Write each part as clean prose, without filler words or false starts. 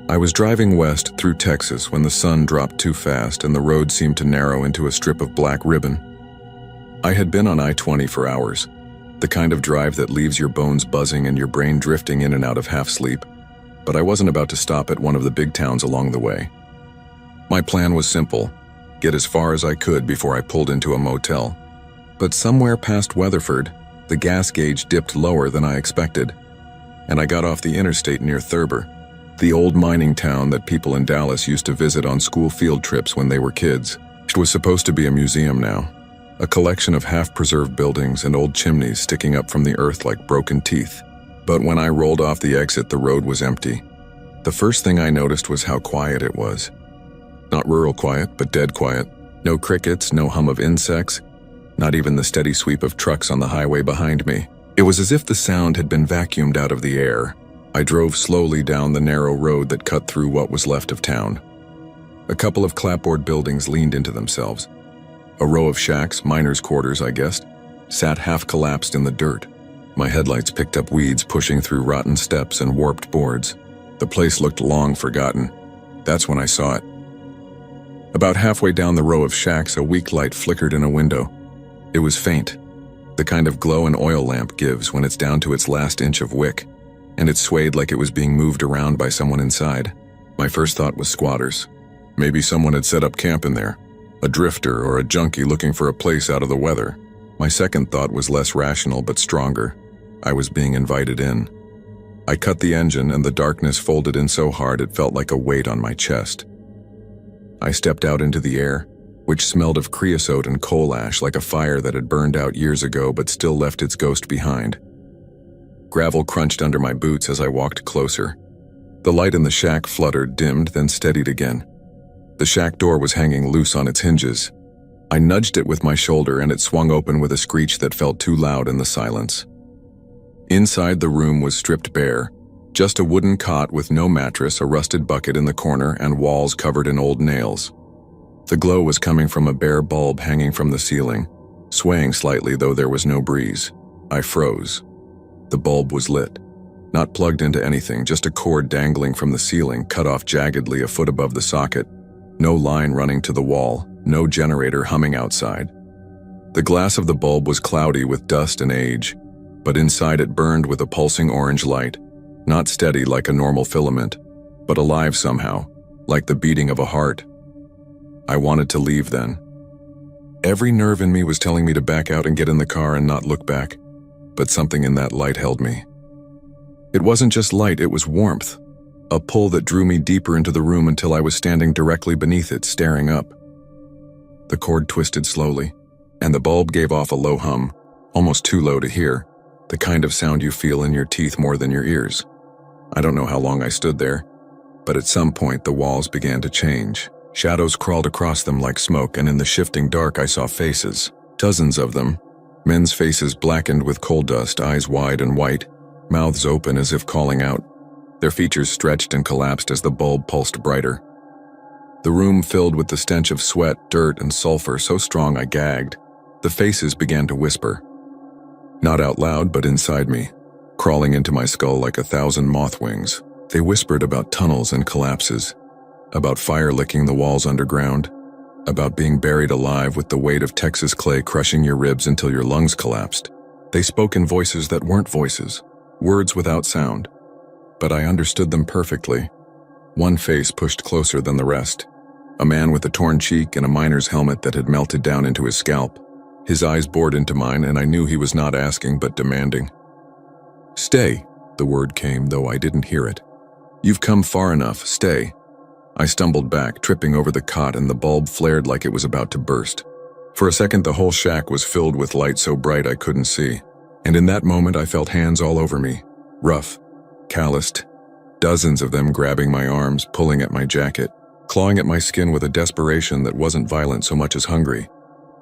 I was driving west through Texas when the sun dropped too fast and the road seemed to narrow into a strip of black ribbon. I had been on I-20 for hours, the kind of drive that leaves your bones buzzing and your brain drifting in and out of half-sleep, but I wasn't about to stop at one of the big towns along the way. My plan was simple: get as far as I could before I pulled into a motel. But somewhere past Weatherford, the gas gauge dipped lower than I expected, and I got off the interstate near Thurber, the old mining town that people in Dallas used to visit on school field trips when they were kids. It was supposed to be a museum now, a collection of half-preserved buildings and old chimneys sticking up from the earth like broken teeth. But when I rolled off the exit, the road was empty. The first thing I noticed was how quiet it was. Not rural quiet, but dead quiet. No crickets, no hum of insects, not even the steady sweep of trucks on the highway behind me. It was as if the sound had been vacuumed out of the air. I drove slowly down the narrow road that cut through what was left of town. A couple of clapboard buildings leaned into themselves. A row of shacks, miners' quarters I guessed, sat half-collapsed in the dirt. My headlights picked up weeds pushing through rotten steps and warped boards. The place looked long forgotten. That's when I saw it. About halfway down the row of shacks, a weak light flickered in a window. It was faint, the kind of glow an oil lamp gives when it's down to its last inch of wick, and it swayed like it was being moved around by someone inside. My first thought was squatters. Maybe someone had set up camp in there, a drifter or a junkie looking for a place out of the weather. My second thought was less rational but stronger. I was being invited in. I cut the engine and the darkness folded in so hard it felt like a weight on my chest. I stepped out into the air, which smelled of creosote and coal ash like a fire that had burned out years ago but still left its ghost behind. Gravel crunched under my boots as I walked closer. The light in the shack fluttered, dimmed, then steadied again. The shack door was hanging loose on its hinges. I nudged it with my shoulder and it swung open with a screech that felt too loud in the silence. Inside, the room was stripped bare, just a wooden cot with no mattress, a rusted bucket in the corner, and walls covered in old nails. The glow was coming from a bare bulb hanging from the ceiling, swaying slightly though there was no breeze. I froze. The bulb was lit. Not plugged into anything, just a cord dangling from the ceiling, cut off jaggedly a foot above the socket. No line running to the wall, no generator humming outside. The glass of the bulb was cloudy with dust and age, but inside it burned with a pulsing orange light, not steady like a normal filament, but alive somehow, like the beating of a heart. I wanted to leave then. Every nerve in me was telling me to back out and get in the car and not look back, but something in that light held me. It wasn't just light, it was warmth, a pull that drew me deeper into the room until I was standing directly beneath it, staring up. The cord twisted slowly, and the bulb gave off a low hum, almost too low to hear, the kind of sound you feel in your teeth more than your ears. I don't know how long I stood there, but at some point the walls began to change. Shadows crawled across them like smoke, and in the shifting dark I saw faces, dozens of them. Men's faces blackened with coal dust, eyes wide and white, mouths open as if calling out. Their features stretched and collapsed as the bulb pulsed brighter. The room filled with the stench of sweat, dirt, and sulfur so strong I gagged. The faces began to whisper. Not out loud, but inside me, crawling into my skull like 1,000 moth wings. They whispered about tunnels and collapses, about fire licking the walls underground, about being buried alive with the weight of Texas clay crushing your ribs until your lungs collapsed. They spoke in voices that weren't voices, words without sound, but I understood them perfectly. One face pushed closer than the rest, a man with a torn cheek and a miner's helmet that had melted down into his scalp. His eyes bored into mine, and I knew he was not asking but demanding. "Stay," the word came, though I didn't hear it. "You've come far enough, stay." I stumbled back, tripping over the cot, and the bulb flared like it was about to burst. For a second, the whole shack was filled with light so bright I couldn't see, and in that moment I felt hands all over me, rough, calloused, dozens of them grabbing my arms, pulling at my jacket, clawing at my skin with a desperation that wasn't violent so much as hungry.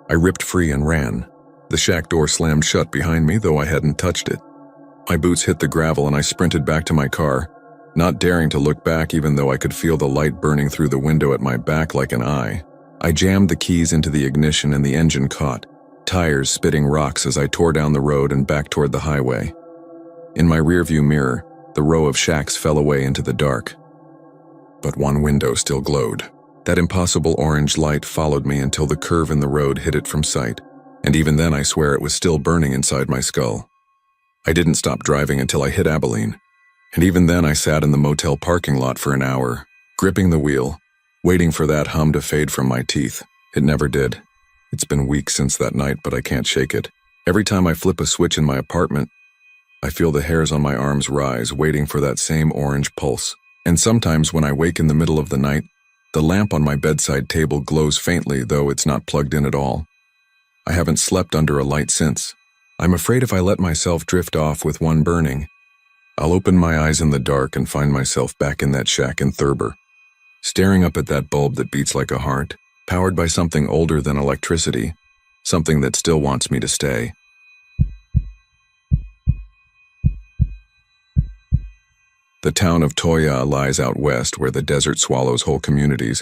I ripped free and ran. The shack door slammed shut behind me, though I hadn't touched it. My boots hit the gravel and I sprinted back to my car, not daring to look back even though I could feel the light burning through the window at my back like an eye. I jammed the keys into the ignition and the engine caught, tires spitting rocks as I tore down the road and back toward the highway. In my rearview mirror, the row of shacks fell away into the dark. but one window still glowed. That impossible orange light followed me until the curve in the road hid it from sight, and even then I swear it was still burning inside my skull. I didn't stop driving until I hit Abilene, and even then I sat in the motel parking lot for an hour, gripping the wheel, waiting for that hum to fade from my teeth. It never did. It's been weeks since that night, but I can't shake it. Every time I flip a switch in my apartment, I feel the hairs on my arms rise, waiting for that same orange pulse. And sometimes when I wake in the middle of the night, the lamp on my bedside table glows faintly, though it's not plugged in at all. I haven't slept under a light since. I'm afraid if I let myself drift off with one burning, I'll open my eyes in the dark and find myself back in that shack in Thurber, staring up at that bulb that beats like a heart, powered by something older than electricity, something that still wants me to stay. The town of Toya lies out west where the desert swallows whole communities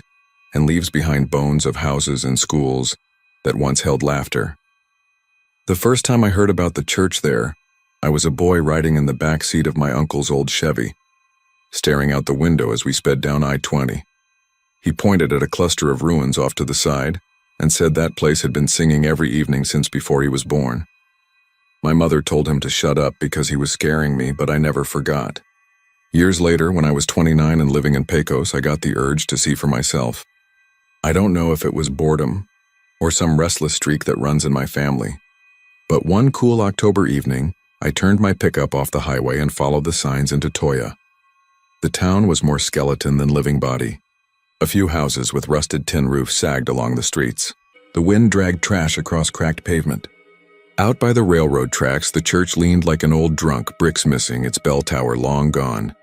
and leaves behind bones of houses and schools that once held laughter. The first time I heard about the church there, I was a boy riding in the back seat of my uncle's old Chevy, staring out the window as we sped down I-20. He pointed at a cluster of ruins off to the side and said that place had been singing every evening since before he was born. My mother told him to shut up because he was scaring me, but I never forgot. Years later, when I was 29 and living in Pecos, I got the urge to see for myself. I don't know if it was boredom or some restless streak that runs in my family, but one cool October evening, I turned my pickup off the highway and followed the signs into Toya. The town was more skeleton than living body. A few houses with rusted tin roofs sagged along the streets. The wind dragged trash across cracked pavement. Out by the railroad tracks, the church leaned like an old drunk, bricks missing, its bell tower long gone.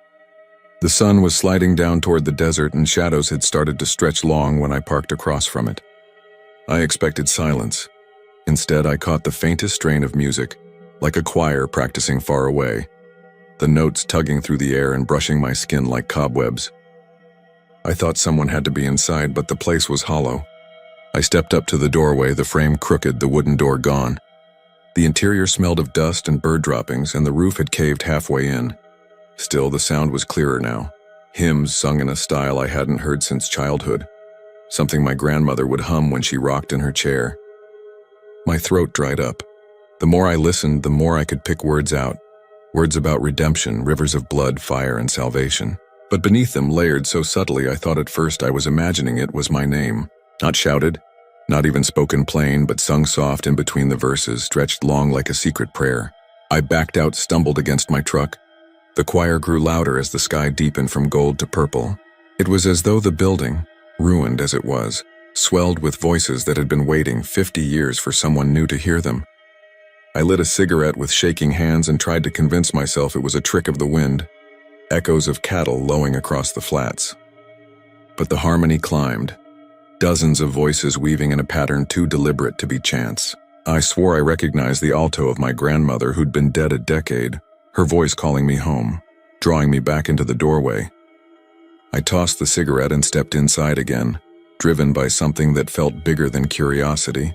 The sun was sliding down toward the desert and shadows had started to stretch long when I parked across from it. I expected silence. Instead, I caught the faintest strain of music, like a choir practicing far away, the notes tugging through the air and brushing my skin like cobwebs. I thought someone had to be inside, but the place was hollow. I stepped up to the doorway, the frame crooked, the wooden door gone. The interior smelled of dust and bird droppings, and the roof had caved halfway in. Still, the sound was clearer now. Hymns sung in a style I hadn't heard since childhood, something my grandmother would hum when she rocked in her chair. My throat dried up. The more I listened, the more I could pick words out. Words about redemption, rivers of blood, fire, and salvation. But beneath them, layered so subtly, I thought at first I was imagining it was my name. Not shouted, not even spoken plain, but sung soft in between the verses, stretched long like a secret prayer. I backed out, stumbled against my truck. The choir grew louder as the sky deepened from gold to purple. It was as though the building, ruined as it was, swelled with voices that had been waiting 50 years for someone new to hear them. I lit a cigarette with shaking hands and tried to convince myself it was a trick of the wind, echoes of cattle lowing across the flats. But the harmony climbed, dozens of voices weaving in a pattern too deliberate to be chance. I swore I recognized the alto of my grandmother who'd been dead a decade, her voice calling me home, drawing me back into the doorway. I tossed the cigarette and stepped inside again, driven by something that felt bigger than curiosity.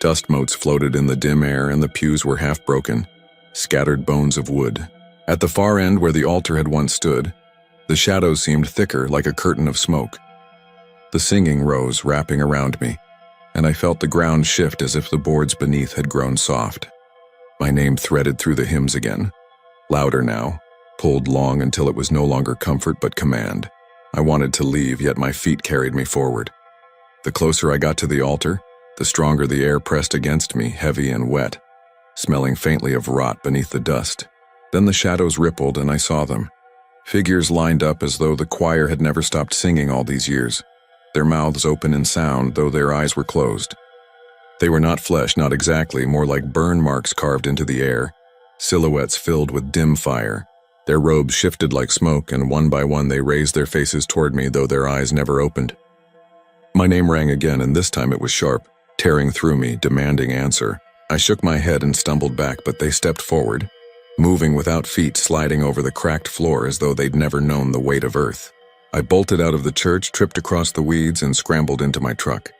Dust motes floated in the dim air and the pews were half broken, scattered bones of wood. At the far end where the altar had once stood, the shadows seemed thicker like a curtain of smoke. The singing rose, wrapping around me, and I felt the ground shift as if the boards beneath had grown soft. My name threaded through the hymns again, louder now, pulled long until it was no longer comfort but command. I wanted to leave, yet my feet carried me forward. The closer I got to the altar, the stronger the air pressed against me, heavy and wet, smelling faintly of rot beneath the dust. Then the shadows rippled and I saw them. Figures lined up as though the choir had never stopped singing all these years, their mouths open in sound though their eyes were closed. They were not flesh, not exactly, more like burn marks carved into the air, silhouettes filled with dim fire. Their robes shifted like smoke, and one by one they raised their faces toward me, though their eyes never opened. My name rang again, and this time it was sharp, tearing through me, demanding answer. I shook my head and stumbled back, but they stepped forward, moving without feet, sliding over the cracked floor as though they'd never known the weight of earth. I bolted out of the church, tripped across the weeds, and scrambled into my truck.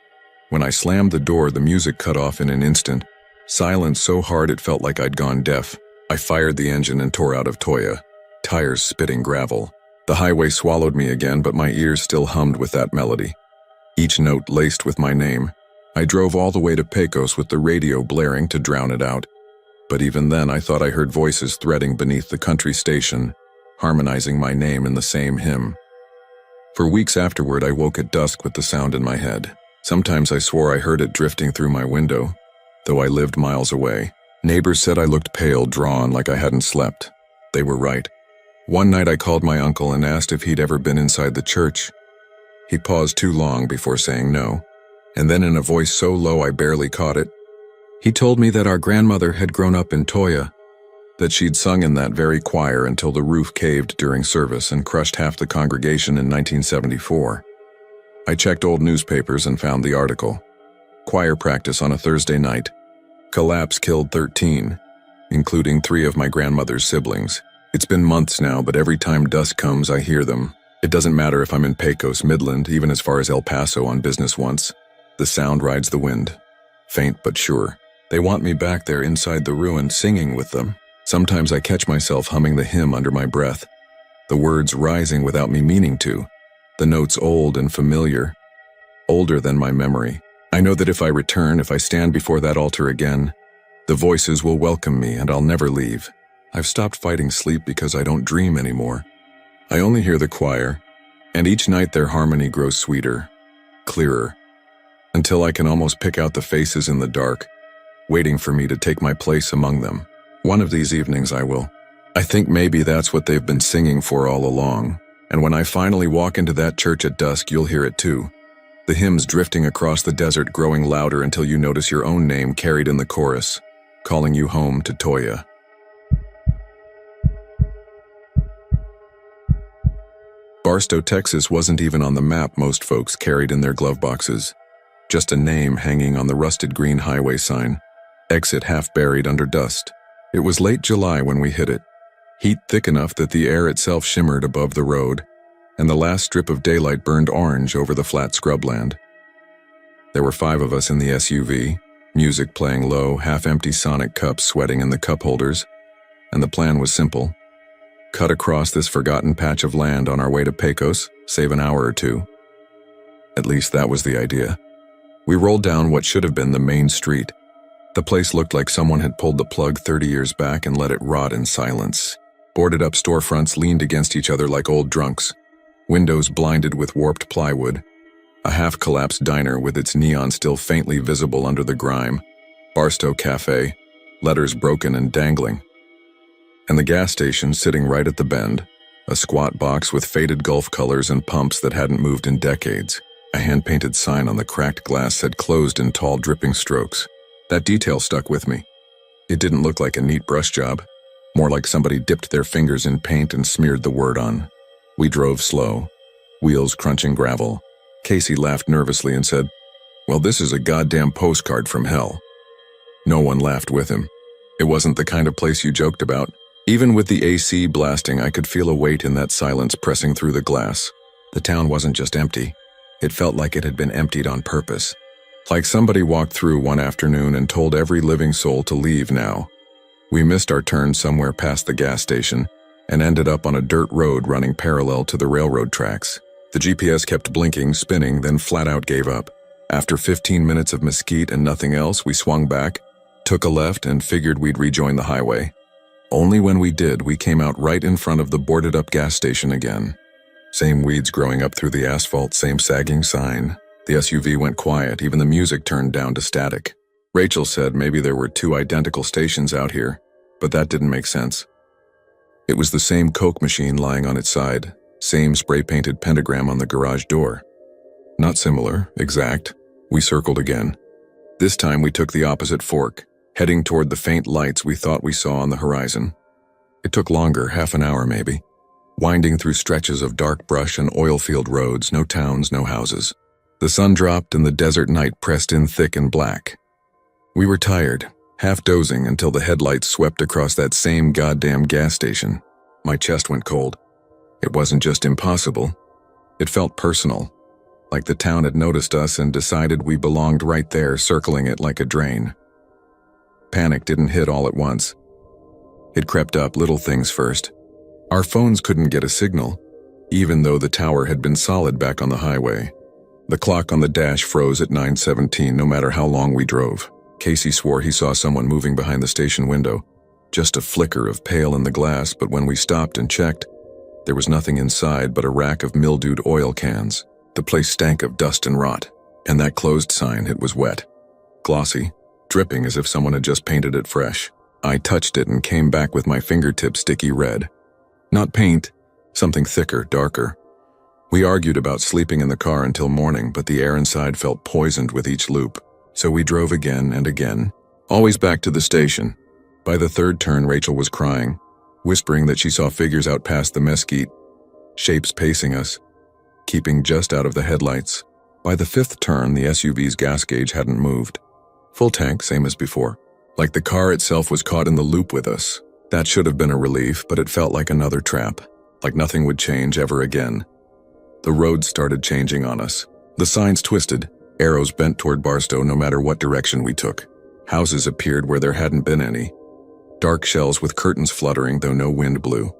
When I slammed the door, the music cut off in an instant, silence so hard it felt like I'd gone deaf. I fired the engine and tore out of Toya, tires spitting gravel. The highway swallowed me again, but my ears still hummed with that melody, each note laced with my name. I drove all the way to Pecos with the radio blaring to drown it out. But even then, I thought I heard voices threading beneath the country station, harmonizing my name in the same hymn. For weeks afterward, I woke at dusk with the sound in my head. Sometimes I swore I heard it drifting through my window, though I lived miles away. Neighbors said I looked pale, drawn, like I hadn't slept. They were right. One night I called my uncle and asked if he'd ever been inside the church. He paused too long before saying no, and then in a voice so low I barely caught it, he told me that our grandmother had grown up in Toya, that she'd sung in that very choir until the roof caved during service and crushed half the congregation in 1974. I checked old newspapers and found the article. Choir practice on a Thursday night. Collapse killed 13, including 3 of my grandmother's siblings. It's been months now, but every time dusk comes, I hear them. It doesn't matter if I'm in Pecos, Midland, even as far as El Paso on business once. The sound rides the wind. Faint but sure. They want me back there inside the ruin, singing with them. Sometimes I catch myself humming the hymn under my breath, the words rising without me meaning to, the notes old and familiar, older than my memory. I know that if I return, if I stand before that altar again, the voices will welcome me and I'll never leave. I've stopped fighting sleep because I don't dream anymore. I only hear the choir, and each night their harmony grows sweeter, clearer, until I can almost pick out the faces in the dark, waiting for me to take my place among them. One of these evenings I will. I think maybe that's what they've been singing for all along, and when I finally walk into that church at dusk, you'll hear it too. The hymns drifting across the desert, growing louder until you notice your own name carried in the chorus, calling you home to Toya. Barstow, Texas wasn't even on the map most folks carried in their glove boxes. Just a name hanging on the rusted green highway sign. Exit half buried under dust. It was late July when we hit it. Heat thick enough that the air itself shimmered above the road, and the last strip of daylight burned orange over the flat scrubland. There were 5 of us in the SUV, music playing low, half-empty Sonic cups sweating in the cup holders, and the plan was simple. Cut across this forgotten patch of land on our way to Pecos, save an hour or 2. At least that was the idea. We rolled down what should have been the main street. The place looked like someone had pulled the plug 30 years back and let it rot in silence. Boarded up storefronts leaned against each other like old drunks. Windows blinded with warped plywood. A half-collapsed diner with its neon still faintly visible under the grime. Barstow Cafe, letters broken and dangling. And the gas station sitting right at the bend. A squat box with faded Gulf colors and pumps that hadn't moved in decades. A hand-painted sign on the cracked glass said closed in tall dripping strokes. That detail stuck with me. It didn't look like a neat brush job, more like somebody dipped their fingers in paint and smeared the word on. We drove slow, wheels crunching gravel. Casey laughed nervously and said, "Well, this is a goddamn postcard from hell." No one laughed with him. It wasn't the kind of place you joked about. Even with the AC blasting, I could feel a weight in that silence pressing through the glass. The town wasn't just empty. It felt like it had been emptied on purpose. Like somebody walked through one afternoon and told every living soul to leave now. We missed our turn somewhere past the gas station and ended up on a dirt road running parallel to the railroad tracks. The GPS kept blinking, spinning, then flat out gave up. After 15 minutes of mesquite and nothing else, we swung back, took a left, and figured we'd rejoin the highway. Only when we did, we came out right in front of the boarded-up gas station again. Same weeds growing up through the asphalt, same sagging sign. The SUV went quiet, even the music turned down to static. Rachel said maybe there were 2 identical stations out here, but that didn't make sense. It was the same Coke machine lying on its side, same spray-painted pentagram on the garage door. Not similar, exact. We circled again. This time we took the opposite fork, heading toward the faint lights we thought we saw on the horizon. It took longer, half an hour maybe, winding through stretches of dark brush and oil-field roads, no towns, no houses. The sun dropped and the desert night pressed in thick and black. We were tired, half dozing until the headlights swept across that same goddamn gas station. My chest went cold. It wasn't just impossible. It felt personal, like the town had noticed us and decided we belonged right there, circling it like a drain. Panic didn't hit all at once. It crept up, little things first. Our phones couldn't get a signal. even though the tower had been solid back on the highway. The clock on the dash froze at 9:17 no matter how long we drove. Casey swore he saw someone moving behind the station window, just a flicker of pale in the glass, but when we stopped and checked, there was nothing inside but a rack of mildewed oil cans. The place stank of dust and rot, and that closed sign, it was wet. Glossy, dripping as if someone had just painted it fresh. I touched it and came back with my fingertips sticky red. Not paint, something thicker, darker. We argued about sleeping in the car until morning, but the air inside felt poisoned with each loop. So we drove again and again, always back to the station. By the third turn, Rachel was crying, whispering that she saw figures out past the mesquite, shapes pacing us, keeping just out of the headlights. By the fifth turn, the SUV's gas gauge hadn't moved. Full tank, same as before. Like the car itself was caught in the loop with us. That should have been a relief, but it felt like another trap, like nothing would change ever again. The roads started changing on us. The signs twisted, arrows bent toward Barstow no matter what direction we took. Houses appeared where there hadn't been any. Dark shells with curtains fluttering though no wind blew.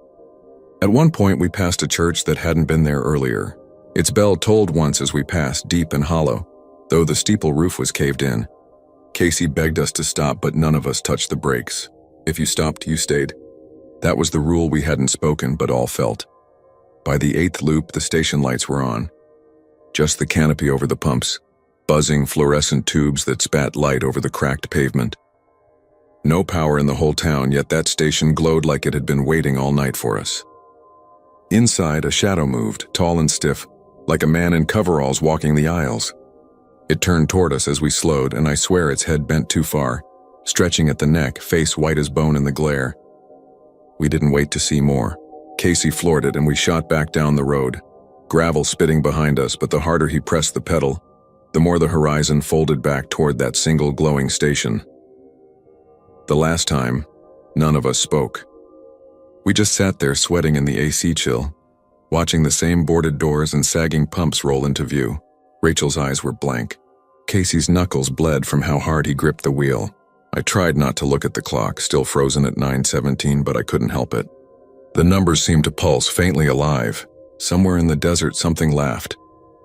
At one point we passed a church that hadn't been there earlier. Its bell tolled once as we passed, deep and hollow, though the steeple roof was caved in. Casey begged us to stop, but none of us touched the brakes. If you stopped, you stayed. That was the rule we hadn't spoken, but all felt. By the eighth loop, the station lights were on. Just the canopy over the pumps, buzzing fluorescent tubes that spat light over the cracked pavement. No power in the whole town, yet that station glowed like it had been waiting all night for us. Inside, a shadow moved, tall and stiff, like a man in coveralls walking the aisles. It turned toward us as we slowed, and I swear its head bent too far, stretching at the neck, face white as bone in the glare. We didn't wait to see more. Casey floored it, and we shot back down the road, gravel spitting behind us, but the harder he pressed the pedal, the more the horizon folded back toward that single glowing station. The last time, none of us spoke. We just sat there sweating in the AC chill, watching the same boarded doors and sagging pumps roll into view. Rachel's eyes were blank. Casey's knuckles bled from how hard he gripped the wheel. I tried not to look at the clock, still frozen at 9:17, but I couldn't help it. The numbers seemed to pulse, faintly alive. Somewhere in the desert something laughed,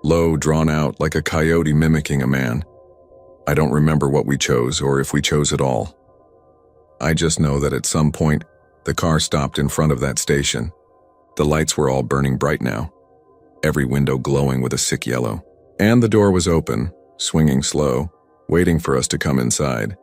low, drawn out, like a coyote mimicking a man. I don't remember what we chose, or if we chose at all. I just know that at some point, the car stopped in front of that station. The lights were all burning bright now, every window glowing with a sick yellow. And the door was open, swinging slow, waiting for us to come inside.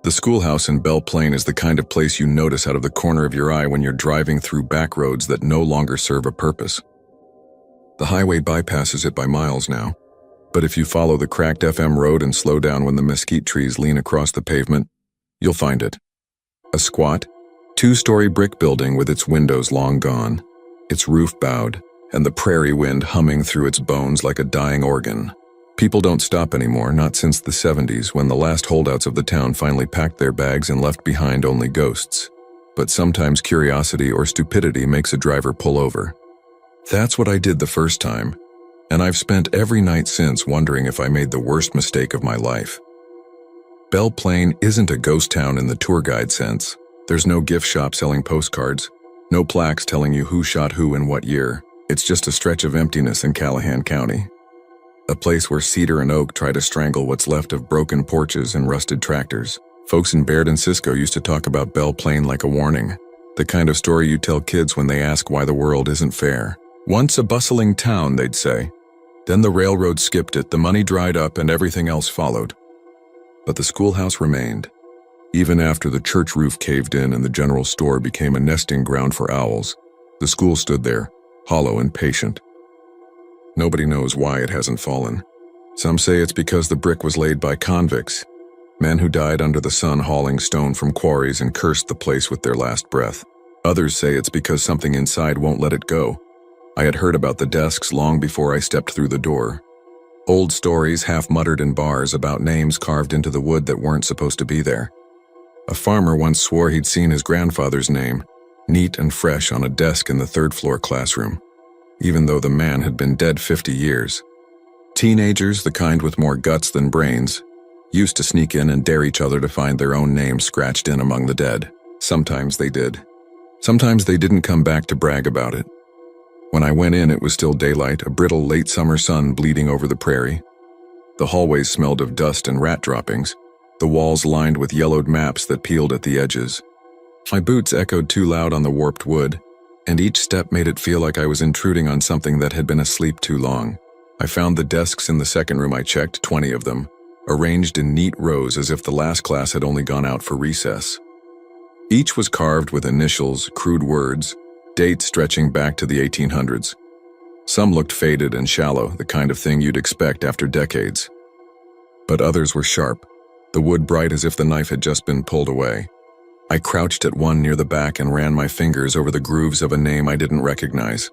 The schoolhouse in Belle Plaine is the kind of place you notice out of the corner of your eye when you're driving through back roads that no longer serve a purpose. The highway bypasses it by miles now, but if you follow the cracked FM road and slow down when the mesquite trees lean across the pavement, you'll find it. A squat, two-story brick building with its windows long gone, its roof bowed, and the prairie wind humming through its bones like a dying organ. People don't stop anymore, not since the 70s, when the last holdouts of the town finally packed their bags and left behind only ghosts. But sometimes curiosity or stupidity makes a driver pull over. That's what I did the first time, and I've spent every night since wondering if I made the worst mistake of my life. Belle Plaine isn't a ghost town in the tour guide sense. There's no gift shop selling postcards, no plaques telling you who shot who in what year. It's just a stretch of emptiness in Callahan County. A place where cedar and oak try to strangle what's left of broken porches and rusted tractors. Folks in Baird and Cisco used to talk about Belle Plaine like a warning, the kind of story you tell kids when they ask why the world isn't fair. Once a bustling town, they'd say. Then the railroad skipped it, the money dried up, and everything else followed. But the schoolhouse remained. Even after the church roof caved in and the general store became a nesting ground for owls, the school stood there, hollow and patient. Nobody knows why it hasn't fallen. Some say it's because the brick was laid by convicts, men who died under the sun hauling stone from quarries and cursed the place with their last breath. Others say it's because something inside won't let it go. I had heard about the desks long before I stepped through the door. Old stories half muttered in bars about names carved into the wood that weren't supposed to be there. A farmer once swore he'd seen his grandfather's name, neat and fresh on a desk in the third-floor classroom, even though the man had been dead 50 years. Teenagers, the kind with more guts than brains, used to sneak in and dare each other to find their own names scratched in among the dead. Sometimes they did. Sometimes they didn't come back to brag about it. When I went in, it was still daylight, a brittle late summer sun bleeding over the prairie. The hallways smelled of dust and rat droppings, the walls lined with yellowed maps that peeled at the edges. My boots echoed too loud on the warped wood, and each step made it feel like I was intruding on something that had been asleep too long. I found the desks in the second room. I checked 20 of them, arranged in neat rows as if the last class had only gone out for recess. Each was carved with initials, crude words, dates stretching back to the 1800s. Some looked faded and shallow, the kind of thing you'd expect after decades. But others were sharp, the wood bright as if the knife had just been pulled away. I crouched at one near the back and ran my fingers over the grooves of a name I didn't recognize.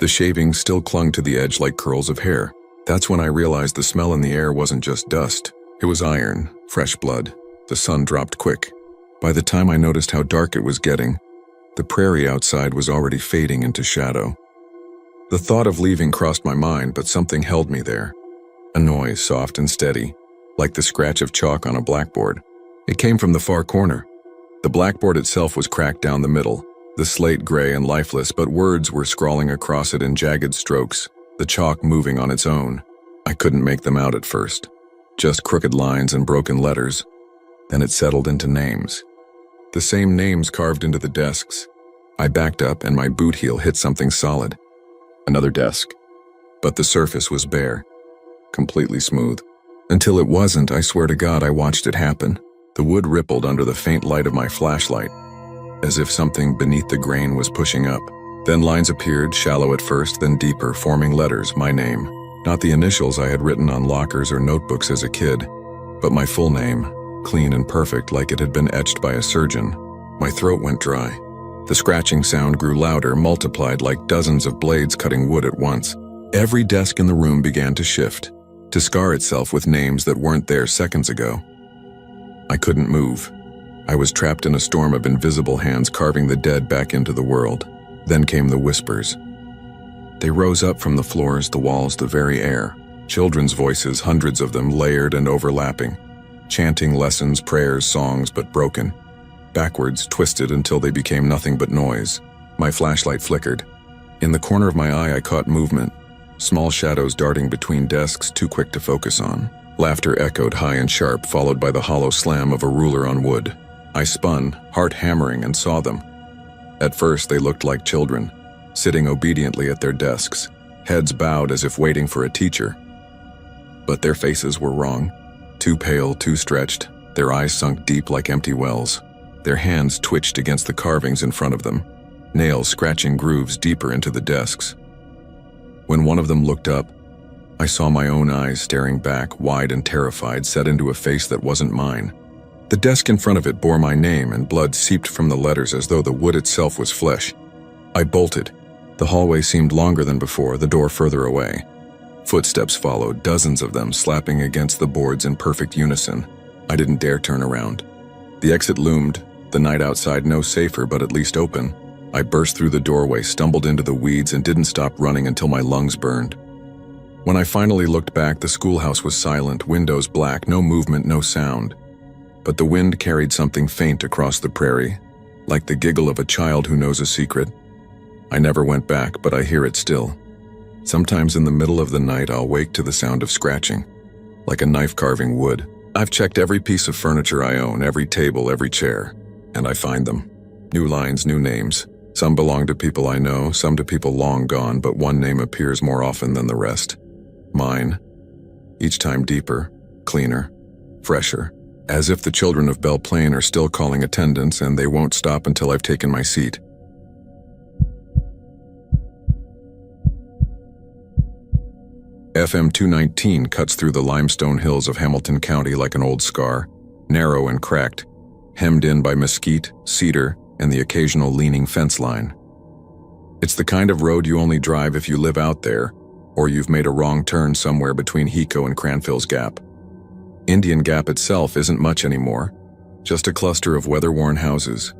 The shavings still clung to the edge like curls of hair. That's when I realized the smell in the air wasn't just dust. It was iron, fresh blood. The sun dropped quick. By the time I noticed how dark it was getting, the prairie outside was already fading into shadow. The thought of leaving crossed my mind, but something held me there. A noise, soft and steady, like the scratch of chalk on a blackboard. It came from the far corner. The blackboard itself was cracked down the middle, the slate gray and lifeless, but words were scrawling across it in jagged strokes, the chalk moving on its own. I couldn't make them out at first. Just crooked lines and broken letters. Then it settled into names. The same names carved into the desks. I backed up and my boot heel hit something solid. Another desk. But the surface was bare. Completely smooth. Until it wasn't, I swear to God I watched it happen. The wood rippled under the faint light of my flashlight, as if something beneath the grain was pushing up. Then lines appeared, shallow at first, then deeper, forming letters, my name. Not the initials I had written on lockers or notebooks as a kid, but my full name, clean and perfect like it had been etched by a surgeon. My throat went dry. The scratching sound grew louder, multiplied like dozens of blades cutting wood at once. Every desk in the room began to shift, to scar itself with names that weren't there seconds ago. I couldn't move. I was trapped in a storm of invisible hands carving the dead back into the world. Then came the whispers. They rose up from the floors, the walls, the very air. Children's voices, hundreds of them, layered and overlapping. Chanting lessons, prayers, songs, but broken. Backwards, twisted until they became nothing but noise. My flashlight flickered. In the corner of my eye, I caught movement. Small shadows darting between desks, too quick to focus on. Laughter echoed high and sharp, followed by the hollow slam of a ruler on wood. I spun, heart hammering, and saw them. At first, they looked like children, sitting obediently at their desks, heads bowed as if waiting for a teacher. But their faces were wrong. Too pale, too stretched, their eyes sunk deep like empty wells. Their hands twitched against the carvings in front of them, nails scratching grooves deeper into the desks. When one of them looked up, I saw my own eyes staring back, wide and terrified, set into a face that wasn't mine. The desk in front of it bore my name, and blood seeped from the letters as though the wood itself was flesh. I bolted. The hallway seemed longer than before, the door further away. Footsteps followed, dozens of them slapping against the boards in perfect unison. I didn't dare turn around. The exit loomed, the night outside no safer but at least open. I burst through the doorway, stumbled into the weeds, and didn't stop running until my lungs burned. When I finally looked back, the schoolhouse was silent, windows black, no movement, no sound. But the wind carried something faint across the prairie, like the giggle of a child who knows a secret. I never went back, but I hear it still. Sometimes in the middle of the night, I'll wake to the sound of scratching, like a knife carving wood. I've checked every piece of furniture I own, every table, every chair, and I find them. New lines, new names. Some belong to people I know, some to people long gone, but one name appears more often than the rest. Mine. Each time deeper, cleaner, fresher. As if the children of Belle Plaine are still calling attendance and they won't stop until I've taken my seat. FM 219 cuts through the limestone hills of Hamilton County like an old scar, narrow and cracked, hemmed in by mesquite, cedar, and the occasional leaning fence line. It's the kind of road you only drive if you live out there, or you've made a wrong turn somewhere between Hico and Cranfill's Gap. Indian Gap itself isn't much anymore, just a cluster of weather-worn houses,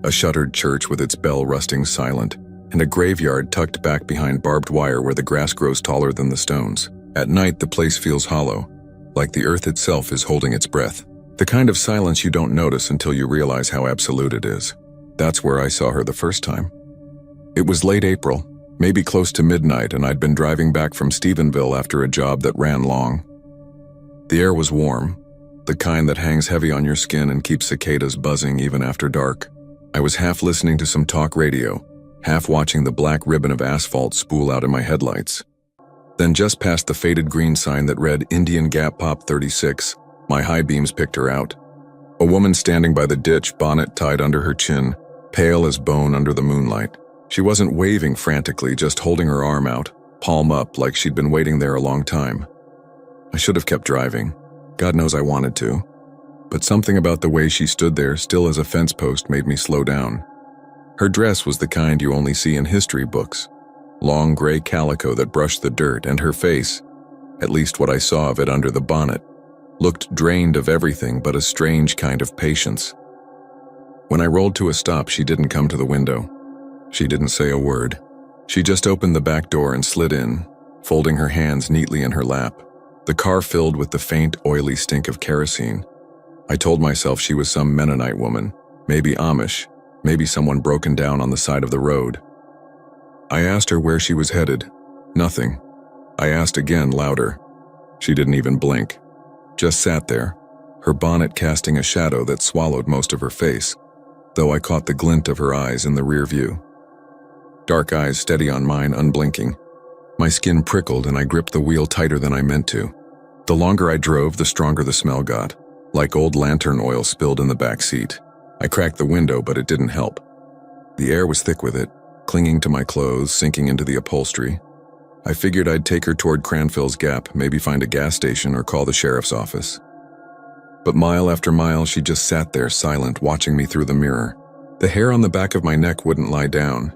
a shuttered church with its bell rusting silent, and a graveyard tucked back behind barbed wire where the grass grows taller than the stones. At night, the place feels hollow, like the earth itself is holding its breath. The kind of silence you don't notice until you realize how absolute it is. That's where I saw her the first time. It was late April, maybe close to midnight, and I'd been driving back from Stephenville after a job that ran long. The air was warm, the kind that hangs heavy on your skin and keeps cicadas buzzing even after dark. I was half listening to some talk radio, half watching the black ribbon of asphalt spool out in my headlights. Then just past the faded green sign that read Indian Gap Pop 36, my high beams picked her out. A woman standing by the ditch, bonnet tied under her chin, pale as bone under the moonlight. She wasn't waving frantically, just holding her arm out, palm up, like she'd been waiting there a long time. I should have kept driving. God knows I wanted to. But something about the way she stood there, still as a fence post, made me slow down. Her dress was the kind you only see in history books. Long gray calico that brushed the dirt, and her face, at least what I saw of it under the bonnet, looked drained of everything but a strange kind of patience. When I rolled to a stop, she didn't come to the window. She didn't say a word. She just opened the back door and slid in, folding her hands neatly in her lap. The car filled with the faint, oily stink of kerosene. I told myself she was some Mennonite woman, maybe Amish, maybe someone broken down on the side of the road. I asked her where she was headed. Nothing. I asked again, louder. She didn't even blink. Just sat there, her bonnet casting a shadow that swallowed most of her face, though I caught the glint of her eyes in the rear view. Dark eyes steady on mine, unblinking. My skin prickled and I gripped the wheel tighter than I meant to. The longer I drove, the stronger the smell got, like old lantern oil spilled in the back seat. I cracked the window, but it didn't help. The air was thick with it, clinging to my clothes, sinking into the upholstery. I figured I'd take her toward Cranfill's Gap, maybe find a gas station or call the sheriff's office. But mile after mile, she just sat there, silent, watching me through the mirror. The hair on the back of my neck wouldn't lie down.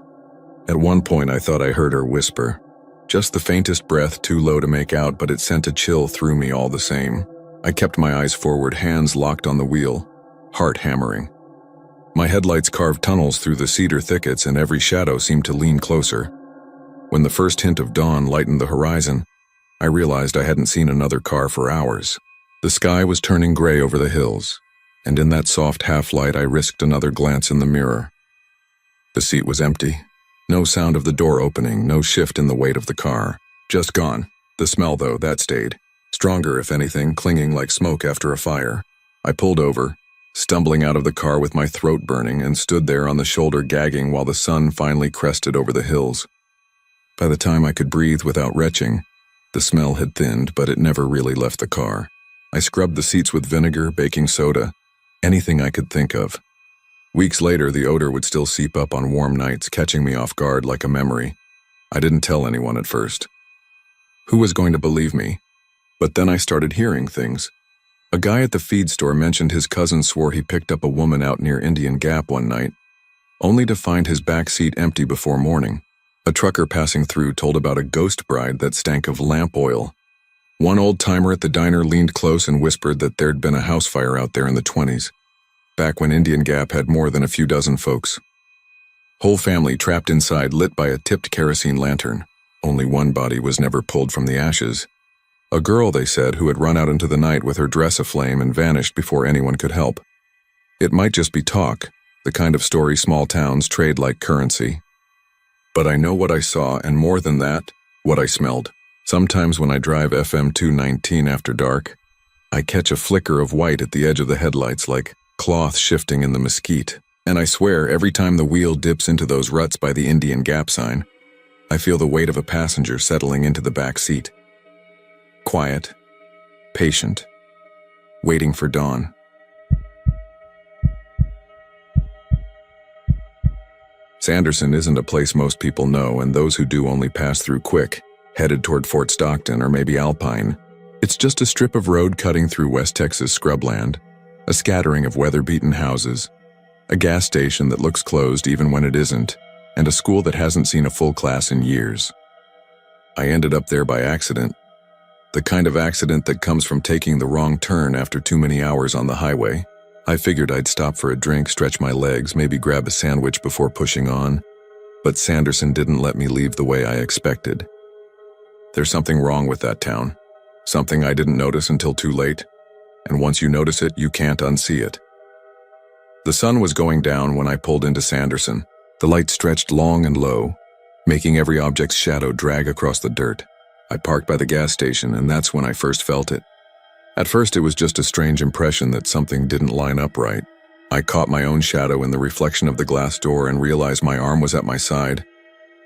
At one point, I thought I heard her whisper. Just the faintest breath, too low to make out, but it sent a chill through me all the same. I kept my eyes forward, hands locked on the wheel, heart hammering. My headlights carved tunnels through the cedar thickets, and every shadow seemed to lean closer. When the first hint of dawn lightened the horizon, I realized I hadn't seen another car for hours. The sky was turning gray over the hills, and in that soft half-light I risked another glance in the mirror. The seat was empty. No sound of the door opening, no shift in the weight of the car. Just gone. The smell, though, that stayed. Stronger, if anything, clinging like smoke after a fire. I pulled over, stumbling out of the car with my throat burning, and stood there on the shoulder gagging while the sun finally crested over the hills. By the time I could breathe without retching, the smell had thinned, but it never really left the car. I scrubbed the seats with vinegar, baking soda, anything I could think of. Weeks later, the odor would still seep up on warm nights, catching me off guard like a memory. I didn't tell anyone at first. Who was going to believe me? But then I started hearing things. A guy at the feed store mentioned his cousin swore he picked up a woman out near Indian Gap one night, only to find his back seat empty before morning. A trucker passing through told about a ghost bride that stank of lamp oil. One old-timer at the diner leaned close and whispered that there'd been a house fire out there in the 1920s, back when Indian Gap had more than a few dozen folks. Whole family trapped inside, lit by a tipped kerosene lantern. Only one body was never pulled from the ashes. A girl, they said, who had run out into the night with her dress aflame and vanished before anyone could help. It might just be talk, the kind of story small towns trade like currency. But I know what I saw, and more than that, what I smelled. Sometimes when I drive FM 219 after dark, I catch a flicker of white at the edge of the headlights like cloth shifting in the mesquite. And I swear, every time the wheel dips into those ruts by the Indian Gap sign, I feel the weight of a passenger settling into the back seat. Quiet, patient, waiting for dawn. Sanderson isn't a place most people know, and those who do only pass through quick, headed toward Fort Stockton or maybe Alpine. It's just a strip of road cutting through West Texas scrubland, a scattering of weather-beaten houses, a gas station that looks closed even when it isn't, and a school that hasn't seen a full class in years. I ended up there by accident. The kind of accident that comes from taking the wrong turn after too many hours on the highway. I figured I'd stop for a drink, stretch my legs, maybe grab a sandwich before pushing on, but Sanderson didn't let me leave the way I expected. There's something wrong with that town, something I didn't notice until too late, and once you notice it, you can't unsee it. The sun was going down when I pulled into Sanderson. The light stretched long and low, making every object's shadow drag across the dirt. I parked by the gas station, and that's when I first felt it. At first, it was just a strange impression that something didn't line up right. I caught my own shadow in the reflection of the glass door and realized my arm was at my side.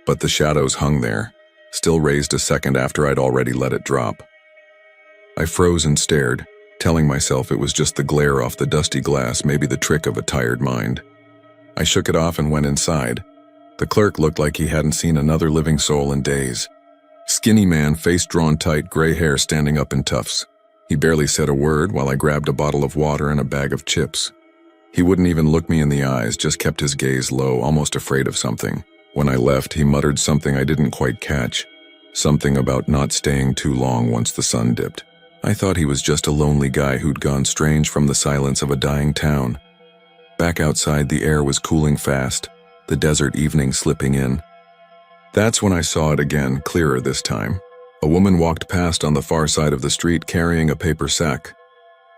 But the shadows hung there, still raised a second after I'd already let it drop. I froze and stared, telling myself it was just the glare off the dusty glass, maybe the trick of a tired mind. I shook it off and went inside. The clerk looked like he hadn't seen another living soul in days. Skinny man, face drawn tight, gray hair standing up in tufts. He barely said a word while I grabbed a bottle of water and a bag of chips. He wouldn't even look me in the eyes, just kept his gaze low, almost afraid of something. When I left, he muttered something I didn't quite catch. Something about not staying too long once the sun dipped. I thought he was just a lonely guy who'd gone strange from the silence of a dying town. Back outside, the air was cooling fast, the desert evening slipping in. That's when I saw it again, clearer this time. A woman walked past on the far side of the street carrying a paper sack.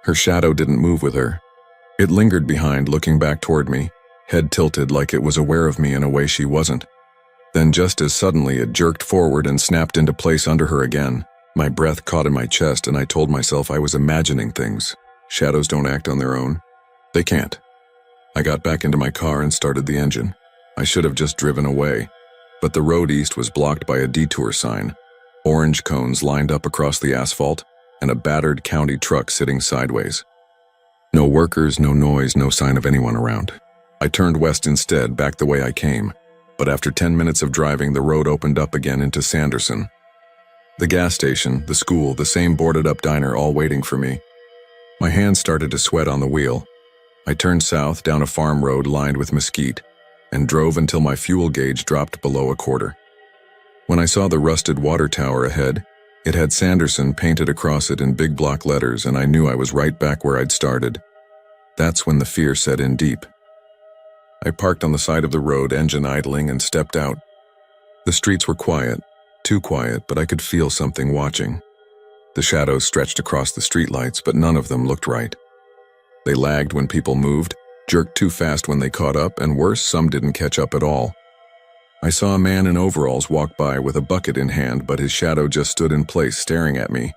Her shadow didn't move with her. It lingered behind, looking back toward me, head tilted like it was aware of me in a way she wasn't. Then just as suddenly it jerked forward and snapped into place under her again. My breath caught in my chest and I told myself I was imagining things. Shadows don't act on their own. They can't. I got back into my car and started the engine. I should have just driven away. But the road east was blocked by a detour sign, orange cones lined up across the asphalt, and a battered county truck sitting sideways. No workers, no noise, no sign of anyone around. I turned west instead, back the way I came, but after 10 minutes of driving, the road opened up again into Sanderson. The gas station, the school, the same boarded-up diner, all waiting for me. My hands started to sweat on the wheel. I turned south down a farm road lined with mesquite, and drove until my fuel gauge dropped below a quarter. When I saw the rusted water tower ahead, it had Sanderson painted across it in big block letters, and I knew I was right back where I'd started. That's when the fear set in deep. I parked on the side of the road, engine idling, and stepped out. The streets were quiet, too quiet, but I could feel something watching. The shadows stretched across the streetlights, but none of them looked right. They lagged when people moved, jerked too fast when they caught up, and worse, some didn't catch up at all. I saw a man in overalls walk by with a bucket in hand, but his shadow just stood in place staring at me,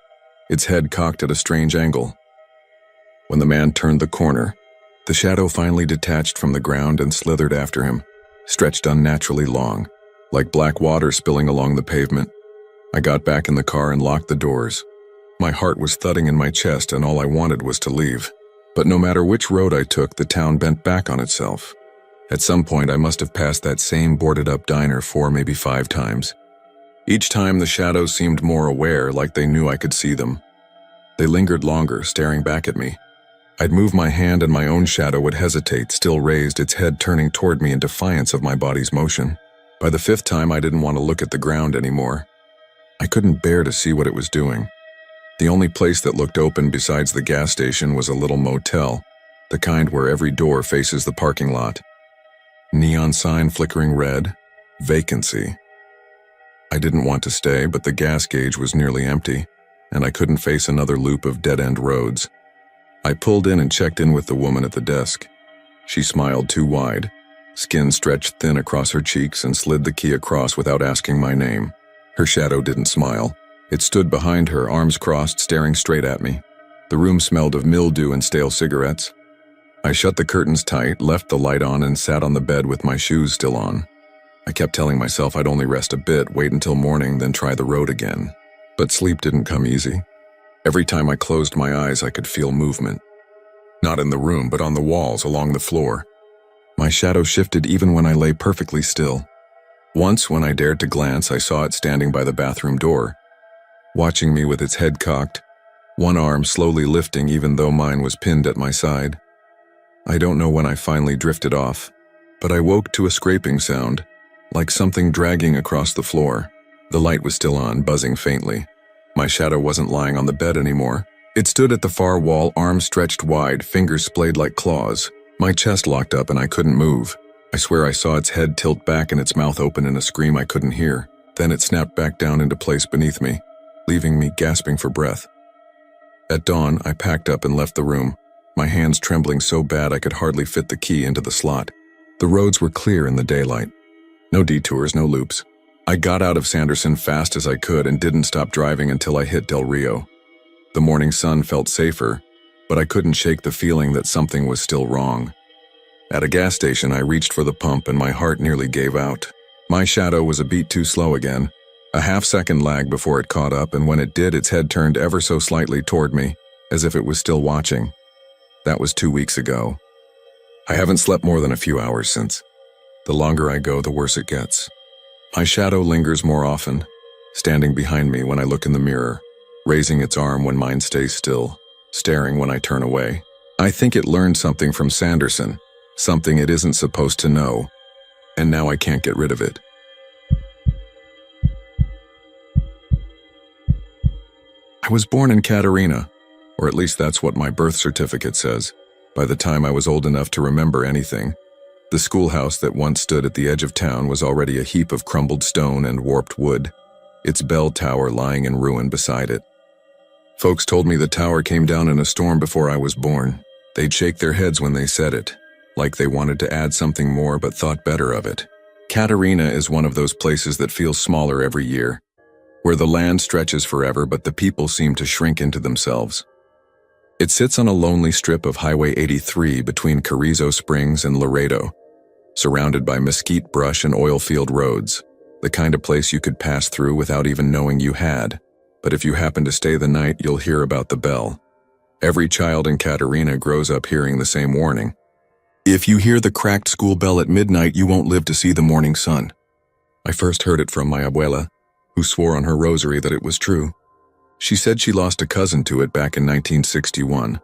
its head cocked at a strange angle. When the man turned the corner, the shadow finally detached from the ground and slithered after him, stretched unnaturally long, like black water spilling along the pavement. I got back in the car and locked the doors. My heart was thudding in my chest, and all I wanted was to leave. But no matter which road I took, the town bent back on itself. At some point, I must have passed that same boarded-up diner 4, maybe 5 times. Each time, the shadows seemed more aware, like they knew I could see them. They lingered longer, staring back at me. I'd move my hand and my own shadow would hesitate, still raised, its head turning toward me in defiance of my body's motion. By the 5th time, I didn't want to look at the ground anymore. I couldn't bear to see what it was doing. The only place that looked open besides the gas station was a little motel, the kind where every door faces the parking lot. Neon sign flickering red, vacancy. I didn't want to stay, but the gas gauge was nearly empty, and I couldn't face another loop of dead-end roads. I pulled in and checked in with the woman at the desk. She smiled too wide, skin stretched thin across her cheeks, and slid the key across without asking my name. Her shadow didn't smile. It stood behind her, arms crossed, staring straight at me. The room smelled of mildew and stale cigarettes. I shut the curtains tight, left the light on, and sat on the bed with my shoes still on. I kept telling myself I'd only rest a bit, wait until morning, then try the road again. But sleep didn't come easy. Every time I closed my eyes, I could feel movement. Not in the room, but on the walls, along the floor. My shadow shifted even when I lay perfectly still. Once, when I dared to glance, I saw it standing by the bathroom door, watching me with its head cocked, one arm slowly lifting even though mine was pinned at my side. I don't know when I finally drifted off, but I woke to a scraping sound, like something dragging across the floor. The light was still on, buzzing faintly. My shadow wasn't lying on the bed anymore. It stood at the far wall, arms stretched wide, fingers splayed like claws. My chest locked up and I couldn't move. I swear I saw its head tilt back and its mouth open in a scream I couldn't hear. Then it snapped back down into place beneath me, leaving me gasping for breath. At dawn, I packed up and left the room, my hands trembling so bad I could hardly fit the key into the slot. The roads were clear in the daylight. No detours, no loops. I got out of Sanderson fast as I could and didn't stop driving until I hit Del Rio. The morning sun felt safer, but I couldn't shake the feeling that something was still wrong. At a gas station, I reached for the pump and my heart nearly gave out. My shadow was a beat too slow again, a half-second lag before it caught up, and when it did, its head turned ever so slightly toward me, as if it was still watching. That was 2 weeks ago. I haven't slept more than a few hours since. The longer I go, the worse it gets. My shadow lingers more often, standing behind me when I look in the mirror, raising its arm when mine stays still, staring when I turn away. I think it learned something from Sanderson, something it isn't supposed to know, and now I can't get rid of it. I was born in Katerina, or at least that's what my birth certificate says. By the time I was old enough to remember anything, the schoolhouse that once stood at the edge of town was already a heap of crumbled stone and warped wood, its bell tower lying in ruin beside it. Folks told me the tower came down in a storm before I was born. They'd shake their heads when they said it, like they wanted to add something more but thought better of it. Katerina is one of those places that feels smaller every year, where the land stretches forever but the people seem to shrink into themselves. It sits on a lonely strip of Highway 83 between Carrizo Springs and Laredo, surrounded by mesquite brush and oil-field roads, the kind of place you could pass through without even knowing you had. But if you happen to stay the night, you'll hear about the bell. Every child in Katerina grows up hearing the same warning. If you hear the cracked school bell at midnight, you won't live to see the morning sun. I first heard it from my abuela, who swore on her rosary that it was true. She said she lost a cousin to it back in 1961,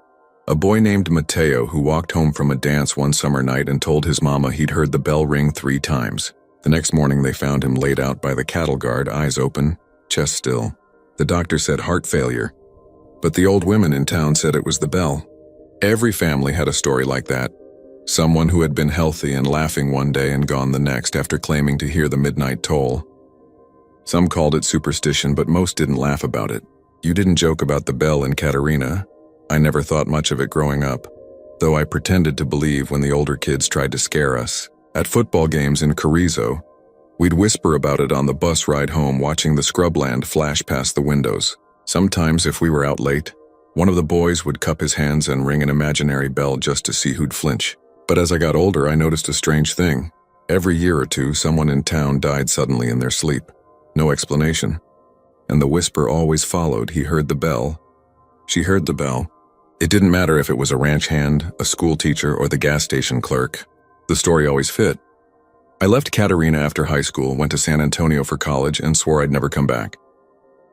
a boy named Mateo who walked home from a dance one summer night and told his mama he'd heard the bell ring 3 times. The next morning they found him laid out by the cattle guard, eyes open, chest still. The doctor said heart failure, but the old women in town said it was the bell. Every family had a story like that. Someone who had been healthy and laughing one day and gone the next after claiming to hear the midnight toll. Some called it superstition, but most didn't laugh about it. You didn't joke about the bell in Katerina. I never thought much of it growing up, though I pretended to believe when the older kids tried to scare us. At football games in Carrizo, we'd whisper about it on the bus ride home, watching the scrubland flash past the windows. Sometimes, if we were out late, one of the boys would cup his hands and ring an imaginary bell just to see who'd flinch. But as I got older, I noticed a strange thing. Every year or two, someone in town died suddenly in their sleep. No explanation. And the whisper always followed. He heard the bell. She heard the bell. It didn't matter if it was a ranch hand, a school teacher, or the gas station clerk. The story always fit. I left Katerina after high school, went to San Antonio for college, and swore I'd never come back.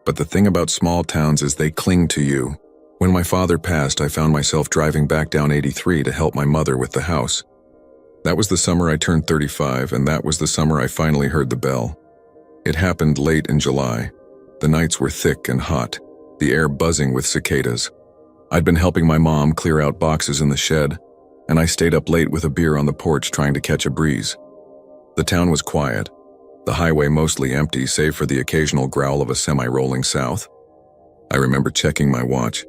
But the thing about small towns is they cling to you. When my father passed, I found myself driving back down 83 to help my mother with the house. That was the summer I turned 35, and that was the summer I finally heard the bell. It happened late in July. The nights were thick and hot, the air buzzing with cicadas. I'd been helping my mom clear out boxes in the shed, and I stayed up late with a beer on the porch trying to catch a breeze. The town was quiet, the highway mostly empty save for the occasional growl of a semi-rolling south. I remember checking my watch.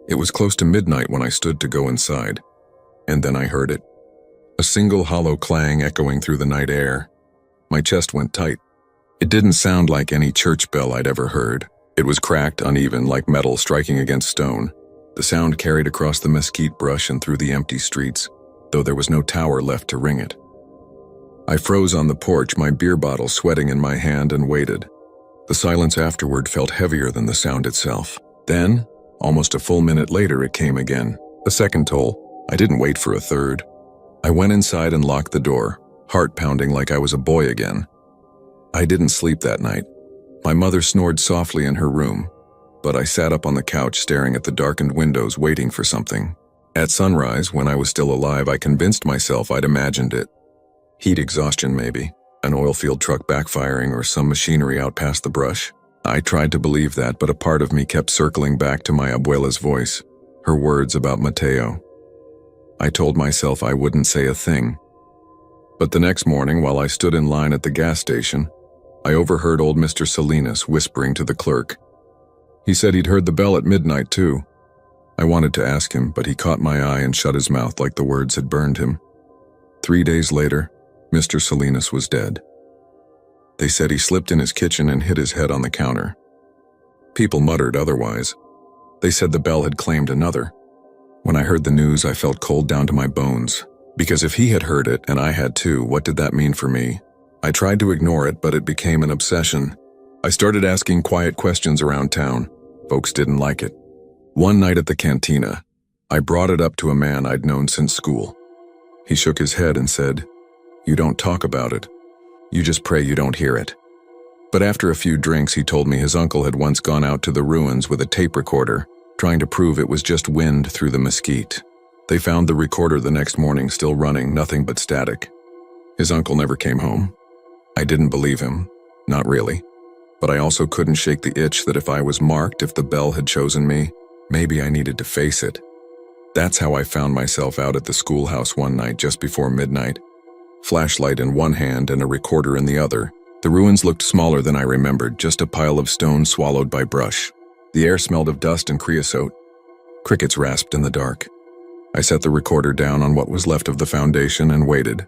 It was close to midnight when I stood to go inside, and then I heard it. A single hollow clang echoing through the night air. My chest went tight. It didn't sound like any church bell I'd ever heard. It was cracked, uneven, like metal striking against stone. The sound carried across the mesquite brush and through the empty streets, though there was no tower left to ring it. I froze on the porch, my beer bottle sweating in my hand, and waited. The silence afterward felt heavier than the sound itself. Then, almost a full minute later, it came again. A second toll. I didn't wait for a third. I went inside and locked the door, heart pounding like I was a boy again. I didn't sleep that night. My mother snored softly in her room, but I sat up on the couch staring at the darkened windows waiting for something. At sunrise, when I was still alive, I convinced myself I'd imagined it. Heat exhaustion maybe, an oil field truck backfiring, or some machinery out past the brush. I tried to believe that, but a part of me kept circling back to my abuela's voice, her words about Mateo. I told myself I wouldn't say a thing. But the next morning, while I stood in line at the gas station, I overheard old Mr. Salinas whispering to the clerk. He said he'd heard the bell at midnight too, I wanted to ask him, but he caught my eye and shut his mouth like the words had burned him. 3 days later, Mr. Salinas was dead. They said he slipped in his kitchen and hit his head on the counter. People muttered otherwise. They said the bell had claimed another. When I heard the news, I felt cold down to my bones. Because if he had heard it, and I had too, what did that mean for me? I tried to ignore it, but it became an obsession. I started asking quiet questions around town. Folks didn't like it. One night at the cantina, I brought it up to a man I'd known since school. He shook his head and said, "You don't talk about it. You just pray you don't hear it." But after a few drinks, he told me his uncle had once gone out to the ruins with a tape recorder, trying to prove it was just wind through the mesquite. They found the recorder the next morning still running, nothing but static. His uncle never came home. I didn't believe him, not really. But I also couldn't shake the itch that if I was marked, if the bell had chosen me, maybe I needed to face it. That's how I found myself out at the schoolhouse one night just before midnight. Flashlight in one hand and a recorder in the other. The ruins looked smaller than I remembered, just a pile of stone swallowed by brush. The air smelled of dust and creosote. Crickets rasped in the dark. I set the recorder down on what was left of the foundation and waited.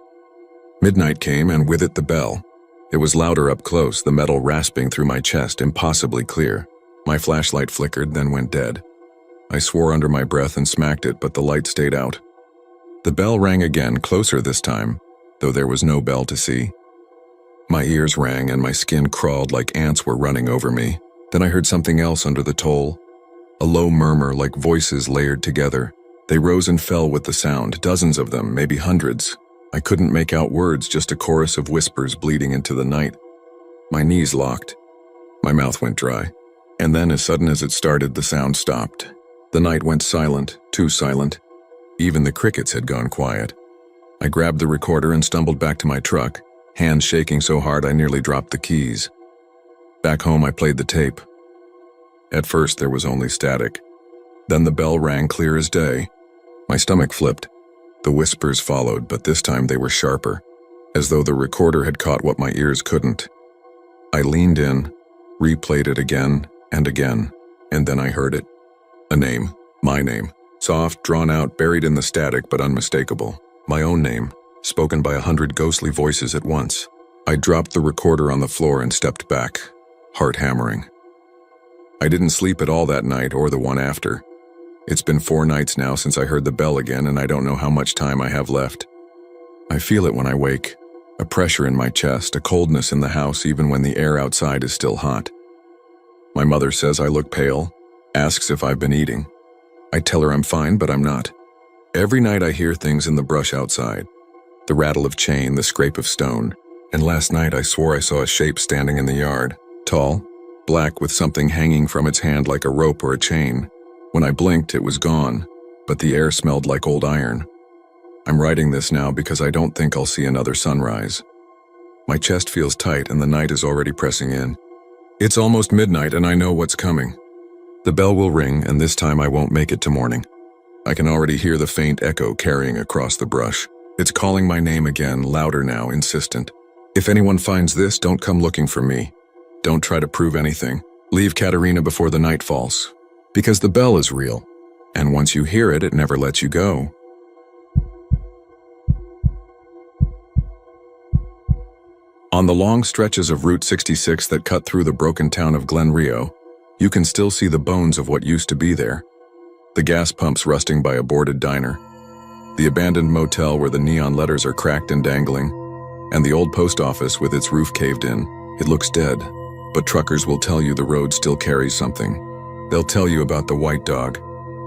Midnight came, and with it the bell. It was louder up close, the metal rasping through my chest, impossibly clear. My flashlight flickered, then went dead. I swore under my breath and smacked it, but the light stayed out. The bell rang again, closer this time, though there was no bell to see. My ears rang and my skin crawled like ants were running over me. Then I heard something else under the toll. A low murmur like voices layered together. They rose and fell with the sound, dozens of them, maybe hundreds. I couldn't make out words, just a chorus of whispers bleeding into the night. My knees locked. My mouth went dry. And then, as sudden as it started, the sound stopped. The night went silent, too silent. Even the crickets had gone quiet. I grabbed the recorder and stumbled back to my truck, hands shaking so hard I nearly dropped the keys. Back home, I played the tape. At first, there was only static. Then the bell rang clear as day. My stomach flipped. The whispers followed, but this time they were sharper, as though the recorder had caught what my ears couldn't. I leaned in, replayed it again and again, and then I heard it. A name, my name, soft, drawn out, buried in the static but unmistakable. My own name, spoken by 100 ghostly voices at once. I dropped the recorder on the floor and stepped back, heart hammering. I didn't sleep at all that night or the one after. It's been 4 nights now since I heard the bell again, and I don't know how much time I have left. I feel it when I wake, a pressure in my chest, a coldness in the house even when the air outside is still hot. My mother says I look pale, asks if I've been eating. I tell her I'm fine, but I'm not. Every night I hear things in the brush outside. The rattle of chain, the scrape of stone. And last night I swore I saw a shape standing in the yard. Tall, black with something hanging from its hand like a rope or a chain. When I blinked, it was gone, but the air smelled like old iron. I'm writing this now because I don't think I'll see another sunrise. My chest feels tight and the night is already pressing in. It's almost midnight and I know what's coming. The bell will ring, and this time I won't make it to morning. I can already hear the faint echo carrying across the brush. It's calling my name again, louder now, insistent. If anyone finds this, don't come looking for me. Don't try to prove anything. Leave Katerina before the night falls. Because the bell is real, and once you hear it, it never lets you go. On the long stretches of Route 66 that cut through the broken town of Glen Rio, you can still see the bones of what used to be there. The gas pumps rusting by a boarded diner, the abandoned motel where the neon letters are cracked and dangling, and the old post office with its roof caved in. It looks dead, but truckers will tell you the road still carries something. They'll tell you about the white dog,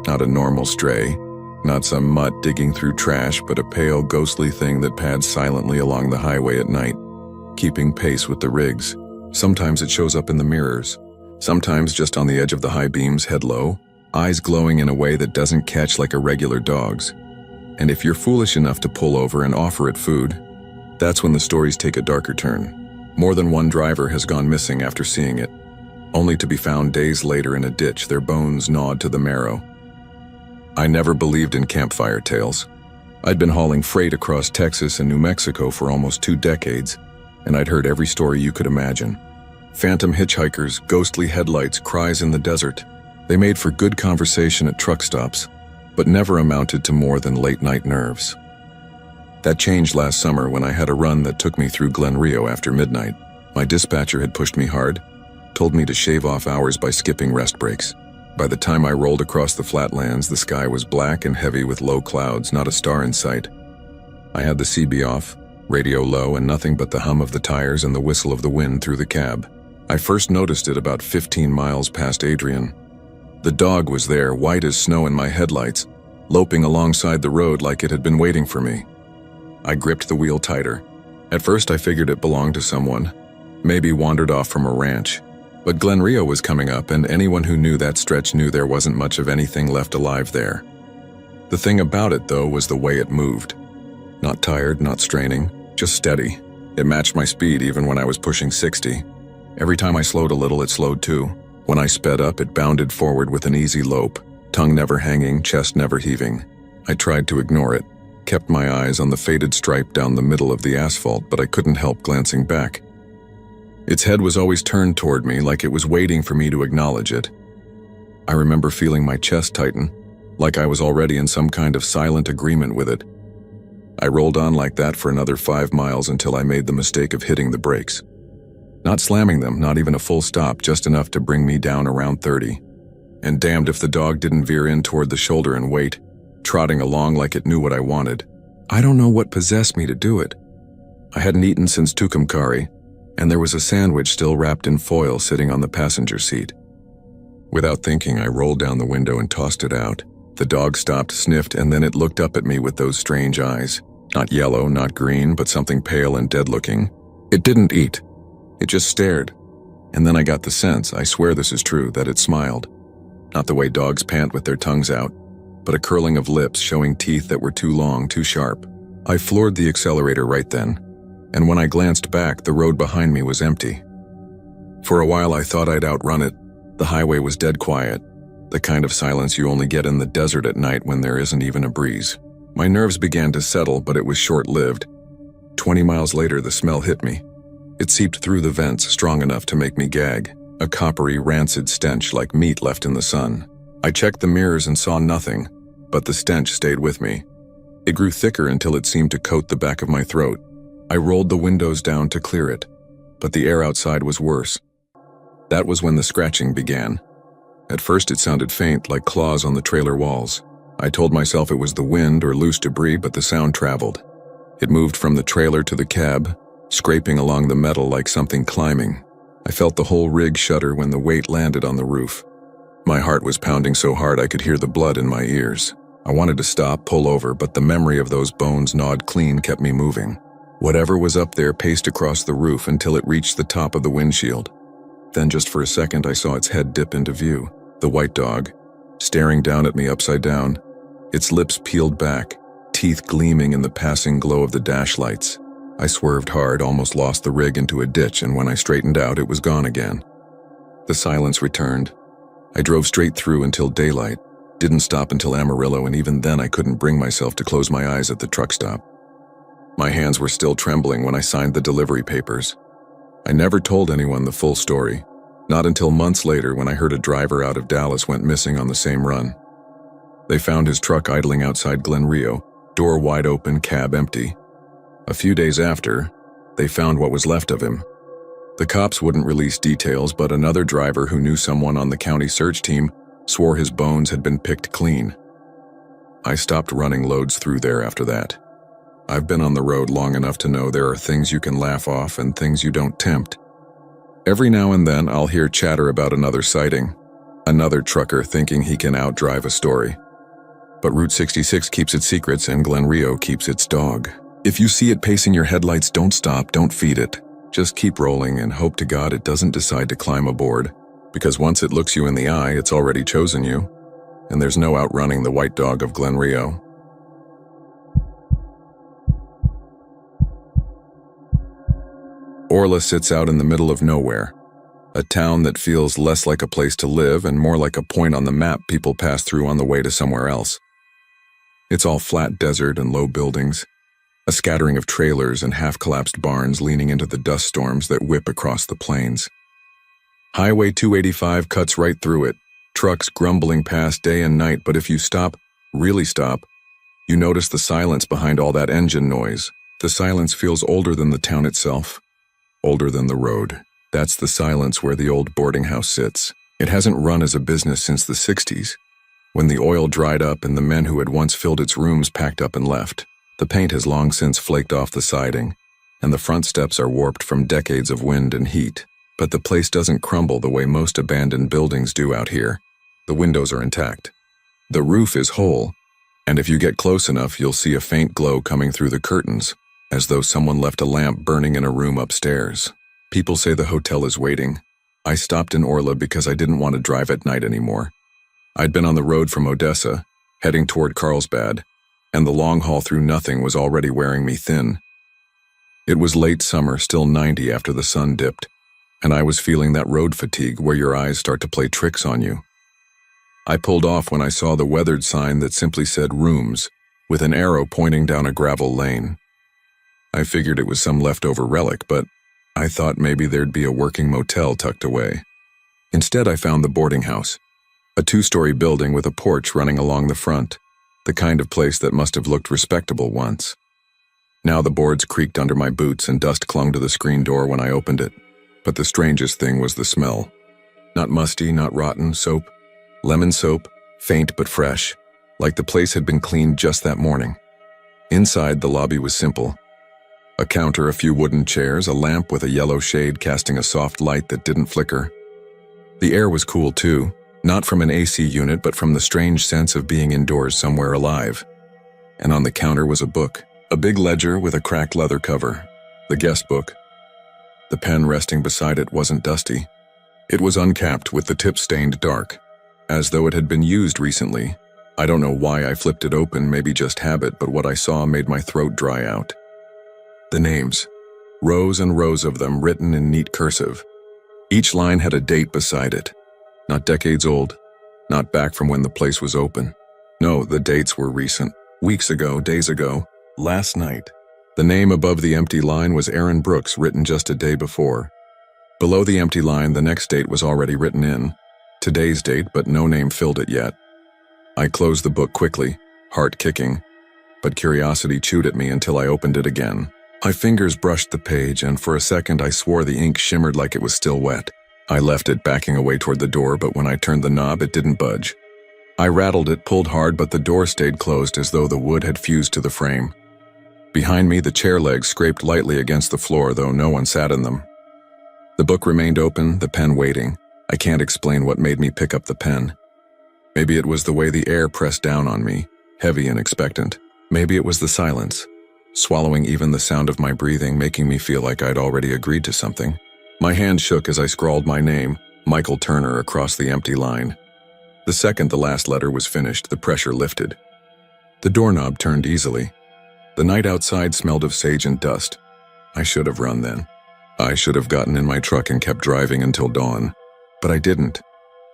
not a normal stray, not some mutt digging through trash, but a pale, ghostly thing that pads silently along the highway at night, keeping pace with the rigs. Sometimes it shows up in the mirrors, sometimes just on the edge of the high beams, head low, eyes glowing in a way that doesn't catch like a regular dog's. And if you're foolish enough to pull over and offer it food, that's when the stories take a darker turn. More than one driver has gone missing after seeing it, only to be found days later in a ditch, their bones gnawed to the marrow. I never believed in campfire tales. I'd been hauling freight across Texas and New Mexico for almost 2 decades, and I'd heard every story you could imagine. Phantom hitchhikers, ghostly headlights, cries in the desert. They made for good conversation at truck stops, but never amounted to more than late-night nerves. That changed last summer when I had a run that took me through Glen Rio after midnight. My dispatcher had pushed me hard, told me to shave off hours by skipping rest breaks. By the time I rolled across the flatlands, the sky was black and heavy with low clouds, not a star in sight. I had the CB off, radio low, and nothing but the hum of the tires and the whistle of the wind through the cab. I first noticed it about 15 miles past Adrian. The dog was there, white as snow in my headlights, loping alongside the road like it had been waiting for me. I gripped the wheel tighter. At first I figured it belonged to someone, maybe wandered off from a ranch. But Glen Rio was coming up, and anyone who knew that stretch knew there wasn't much of anything left alive there. The thing about it, though, was the way it moved. Not tired, not straining, just steady. It matched my speed even when I was pushing 60. Every time I slowed a little, it slowed too. When I sped up, it bounded forward with an easy lope, tongue never hanging, chest never heaving. I tried to ignore it, kept my eyes on the faded stripe down the middle of the asphalt, but I couldn't help glancing back. Its head was always turned toward me, like it was waiting for me to acknowledge it. I remember feeling my chest tighten, like I was already in some kind of silent agreement with it. I rolled on like that for another 5 miles until I made the mistake of hitting the brakes. Not slamming them, not even a full stop, just enough to bring me down around 30. And damned if the dog didn't veer in toward the shoulder and wait, trotting along like it knew what I wanted. I don't know what possessed me to do it. I hadn't eaten since Tucumcari, and there was a sandwich still wrapped in foil sitting on the passenger seat. Without thinking, I rolled down the window and tossed it out. The dog stopped, sniffed, and then it looked up at me with those strange eyes. Not yellow, not green, but something pale and dead-looking. It didn't eat. It just stared. And then I got the sense, I swear this is true, that it smiled. Not the way dogs pant with their tongues out, but a curling of lips showing teeth that were too long, too sharp. I floored the accelerator right then, and when I glanced back, the road behind me was empty. For a while I thought I'd outrun it. The highway was dead quiet, the kind of silence you only get in the desert at night when there isn't even a breeze. My nerves began to settle, but it was short-lived. 20 miles later, the smell hit me. It seeped through the vents strong enough to make me gag, a coppery, rancid stench like meat left in the sun. I checked the mirrors and saw nothing, but the stench stayed with me. It grew thicker until it seemed to coat the back of my throat. I rolled the windows down to clear it, but the air outside was worse. That was when the scratching began. At first it sounded faint, like claws on the trailer walls. I told myself it was the wind or loose debris, but the sound traveled. It moved from the trailer to the cab, scraping along the metal like something climbing. I felt the whole rig shudder when the weight landed on the roof. My heart was pounding so hard I could hear the blood in my ears. I wanted to stop, pull over, but the memory of those bones gnawed clean kept me moving. Whatever was up there paced across the roof until it reached the top of the windshield. Then just for a second I saw its head dip into view, the white dog, staring down at me upside down, its lips peeled back, teeth gleaming in the passing glow of the dash lights. I swerved hard, almost lost the rig into a ditch, and when I straightened out, it was gone again. The silence returned. I drove straight through until daylight, didn't stop until Amarillo, and even then I couldn't bring myself to close my eyes at the truck stop. My hands were still trembling when I signed the delivery papers. I never told anyone the full story, not until months later when I heard a driver out of Dallas went missing on the same run. They found his truck idling outside Glen Rio, door wide open, cab empty. A few days after, they found what was left of him. The cops wouldn't release details, but another driver who knew someone on the county search team swore his bones had been picked clean. I stopped running loads through there after that. I've been on the road long enough to know there are things you can laugh off and things you don't tempt. Every now and then I'll hear chatter about another sighting, another trucker thinking he can outdrive a story. But Route 66 keeps its secrets and Glen Rio keeps its dog. If you see it pacing your headlights, don't stop, don't feed it. Just keep rolling and hope to God it doesn't decide to climb aboard, because once it looks you in the eye, it's already chosen you, and there's no outrunning the white dog of Glen Rio. Orla sits out in the middle of nowhere, a town that feels less like a place to live and more like a point on the map people pass through on the way to somewhere else. It's all flat desert and low buildings, a scattering of trailers and half-collapsed barns leaning into the dust storms that whip across the plains. Highway 285 cuts right through it, Trucks grumbling past day and night, but if you stop, really stop, you notice the silence behind all that engine noise. The silence feels older than the town itself, older than the road. That's the silence where the old boarding house sits. It hasn't run as a business since the 60s, when the oil dried up and the men who had once filled its rooms packed up and left. The paint has long since flaked off the siding, and the front steps are warped from decades of wind and heat. But the place doesn't crumble the way most abandoned buildings do out here. The windows are intact. The roof is whole, and if you get close enough, you'll see a faint glow coming through the curtains, as though someone left a lamp burning in a room upstairs. People say the hotel is waiting. I stopped in Orla because I didn't want to drive at night anymore. I'd been on the road from Odessa, heading toward Carlsbad, and the long haul through nothing was already wearing me thin. It was late summer, still 90 after the sun dipped, and I was feeling that road fatigue where your eyes start to play tricks on you. I pulled off when I saw the weathered sign that simply said rooms, with an arrow pointing down a gravel lane. I figured it was some leftover relic, but I thought maybe there'd be a working motel tucked away. Instead, I found the boarding house, a 2-story building with a porch running along the front, the kind of place that must have looked respectable once. Now the boards creaked under my boots and dust clung to the screen door when I opened it. But the strangest thing was the smell. Not musty, not rotten, soap. Lemon soap, faint but fresh, like the place had been cleaned just that morning. Inside, the lobby was simple. A counter, a few wooden chairs, a lamp with a yellow shade casting a soft light that didn't flicker. The air was cool too, not from an AC unit but from the strange sense of being indoors somewhere alive. And on the counter was a book, a big ledger with a cracked leather cover, the guest book. The pen resting beside it wasn't dusty. It was uncapped with the tip stained dark, as though it had been used recently. I don't know why I flipped it open, maybe just habit, but what I saw made my throat dry out. The names, rows and rows of them written in neat cursive. Each line had a date beside it. Not decades old, not back from when the place was open. No, the dates were recent. Weeks ago, days ago, last night. The name above the empty line was Aaron Brooks, written just a day before. Below the empty line, the next date was already written in. Today's date, but no name filled it yet. I closed the book quickly, heart kicking, but curiosity chewed at me until I opened it again. My fingers brushed the page, and for a second I swore the ink shimmered like it was still wet. I left it, backing away toward the door, but when I turned the knob, it didn't budge. I rattled it, pulled hard, but the door stayed closed as though the wood had fused to the frame. Behind me, the chair legs scraped lightly against the floor, though no one sat in them. The book remained open, the pen waiting. I can't explain what made me pick up the pen. Maybe it was the way the air pressed down on me, heavy and expectant. Maybe it was the silence, swallowing even the sound of my breathing, making me feel like I'd already agreed to something. My hand shook as I scrawled my name, Michael Turner, across the empty line. The second the last letter was finished, the pressure lifted. The doorknob turned easily. The night outside smelled of sage and dust. I should have run then. I should have gotten in my truck and kept driving until dawn. But I didn't,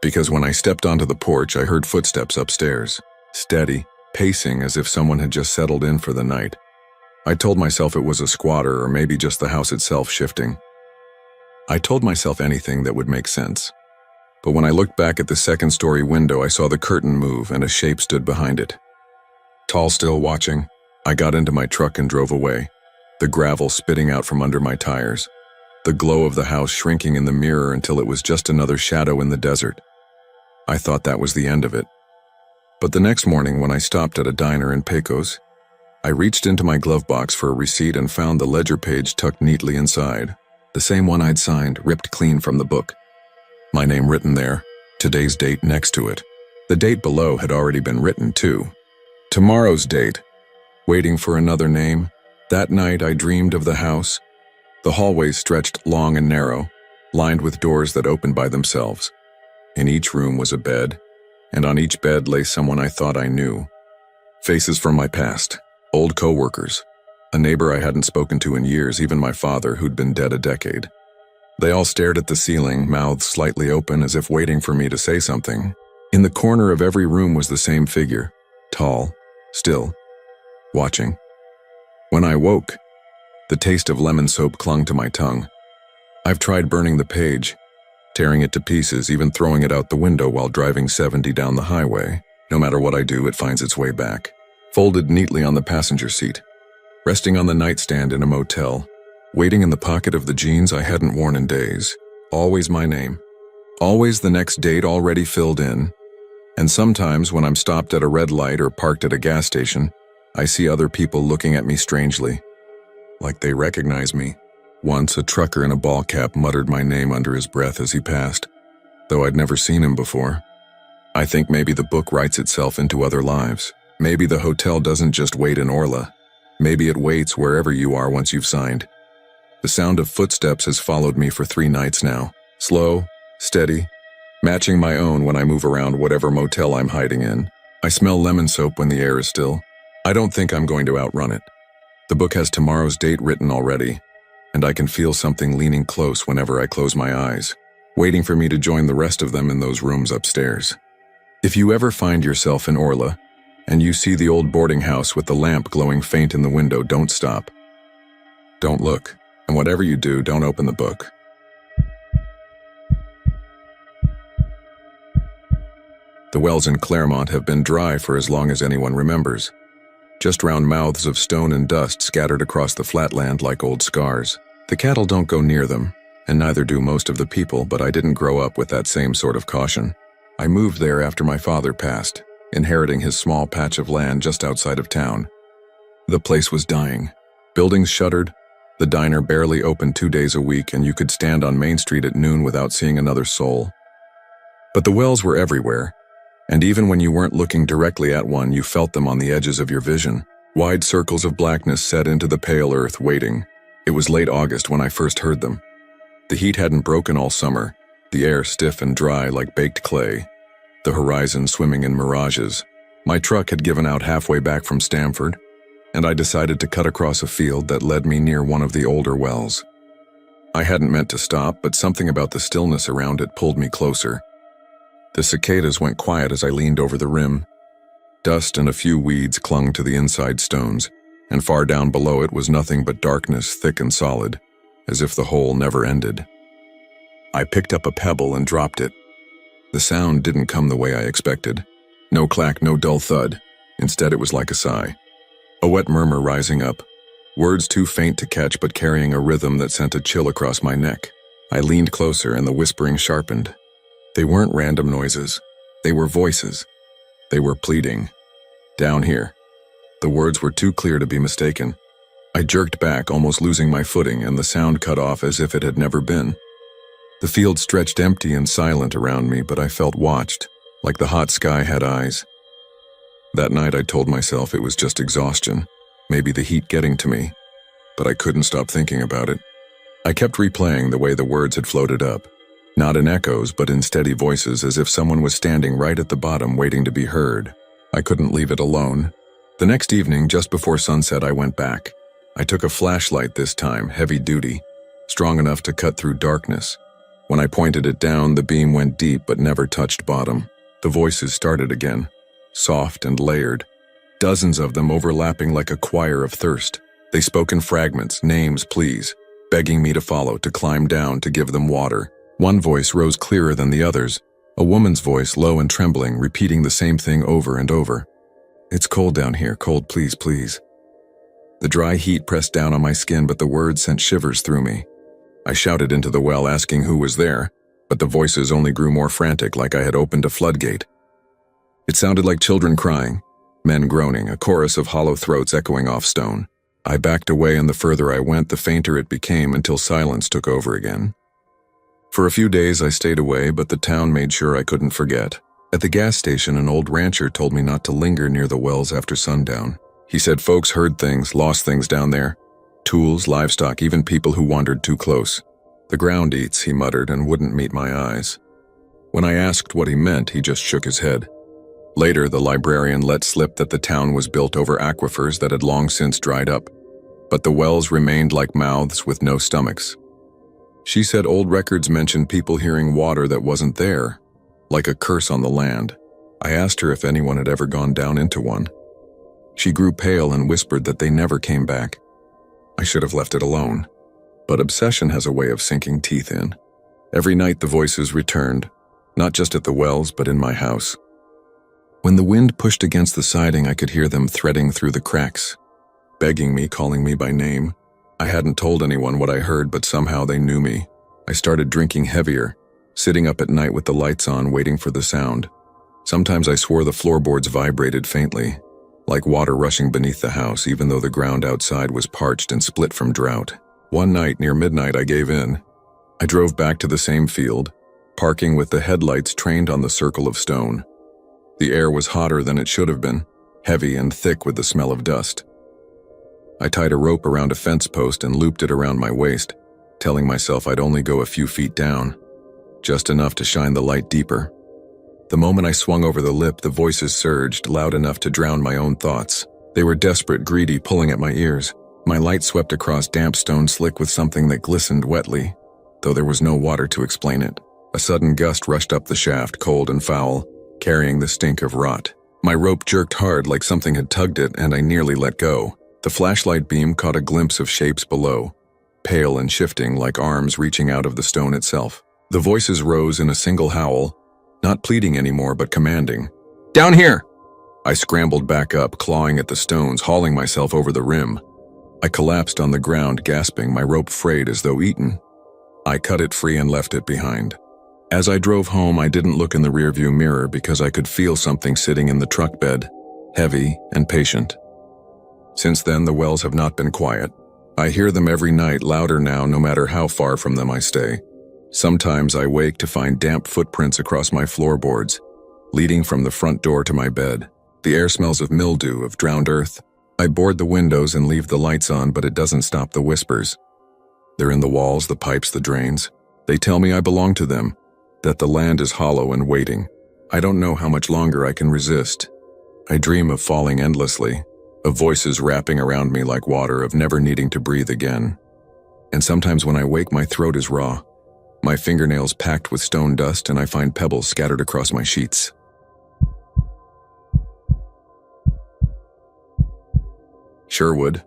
because when I stepped onto the porch, I heard footsteps upstairs, steady, pacing as if someone had just settled in for the night. I told myself it was a squatter or maybe just the house itself shifting. I told myself anything that would make sense. But when I looked back at the second-story window, I saw the curtain move and a shape stood behind it. Tall, still watching, I got into my truck and drove away, the gravel spitting out from under my tires, the glow of the house shrinking in the mirror until it was just another shadow in the desert. I thought that was the end of it. But the next morning, when I stopped at a diner in Pecos, I reached into my glove box for a receipt and found the ledger page tucked neatly inside, the same one I'd signed, ripped clean from the book. My name written there, today's date next to it. The date below had already been written too. Tomorrow's date. Waiting for another name. That night I dreamed of the house. The hallways stretched long and narrow, lined with doors that opened by themselves. In each room was a bed, and on each bed lay someone I thought I knew. Faces from my past, old co-workers, a neighbor I hadn't spoken to in years, even my father who'd been dead a decade. They all stared at the ceiling, mouths slightly open as if waiting for me to say something. In the corner of every room was the same figure, tall, still, watching. When I woke, the taste of lemon soap clung to my tongue. I've tried burning the page, tearing it to pieces, even throwing it out the window while driving 70 down the highway. No matter what I do, it finds its way back. Folded neatly on the passenger seat, resting on the nightstand in a motel, waiting in the pocket of the jeans I hadn't worn in days. Always my name. Always the next date already filled in. And sometimes when I'm stopped at a red light or parked at a gas station, I see other people looking at me strangely, like they recognize me. Once, a trucker in a ball cap muttered my name under his breath as he passed, though I'd never seen him before. I think maybe the book writes itself into other lives. Maybe the hotel doesn't just wait in Orla. Maybe it waits wherever you are once you've signed. The sound of footsteps has followed me for 3 nights now. Slow, steady, matching my own when I move around whatever motel I'm hiding in. I smell lemon soap when the air is still. I don't think I'm going to outrun it. The book has tomorrow's date written already, and I can feel something leaning close whenever I close my eyes, waiting for me to join the rest of them in those rooms upstairs. If you ever find yourself in Orla, and you see the old boarding house with the lamp glowing faint in the window, don't stop. Don't look, and whatever you do, don't open the book. The wells in Claremont have been dry for as long as anyone remembers. Just round mouths of stone and dust scattered across the flatland like old scars. The cattle don't go near them, and neither do most of the people, but I didn't grow up with that same sort of caution. I moved there after my father passed, inheriting his small patch of land just outside of town. The place was dying. Buildings shuttered, the diner barely opened 2 days a week, and you could stand on Main Street at noon without seeing another soul. But the wells were everywhere, and even when you weren't looking directly at one, you felt them on the edges of your vision. Wide circles of blackness set into the pale earth, waiting. It was late August when I first heard them. The heat hadn't broken all summer, the air stiff and dry like baked clay, the horizon swimming in mirages. My truck had given out halfway back from Stamford, and I decided to cut across a field that led me near one of the older wells. I hadn't meant to stop, but something about the stillness around it pulled me closer. The cicadas went quiet as I leaned over the rim. Dust and a few weeds clung to the inside stones, and far down below it was nothing but darkness, thick and solid, as if the hole never ended. I picked up a pebble and dropped it. The sound didn't come the way I expected. No clack, no dull thud. Instead, it was like a sigh. A wet murmur rising up, words too faint to catch but carrying a rhythm that sent a chill across my neck. I leaned closer and the whispering sharpened. They weren't random noises. They were voices. They were pleading. Down here. The words were too clear to be mistaken. I jerked back, almost losing my footing, and the sound cut off as if it had never been. The field stretched empty and silent around me, but I felt watched, like the hot sky had eyes. That night I told myself it was just exhaustion, maybe the heat getting to me, but I couldn't stop thinking about it. I kept replaying the way the words had floated up. Not in echoes, but in steady voices, as if someone was standing right at the bottom waiting to be heard. I couldn't leave it alone. The next evening, just before sunset, I went back. I took a flashlight this time, heavy duty, strong enough to cut through darkness. When I pointed it down, the beam went deep but never touched bottom. The voices started again, soft and layered, dozens of them overlapping like a choir of thirst. They spoke in fragments, names, pleas, begging me to follow, to climb down, to give them water. One voice rose clearer than the others, a woman's voice, low and trembling, repeating the same thing over and over. It's cold down here, cold, please, please. The dry heat pressed down on my skin, but the words sent shivers through me. I shouted into the well, asking who was there, but the voices only grew more frantic, like I had opened a floodgate. It sounded like children crying, men groaning, a chorus of hollow throats echoing off stone. I backed away, and the further I went, the fainter it became, until silence took over again. For a few days I stayed away, but the town made sure I couldn't forget. At the gas station, an old rancher told me not to linger near the wells after sundown. He said folks heard things, lost things down there. Tools, livestock, even people who wandered too close. The ground eats, he muttered, and wouldn't meet my eyes. When I asked what he meant, he just shook his head. Later, the librarian let slip that the town was built over aquifers that had long since dried up, but the wells remained like mouths with no stomachs. She said old records mentioned people hearing water that wasn't there, like a curse on the land. I asked her if anyone had ever gone down into one. She grew pale and whispered that they never came back. I should have left it alone, but obsession has a way of sinking teeth in. Every night the voices returned, not just at the wells but in my house. When the wind pushed against the siding, I could hear them threading through the cracks, begging me, calling me by name. I hadn't told anyone what I heard, but somehow they knew me. I started drinking heavier, sitting up at night with the lights on, waiting for the sound. Sometimes I swore the floorboards vibrated faintly, like water rushing beneath the house, even though the ground outside was parched and split from drought. One night, near midnight, I gave in. I drove back to the same field, parking with the headlights trained on the circle of stone. The air was hotter than it should have been, heavy and thick with the smell of dust. I tied a rope around a fence post and looped it around my waist, telling myself I'd only go a few feet down, just enough to shine the light deeper. The moment I swung over the lip, the voices surged, loud enough to drown my own thoughts. They were desperate, greedy, pulling at my ears. My light swept across damp stone, slick with something that glistened wetly, though there was no water to explain it. A sudden gust rushed up the shaft, cold and foul, carrying the stink of rot. My rope jerked hard like something had tugged it, and I nearly let go. The flashlight beam caught a glimpse of shapes below, pale and shifting like arms reaching out of the stone itself. The voices rose in a single howl, not pleading anymore but commanding. "Down here!" I scrambled back up, clawing at the stones, hauling myself over the rim. I collapsed on the ground, gasping, my rope frayed as though eaten. I cut it free and left it behind. As I drove home, I didn't look in the rearview mirror because I could feel something sitting in the truck bed, heavy and patient. Since then, the wells have not been quiet. I hear them every night, louder now, no matter how far from them I stay. Sometimes I wake to find damp footprints across my floorboards, leading from the front door to my bed. The air smells of mildew, of drowned earth. I board the windows and leave the lights on, but it doesn't stop the whispers. They're in the walls, the pipes, the drains. They tell me I belong to them, that the land is hollow and waiting. I don't know how much longer I can resist. I dream of falling endlessly, of voices wrapping around me like water, of never needing to breathe again. And sometimes when I wake, my throat is raw, my fingernails packed with stone dust, and I find pebbles scattered across my sheets. Sherwood.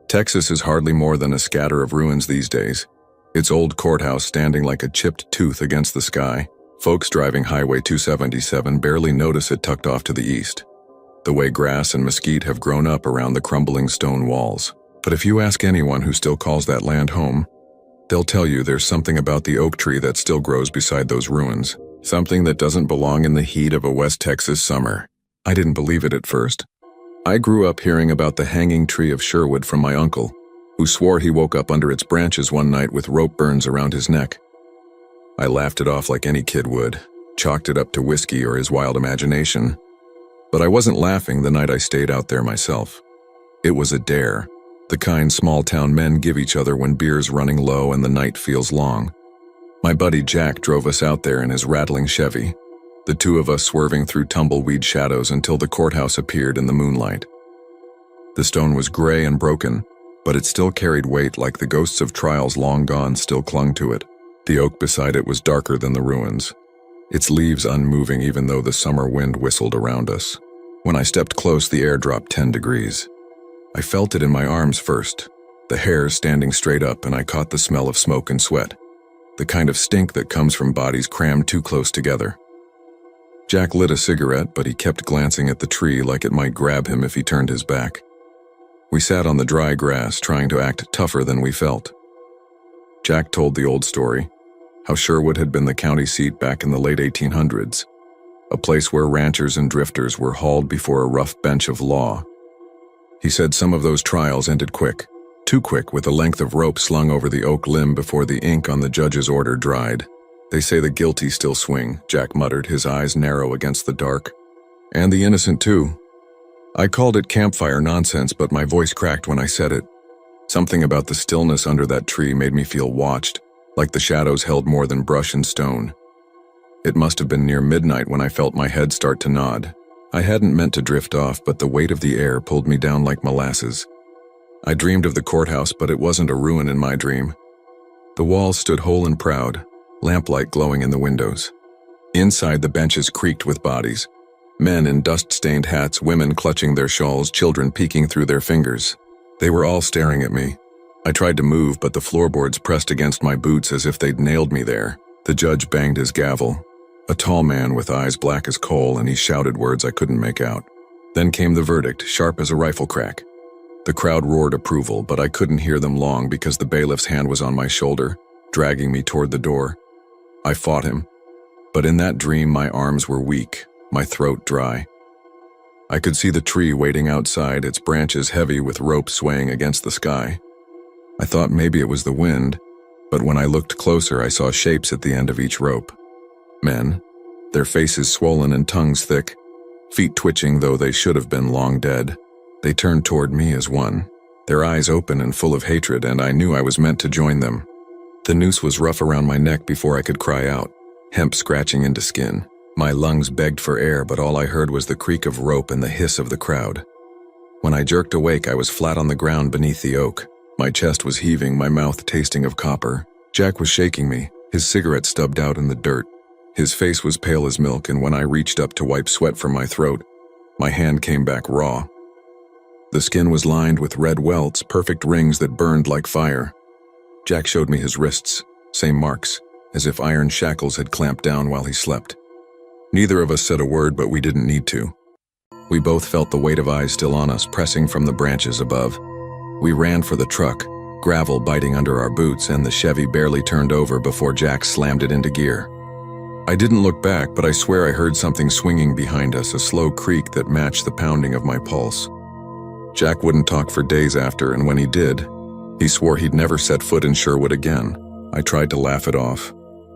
Texas is hardly more than a scatter of ruins these days. Its old courthouse standing like a chipped tooth against the sky. Folks driving Highway 277 barely notice it tucked off to the east, the way grass and mesquite have grown up around the crumbling stone walls. But if you ask anyone who still calls that land home, they'll tell you there's something about the oak tree that still grows beside those ruins, something that doesn't belong in the heat of a West Texas summer. I didn't believe it at first. I grew up hearing about the hanging tree of Sherwood from my uncle, who swore he woke up under its branches one night with rope burns around his neck. I laughed it off like any kid would, chalked it up to whiskey or his wild imagination. But I wasn't laughing the night I stayed out there myself. It was a dare, the kind small-town men give each other when beer's running low and the night feels long. My buddy Jack drove us out there in his rattling Chevy, the two of us swerving through tumbleweed shadows until the courthouse appeared in the moonlight. The stone was gray and broken, but it still carried weight, like the ghosts of trials long gone still clung to it. The oak beside it was darker than the ruins, its leaves unmoving even though the summer wind whistled around us. When I stepped close, the air dropped 10 degrees. I felt it in my arms first, the hairs standing straight up, and I caught the smell of smoke and sweat, the kind of stink that comes from bodies crammed too close together. Jack lit a cigarette, but he kept glancing at the tree like it might grab him if he turned his back. We sat on the dry grass, trying to act tougher than we felt. Jack told the old story, how Sherwood had been the county seat back in the late 1800s, a place where ranchers and drifters were hauled before a rough bench of law. He said some of those trials ended quick, too quick, with a length of rope slung over the oak limb before the ink on the judge's order dried. "They say the guilty still swing," Jack muttered, his eyes narrow against the dark. "And the innocent too." I called it campfire nonsense, but my voice cracked when I said it. Something about the stillness under that tree made me feel watched, like the shadows held more than brush and stone. It must have been near midnight when I felt my head start to nod. I hadn't meant to drift off, but the weight of the air pulled me down like molasses. I dreamed of the courthouse, but it wasn't a ruin in my dream. The walls stood whole and proud, lamplight glowing in the windows. Inside, the benches creaked with bodies. Men in dust-stained hats, women clutching their shawls, children peeking through their fingers. They were all staring at me, I tried to move, but the floorboards pressed against my boots as if they'd nailed me there. The judge banged his gavel. A tall man with eyes black as coal, and he shouted words I couldn't make out. Then came the verdict, sharp as a rifle crack. The crowd roared approval, but I couldn't hear them long because the bailiff's hand was on my shoulder, dragging me toward the door. I fought him, but in that dream my arms were weak, my throat dry. I could see the tree waiting outside, its branches heavy with rope swaying against the sky. I thought maybe it was the wind, but when I looked closer I saw shapes at the end of each rope. Men, their faces swollen and tongues thick, feet twitching though they should have been long dead. They turned toward me as one, their eyes open and full of hatred, and I knew I was meant to join them. The noose was rough around my neck before I could cry out, hemp scratching into skin. My lungs begged for air, but all I heard was the creak of rope and the hiss of the crowd. When I jerked awake, I was flat on the ground beneath the oak. My chest was heaving, my mouth tasting of copper. Jack was shaking me, his cigarette stubbed out in the dirt. His face was pale as milk, and when I reached up to wipe sweat from my throat, my hand came back raw. The skin was lined with red welts, perfect rings that burned like fire. Jack showed me his wrists, same marks, as if iron shackles had clamped down while he slept. Neither of us said a word, but we didn't need to. We both felt the weight of eyes still on us, pressing from the branches above. We ran for the truck, gravel biting under our boots, and the Chevy barely turned over before Jack slammed it into gear. I didn't look back, but I swear I heard something swinging behind us, a slow creak that matched the pounding of my pulse. Jack wouldn't talk for days after, and when he did, he swore he'd never set foot in Sherwood again. I tried to laugh it off,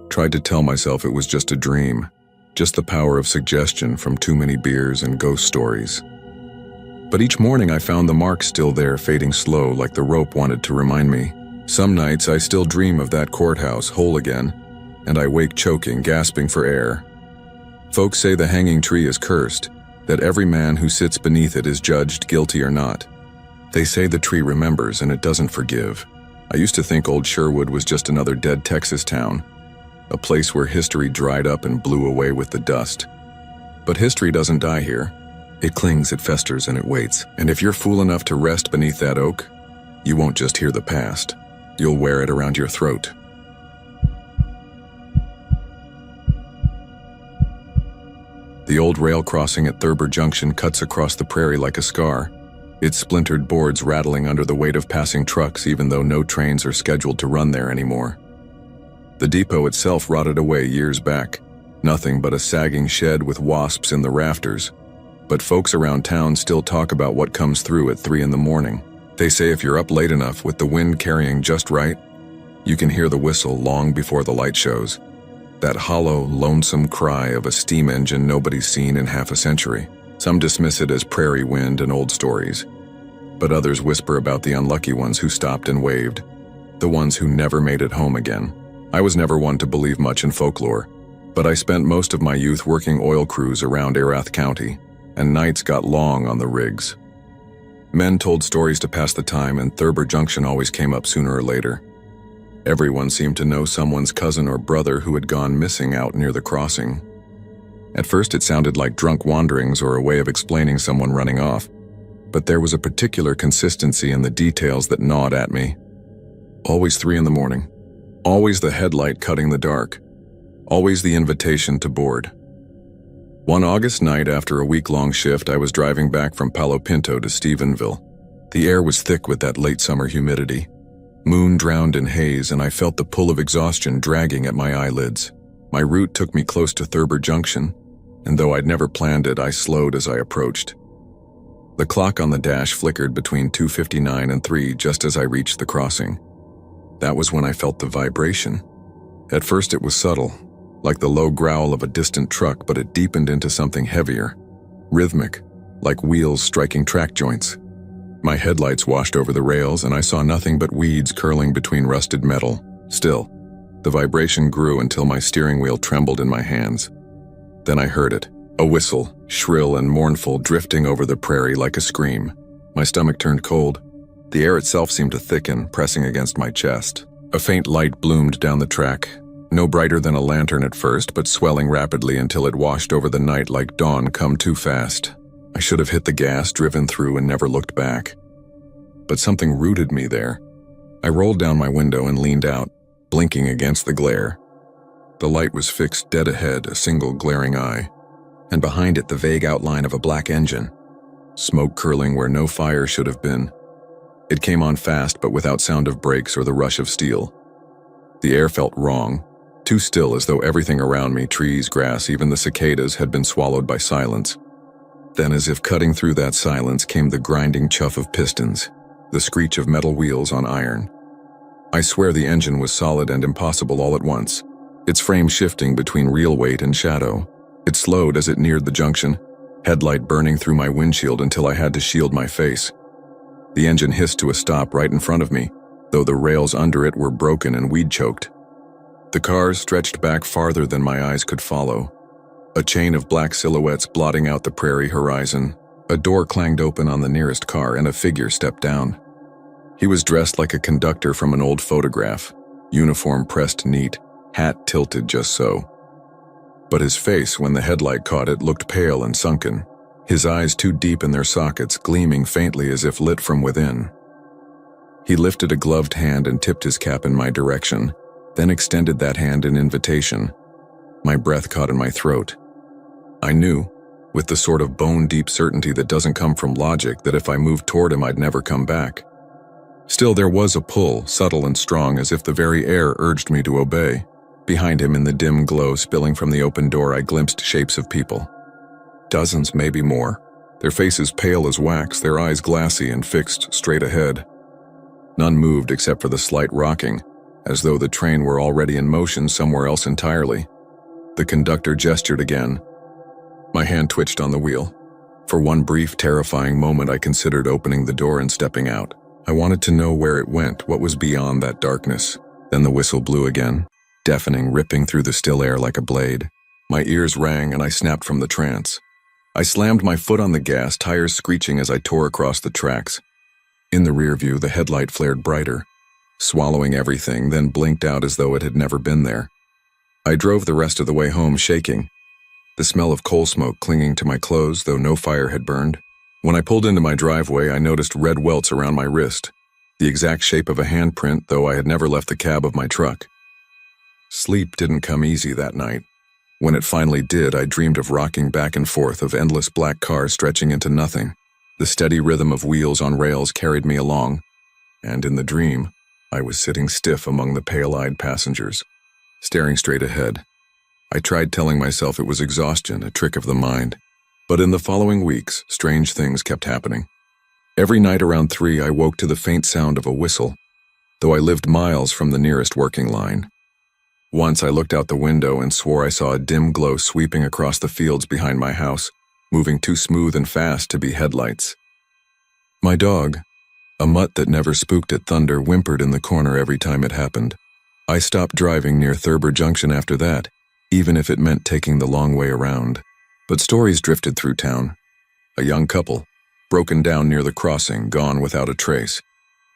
tried to tell myself it was just a dream, just the power of suggestion from too many beers and ghost stories. But each morning I found the marks still there, fading slow like the rope wanted to remind me. Some nights I still dream of that courthouse, whole again, and I wake choking, gasping for air. Folks say the hanging tree is cursed, that every man who sits beneath it is judged guilty or not. They say the tree remembers and it doesn't forgive. I used to think old Sherwood was just another dead Texas town, a place where history dried up and blew away with the dust. But history doesn't die here. It clings, it festers, and it waits. And if you're fool enough to rest beneath that oak, you won't just hear the past. You'll wear it around your throat. The old rail crossing at Thurber Junction cuts across the prairie like a scar, its splintered boards rattling under the weight of passing trucks, even though no trains are scheduled to run there anymore. The depot itself rotted away years back, nothing but a sagging shed with wasps in the rafters. But folks around town still talk about what comes through at 3 in the morning. They say if you're up late enough with the wind carrying just right, you can hear the whistle long before the light shows. That hollow, lonesome cry of a steam engine nobody's seen in half a century. Some dismiss it as prairie wind and old stories, but others whisper about the unlucky ones who stopped and waved, the ones who never made it home again. I was never one to believe much in folklore, but I spent most of my youth working oil crews around Erath County, and nights got long on the rigs. Men told stories to pass the time, and Thurber Junction always came up sooner or later. Everyone seemed to know someone's cousin or brother who had gone missing out near the crossing. At first it sounded like drunk wanderings or a way of explaining someone running off, but there was a particular consistency in the details that gnawed at me. Always 3 in the morning. Always the headlight cutting the dark. Always the invitation to board. One August night after a week-long shift, I was driving back from Palo Pinto to Stephenville. The air was thick with that late summer humidity. Moon drowned in haze, and I felt the pull of exhaustion dragging at my eyelids. My route took me close to Thurber Junction, and though I'd never planned it, I slowed as I approached. The clock on the dash flickered between 2:59 and 3 just as I reached the crossing. That was when I felt the vibration. At first it was subtle, like the low growl of a distant truck, but it deepened into something heavier, rhythmic, like wheels striking track joints. My headlights washed over the rails, and I saw nothing but weeds curling between rusted metal. Still, the vibration grew until my steering wheel trembled in my hands. Then I heard it, a whistle, shrill and mournful, drifting over the prairie like a scream. My stomach turned cold. The air itself seemed to thicken, pressing against my chest. A faint light bloomed down the track, no brighter than a lantern at first, but swelling rapidly until it washed over the night like dawn come too fast. I should have hit the gas, driven through, and never looked back. But something rooted me there. I rolled down my window and leaned out, blinking against the glare. The light was fixed dead ahead, a single glaring eye, and behind it the vague outline of a black engine, smoke curling where no fire should have been. It came on fast but without sound of brakes or the rush of steel. The air felt wrong, too still, as though everything around me, trees, grass, even the cicadas, had been swallowed by silence. Then, as if cutting through that silence, came the grinding chuff of pistons, the screech of metal wheels on iron. I swear the engine was solid and impossible all at once, its frame shifting between real weight and shadow. It slowed as it neared the junction, headlight burning through my windshield until I had to shield my face. The engine hissed to a stop right in front of me, though the rails under it were broken and weed-choked. The cars stretched back farther than my eyes could follow, a chain of black silhouettes blotting out the prairie horizon. A door clanged open on the nearest car and a figure stepped down. He was dressed like a conductor from an old photograph, uniform pressed neat, hat tilted just so. But his face, when the headlight caught it, looked pale and sunken, his eyes too deep in their sockets, gleaming faintly as if lit from within. He lifted a gloved hand and tipped his cap in my direction, then extended that hand in invitation. My breath caught in my throat. I knew, with the sort of bone-deep certainty that doesn't come from logic, that if I moved toward him I'd never come back. Still, there was a pull, subtle and strong, as if the very air urged me to obey. Behind him, in the dim glow spilling from the open door, I glimpsed shapes of people. Dozens, maybe more, their faces pale as wax, their eyes glassy and fixed straight ahead. None moved except for the slight rocking, as though the train were already in motion somewhere else entirely. The conductor gestured again. My hand twitched on the wheel. For one brief, terrifying moment, I considered opening the door and stepping out. I wanted to know where it went, what was beyond that darkness. Then the whistle blew again, deafening, ripping through the still air like a blade. My ears rang and I snapped from the trance. I slammed my foot on the gas, tires screeching as I tore across the tracks. In the rear view, the headlight flared brighter, swallowing everything, then blinked out as though it had never been there. I drove the rest of the way home, shaking, the smell of coal smoke clinging to my clothes, though no fire had burned. When I pulled into my driveway, I noticed red welts around my wrist, the exact shape of a handprint, though I had never left the cab of my truck. Sleep didn't come easy that night. When it finally did, I dreamed of rocking back and forth, of endless black cars stretching into nothing. The steady rhythm of wheels on rails carried me along, and in the dream, I was sitting stiff among the pale-eyed passengers, staring straight ahead. I tried telling myself it was exhaustion, a trick of the mind. But in the following weeks, strange things kept happening. Every night around 3, I woke to the faint sound of a whistle, though I lived miles from the nearest working line. Once I looked out the window and swore I saw a dim glow sweeping across the fields behind my house, moving too smooth and fast to be headlights. My dog, a mutt that never spooked at thunder, whimpered in the corner every time it happened. I stopped driving near Thurber Junction after that, even if it meant taking the long way around. But stories drifted through town. A young couple, broken down near the crossing, gone without a trace.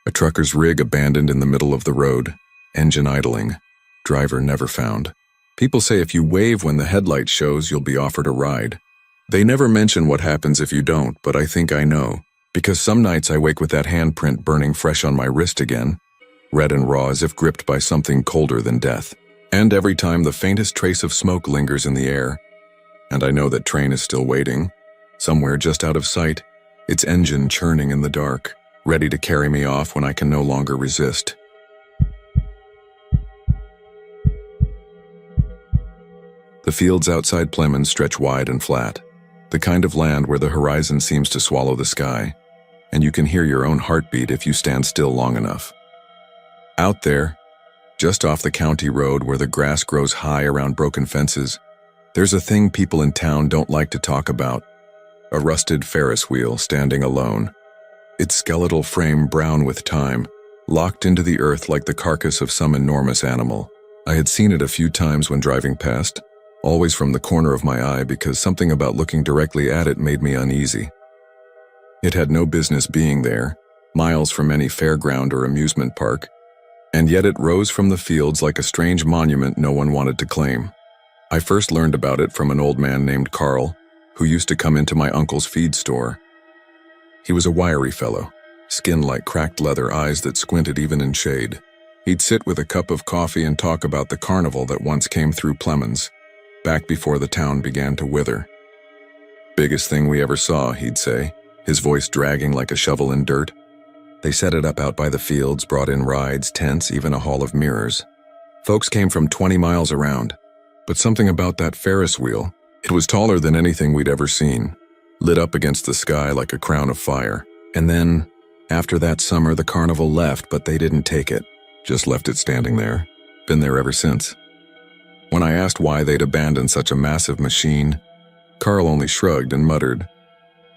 A trucker's rig abandoned in the middle of the road, engine idling, driver never found. People say if you wave when the headlight shows, you'll be offered a ride. They never mention what happens if you don't, but I think I know, because some nights I wake with that handprint burning fresh on my wrist again, red and raw as if gripped by something colder than death. And every time the faintest trace of smoke lingers in the air, and I know that train is still waiting, somewhere just out of sight, its engine churning in the dark, ready to carry me off when I can no longer resist. The fields outside Plemons stretch wide and flat, the kind of land where the horizon seems to swallow the sky, and you can hear your own heartbeat if you stand still long enough. Out there, just off the county road where the grass grows high around broken fences, there's a thing people in town don't like to talk about: a rusted Ferris wheel standing alone, its skeletal frame brown with time, locked into the earth like the carcass of some enormous animal. I had seen it a few times when driving past, always from the corner of my eye, because something about looking directly at it made me uneasy. It had no business being there, miles from any fairground or amusement park, and yet it rose from the fields like a strange monument no one wanted to claim. I first learned about it from an old man named Carl, who used to come into my uncle's feed store. He was a wiry fellow, skin like cracked leather, eyes that squinted even in shade. He'd sit with a cup of coffee and talk about the carnival that once came through Plemons, back before the town began to wither. "Biggest thing we ever saw," he'd say, his voice dragging like a shovel in dirt. They set it up out by the fields, brought in rides, tents, even a hall of mirrors. Folks came from 20 miles around. But something about that Ferris wheel, it was taller than anything we'd ever seen, lit up against the sky like a crown of fire. And then, after that summer, the carnival left, but they didn't take it. Just left it standing there. Been there ever since. When I asked why they'd abandoned such a massive machine, Carl only shrugged and muttered,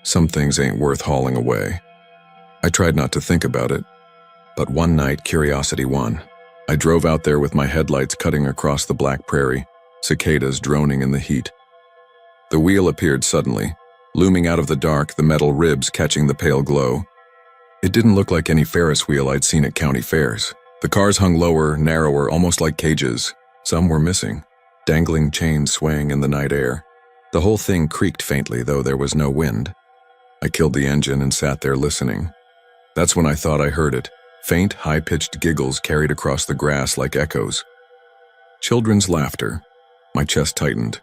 "Some things ain't worth hauling away." I tried not to think about it, but one night curiosity won. I drove out there with my headlights cutting across the black prairie, cicadas droning in the heat. The wheel appeared suddenly, looming out of the dark, the metal ribs catching the pale glow. It didn't look like any Ferris wheel I'd seen at county fairs. The cars hung lower, narrower, almost like cages. Some were missing, dangling chains swaying in the night air. The whole thing creaked faintly, though there was no wind. I killed the engine and sat there listening. That's when I thought I heard it. Faint, high-pitched giggles carried across the grass like echoes. Children's laughter. My chest tightened.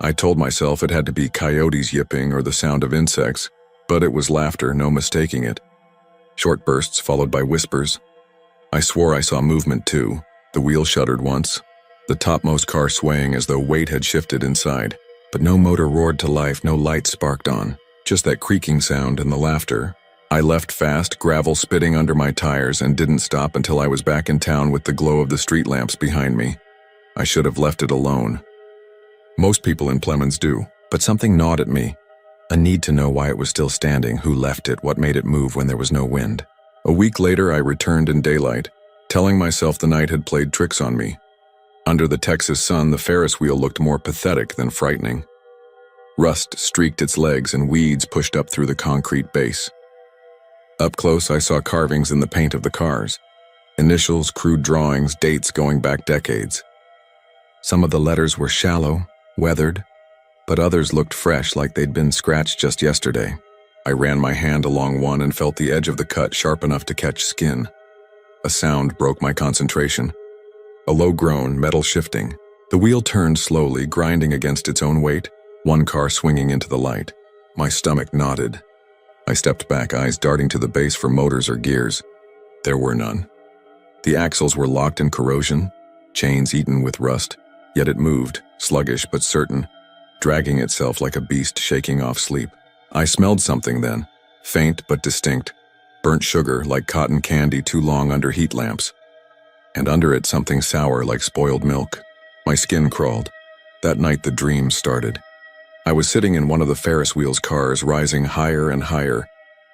I told myself it had to be coyotes yipping or the sound of insects, but it was laughter, no mistaking it. Short bursts followed by whispers. I swore I saw movement too. The wheel shuddered once, the topmost car swaying as though weight had shifted inside. But no motor roared to life, no light sparked on, just that creaking sound and the laughter. I left fast, gravel spitting under my tires, and didn't stop until I was back in town with the glow of the street lamps behind me. I should have left it alone. Most people in Plemons do, but something gnawed at me. A need to know why it was still standing, who left it, what made it move when there was no wind. A week later, I returned in daylight, telling myself the night had played tricks on me. Under the Texas sun, the Ferris wheel looked more pathetic than frightening. Rust streaked its legs and weeds pushed up through the concrete base. Up close, I saw carvings in the paint of the cars. Initials, crude drawings, dates going back decades. Some of the letters were shallow, weathered, but others looked fresh, like they'd been scratched just yesterday. I ran my hand along one and felt the edge of the cut sharp enough to catch skin. A sound broke my concentration. A low groan, metal shifting. The wheel turned slowly, grinding against its own weight, one car swinging into the light. My stomach knotted. I stepped back, eyes darting to the base for motors or gears. There were none. The axles were locked in corrosion, chains eaten with rust, yet it moved, sluggish but certain, dragging itself like a beast shaking off sleep. I smelled something then, faint but distinct, burnt sugar like cotton candy too long under heat lamps. And under it something sour like spoiled milk. My skin crawled. That night the dream started. I was sitting in one of the Ferris wheel's cars, rising higher and higher,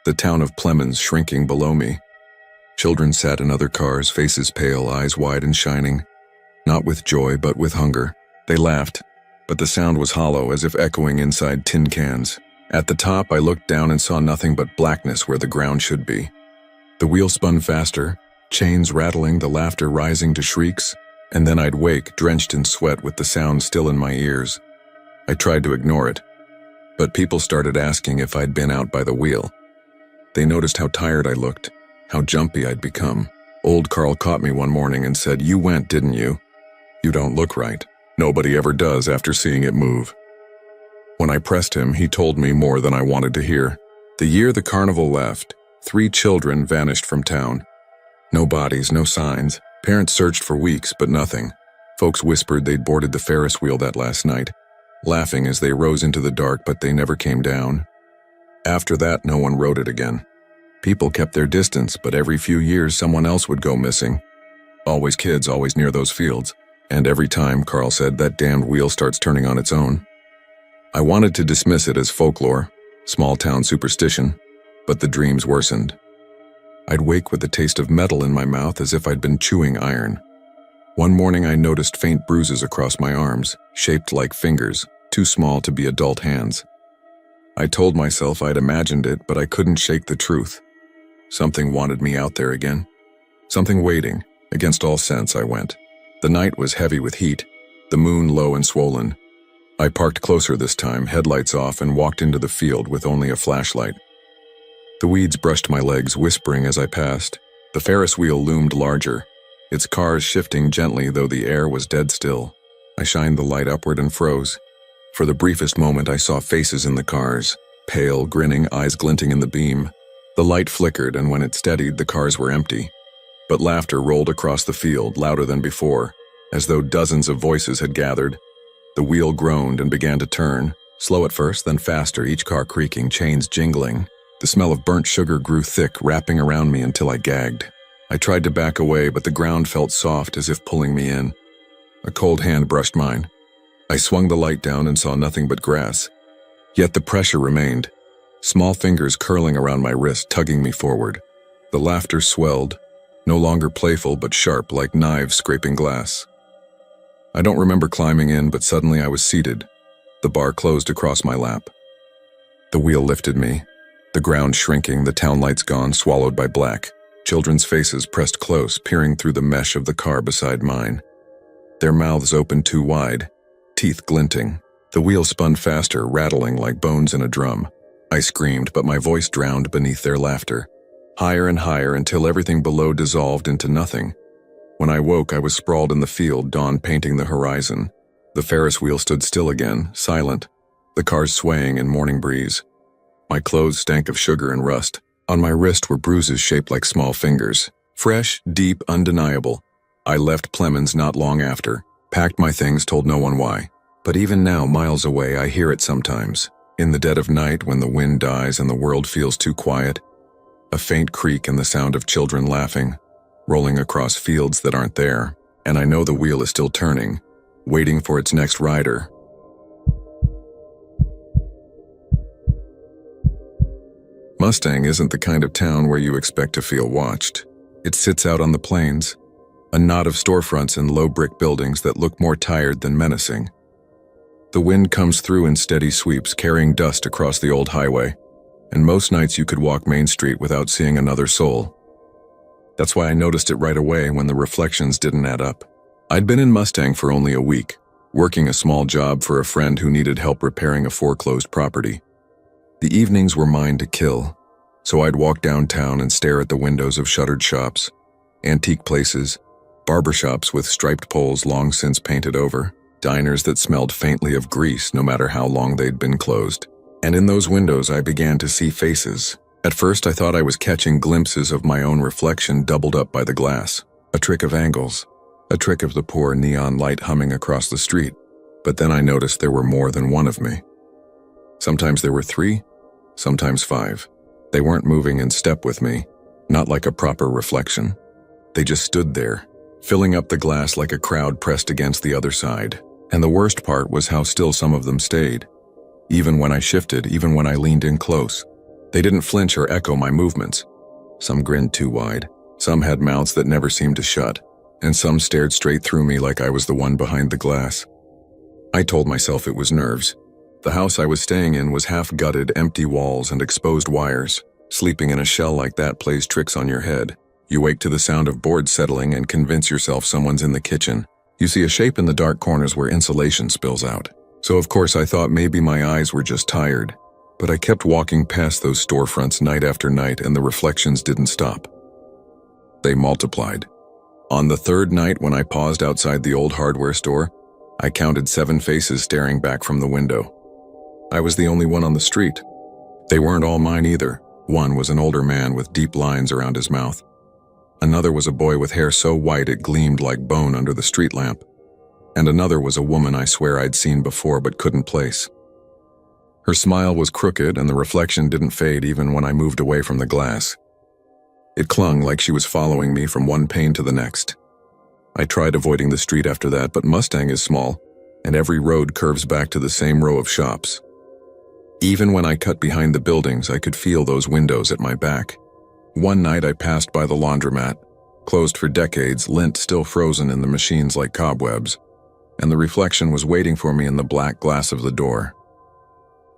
the town of Plemons shrinking below me. Children sat in other cars, faces pale, eyes wide and shining, not with joy but with hunger. They laughed, but the sound was hollow, as if echoing inside tin cans. At the top, I looked down and saw nothing but blackness where the ground should be. The wheel spun faster, chains rattling, the laughter rising to shrieks, and then I'd wake, drenched in sweat with the sound still in my ears. I tried to ignore it, but people started asking if I'd been out by the wheel. They noticed how tired I looked, how jumpy I'd become. Old Carl caught me one morning and said, "You went, didn't you? You don't look right. Nobody ever does after seeing it move." When I pressed him, he told me more than I wanted to hear. The year the carnival left, 3 children vanished from town. No bodies, no signs. Parents searched for weeks, but nothing. Folks whispered they'd boarded the Ferris wheel that last night, laughing as they rose into the dark, but they never came down. After that, no one rode it again. People kept their distance, but every few years someone else would go missing. Always kids, always near those fields. And every time, Carl said, that damned wheel starts turning on its own. I wanted to dismiss it as folklore, small-town superstition, but the dreams worsened. I'd wake with the taste of metal in my mouth as if I'd been chewing iron. One morning I noticed faint bruises across my arms, shaped like fingers, too small to be adult hands. I told myself I'd imagined it, but I couldn't shake the truth. Something wanted me out there again. Something waiting. Against all sense, I went. The night was heavy with heat, the moon low and swollen. I parked closer this time, headlights off, and walked into the field with only a flashlight. The weeds brushed my legs, whispering as I passed. The Ferris wheel loomed larger, its cars shifting gently though the air was dead still. I shined the light upward and froze. For the briefest moment I saw faces in the cars, pale, grinning, eyes glinting in the beam. The light flickered, and when it steadied, the cars were empty. But laughter rolled across the field, louder than before, as though dozens of voices had gathered. The wheel groaned and began to turn, slow at first, then faster, each car creaking, chains jingling. The smell of burnt sugar grew thick, wrapping around me until I gagged. I tried to back away, but the ground felt soft, as if pulling me in. A cold hand brushed mine. I swung the light down and saw nothing but grass. Yet the pressure remained, small fingers curling around my wrist, tugging me forward. The laughter swelled, no longer playful but sharp, like knives scraping glass. I don't remember climbing in, but suddenly I was seated. The bar closed across my lap. The wheel lifted me, the ground shrinking, the town lights gone, swallowed by black. Children's faces pressed close, peering through the mesh of the car beside mine. Their mouths opened too wide, teeth glinting. The wheel spun faster, rattling like bones in a drum. I screamed, but my voice drowned beneath their laughter. Higher and higher until everything below dissolved into nothing. When I woke, I was sprawled in the field, dawn painting the horizon. The Ferris wheel stood still again, silent, the cars swaying in morning breeze. My clothes stank of sugar and rust. On my wrist were bruises shaped like small fingers. Fresh, deep, undeniable. I left Plemons not long after, packed my things, told no one why. But even now, miles away, I hear it sometimes. In the dead of night, when the wind dies and the world feels too quiet. A faint creak and the sound of children laughing, rolling across fields that aren't there. And I know the wheel is still turning, waiting for its next rider. Mustang isn't the kind of town where you expect to feel watched. It sits out on the plains, a knot of storefronts and low brick buildings that look more tired than menacing. The wind comes through in steady sweeps, carrying dust across the old highway, and most nights you could walk Main Street without seeing another soul. That's why I noticed it right away when the reflections didn't add up. I'd been in Mustang for only a week, working a small job for a friend who needed help repairing a foreclosed property. The evenings were mine to kill, so I'd walk downtown and stare at the windows of shuttered shops, antique places, barbershops with striped poles long since painted over, diners that smelled faintly of grease no matter how long they'd been closed. And in those windows I began to see faces. At first I thought I was catching glimpses of my own reflection doubled up by the glass, a trick of angles, a trick of the poor neon light humming across the street. But then I noticed there were more than one of me. Sometimes there were 3, sometimes 5. They weren't moving in step with me, not like a proper reflection. They just stood there, filling up the glass like a crowd pressed against the other side. And the worst part was how still some of them stayed. Even when I shifted, even when I leaned in close. They didn't flinch or echo my movements. Some grinned too wide, some had mouths that never seemed to shut, and some stared straight through me like I was the one behind the glass. I told myself it was nerves. The house I was staying in was half-gutted, empty walls and exposed wires. Sleeping in a shell like that plays tricks on your head. You wake to the sound of boards settling and convince yourself someone's in the kitchen. You see a shape in the dark corners where insulation spills out. So of course I thought maybe my eyes were just tired. But I kept walking past those storefronts night after night and the reflections didn't stop. They multiplied. On the 3rd night, when I paused outside the old hardware store, I counted 7 faces staring back from the window. I was the only one on the street. They weren't all mine either. One was an older man with deep lines around his mouth. Another was a boy with hair so white it gleamed like bone under the street lamp. And another was a woman I swear I'd seen before but couldn't place. Her smile was crooked and the reflection didn't fade even when I moved away from the glass. It clung like she was following me from one pane to the next. I tried avoiding the street after that, but Mustang is small, and every road curves back to the same row of shops. Even when I cut behind the buildings, I could feel those windows at my back. One night I passed by the laundromat, closed for decades, lint still frozen in the machines like cobwebs, and the reflection was waiting for me in the black glass of the door.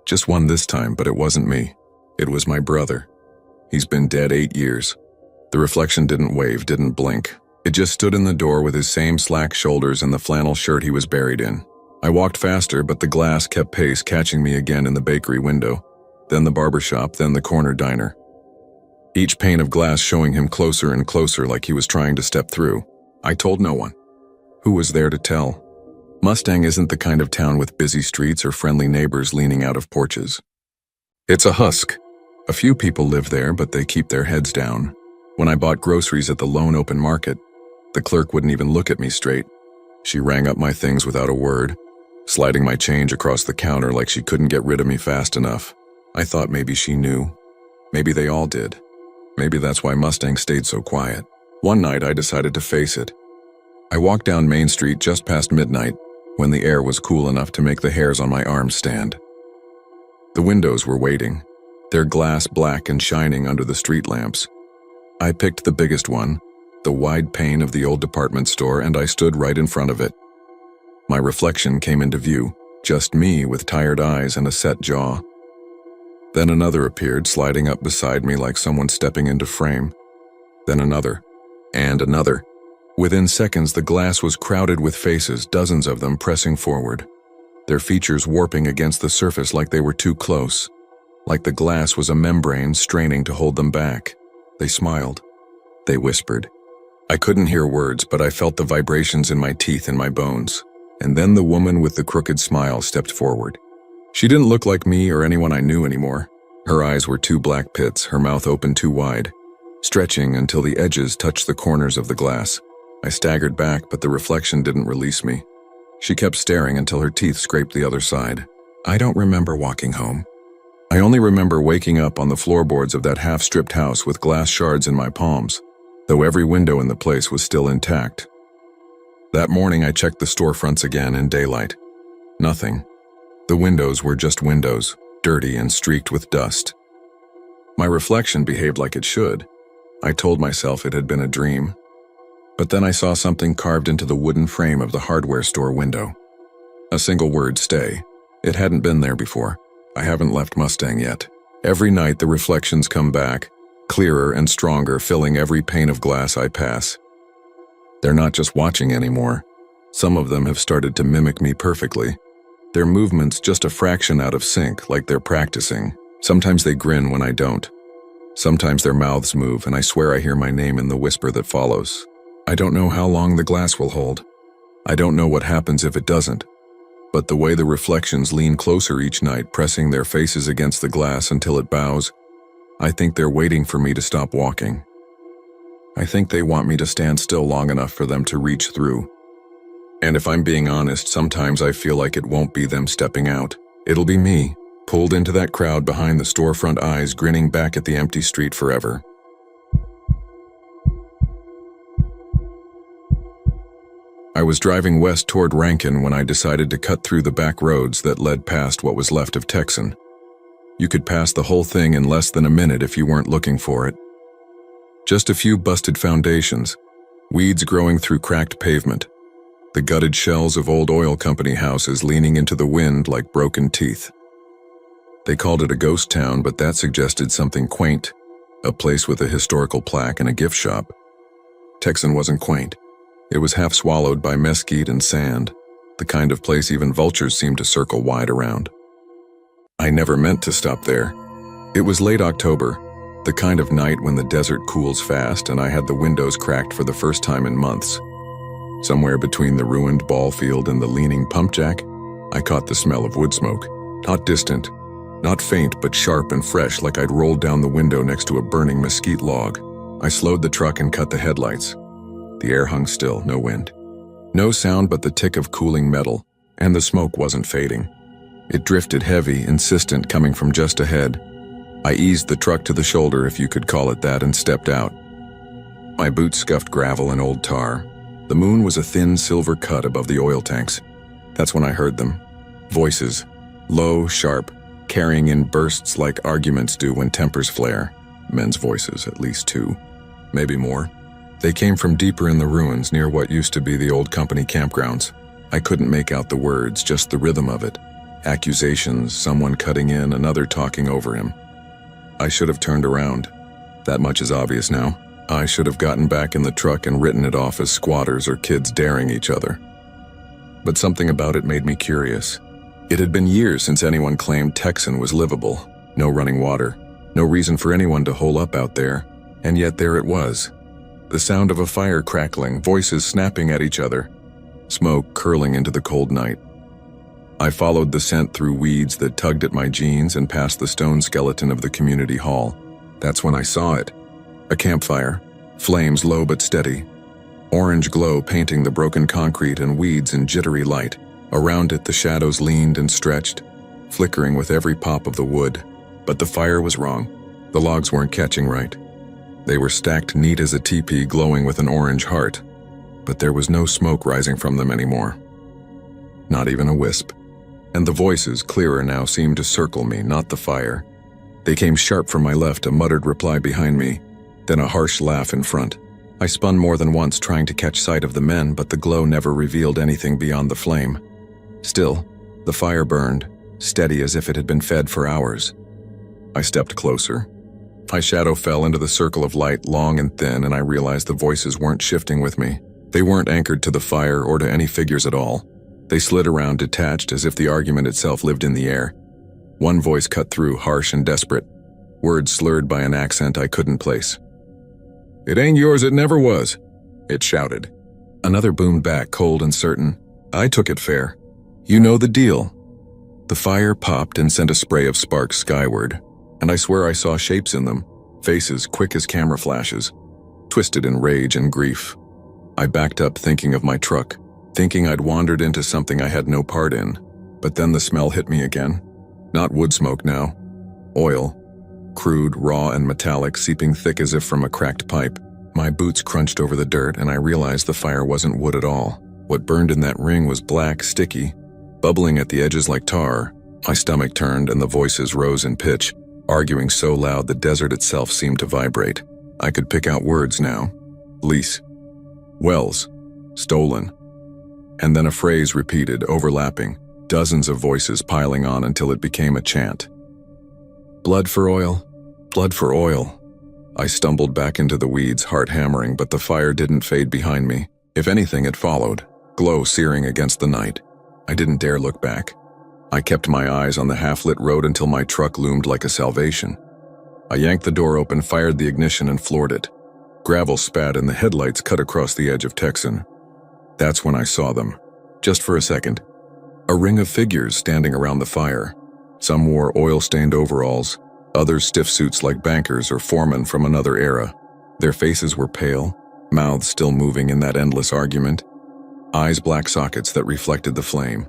Just one this time, but it wasn't me. It was my brother. He's been dead 8 years. The reflection didn't wave, didn't blink. It just stood in the door with his same slack shoulders and the flannel shirt he was buried in. I walked faster, but the glass kept pace, catching me again in the bakery window, then the barber shop, then the corner diner. each pane of glass showing him closer and closer like he was trying to step through. I told no one. Who was there to tell? Mustang isn't the kind of town with busy streets or friendly neighbors leaning out of porches. It's a husk. A few people live there, but they keep their heads down. When I bought groceries at the lone open market, the clerk wouldn't even look at me straight. She rang up my things without a word, sliding my change across the counter like she couldn't get rid of me fast enough. I thought maybe she knew. Maybe they all did. Maybe that's why Mustang stayed so quiet. One night I decided to face it. I walked down Main Street just past midnight, when the air was cool enough to make the hairs on my arms stand. The windows were waiting, their glass black and shining under the street lamps. I picked the biggest one, the wide pane of the old department store, and I stood right in front of it. My reflection came into view, just me with tired eyes and a set jaw. Then another appeared, sliding up beside me like someone stepping into frame. Then another, and another. Within seconds, the glass was crowded with faces, dozens of them pressing forward, their features warping against the surface like they were too close, like the glass was a membrane straining to hold them back. They smiled. They whispered. I couldn't hear words, but I felt the vibrations in my teeth and my bones. And then the woman with the crooked smile stepped forward. She didn't look like me or anyone I knew anymore. Her eyes were two black pits, her mouth open too wide, stretching until the edges touched the corners of the glass. I staggered back, but the reflection didn't release me. She kept staring until her teeth scraped the other side. I don't remember walking home. I only remember waking up on the floorboards of that half-stripped house with glass shards in my palms, though every window in the place was still intact. That morning I checked the storefronts again in daylight. Nothing. The windows were just windows, dirty and streaked with dust. My reflection behaved like it should. I told myself it had been a dream. But then I saw something carved into the wooden frame of the hardware store window. A single word, stay. It hadn't been there before. I haven't left Mustang yet. Every night the reflections come back, clearer and stronger, filling every pane of glass I pass. They're not just watching anymore. Some of them have started to mimic me perfectly. Their movements just a fraction out of sync, like they're practicing. Sometimes they grin when I don't. Sometimes their mouths move, and I swear I hear my name in the whisper that follows. I don't know how long the glass will hold. I don't know what happens if it doesn't. But the way the reflections lean closer each night, pressing their faces against the glass until it bows, I think they're waiting for me to stop walking. I think they want me to stand still long enough for them to reach through. And if I'm being honest, sometimes I feel like it won't be them stepping out. It'll be me, pulled into that crowd behind the storefront eyes, grinning back at the empty street forever. I was driving west toward Rankin when I decided to cut through the back roads that led past what was left of Texan. You could pass the whole thing in less than a minute if you weren't looking for it. Just a few busted foundations, weeds growing through cracked pavement, the gutted shells of old oil company houses leaning into the wind like broken teeth. They called it a ghost town, but that suggested something quaint, a place with a historical plaque and a gift shop. Texan wasn't quaint. It was half swallowed by mesquite and sand, the kind of place even vultures seemed to circle wide around. I never meant to stop there. It was late October, the kind of night when the desert cools fast, and I had the windows cracked for the first time in months. Somewhere between the ruined ball field and the leaning pump jack, I caught the smell of wood smoke. Not distant, not faint, but sharp and fresh, like I'd rolled down the window next to a burning mesquite log. I slowed the truck and cut the headlights. The air hung still, no wind. No sound but the tick of cooling metal, and the smoke wasn't fading. It drifted heavy, insistent, coming from just ahead. I eased the truck to the shoulder, if you could call it that, and stepped out. My boots scuffed gravel and old tar. The moon was a thin silver cut above the oil tanks. That's when I heard them. Voices, low, sharp, carrying in bursts like arguments do when tempers flare. Men's voices, at least two, maybe more. They came from deeper in the ruins near what used to be the old company campgrounds. I couldn't make out the words, just the rhythm of it. Accusations, someone cutting in, another talking over him. I should have turned around. That much is obvious now. I should have gotten back in the truck and written it off as squatters or kids daring each other. But something about it made me curious. It had been years since anyone claimed Texan was livable. No running water, No reason for anyone to hole up out there, and yet there it was. The sound of a fire crackling, voices snapping at each other, smoke curling into the cold night. I followed the scent through weeds that tugged at my jeans and past the stone skeleton of the community hall. That's when I saw it. A campfire, flames low but steady, orange glow painting the broken concrete and weeds in jittery light. Around it the shadows leaned and stretched, flickering with every pop of the wood. But the fire was wrong. The logs weren't catching right. They were stacked neat as a teepee glowing with an orange heart, but there was no smoke rising from them anymore. Not even a wisp. And the voices, clearer now, seemed to circle me, not the fire. They came sharp from my left, a muttered reply behind me, then a harsh laugh in front. I spun more than once trying to catch sight of the men, but the glow never revealed anything beyond the flame. Still, the fire burned, steady as if it had been fed for hours. I stepped closer. My shadow fell into the circle of light, long and thin, and I realized the voices weren't shifting with me. They weren't anchored to the fire or to any figures at all. They slid around, detached, as if the argument itself lived in the air. One voice cut through, harsh and desperate, words slurred by an accent I couldn't place. "It ain't yours, it never was," it shouted. Another boomed back, cold and certain. I took it fair. "You know the deal." The fire popped and sent a spray of sparks skyward, and I swear I saw shapes in them, faces quick as camera flashes, twisted in rage and grief. I backed up, thinking of my truck, thinking I'd wandered into something I had no part in. But then the smell hit me again. Not wood smoke now. Oil. Crude, raw, and metallic, seeping thick as if from a cracked pipe. My boots crunched over the dirt, and I realized the fire wasn't wood at all. What burned in that ring was black, sticky, bubbling at the edges like tar. My stomach turned, and the voices rose in pitch, arguing so loud the desert itself seemed to vibrate. I could pick out words now. Lease. Wells. Stolen. And then a phrase repeated, overlapping, dozens of voices piling on until it became a chant. Blood for oil. Blood for oil. I stumbled back into the weeds, heart hammering, but the fire didn't fade behind me. If anything, it followed, glow searing against the night. I didn't dare look back. I kept my eyes on the half-lit road until my truck loomed like a salvation. I yanked the door open, fired the ignition, and floored it. Gravel spat and the headlights cut across the edge of Texan. That's when I saw them. Just for a second. A ring of figures standing around the fire. Some wore oil-stained overalls, others stiff suits like bankers or foremen from another era. Their faces were pale, mouths still moving in that endless argument, eyes black sockets that reflected the flame.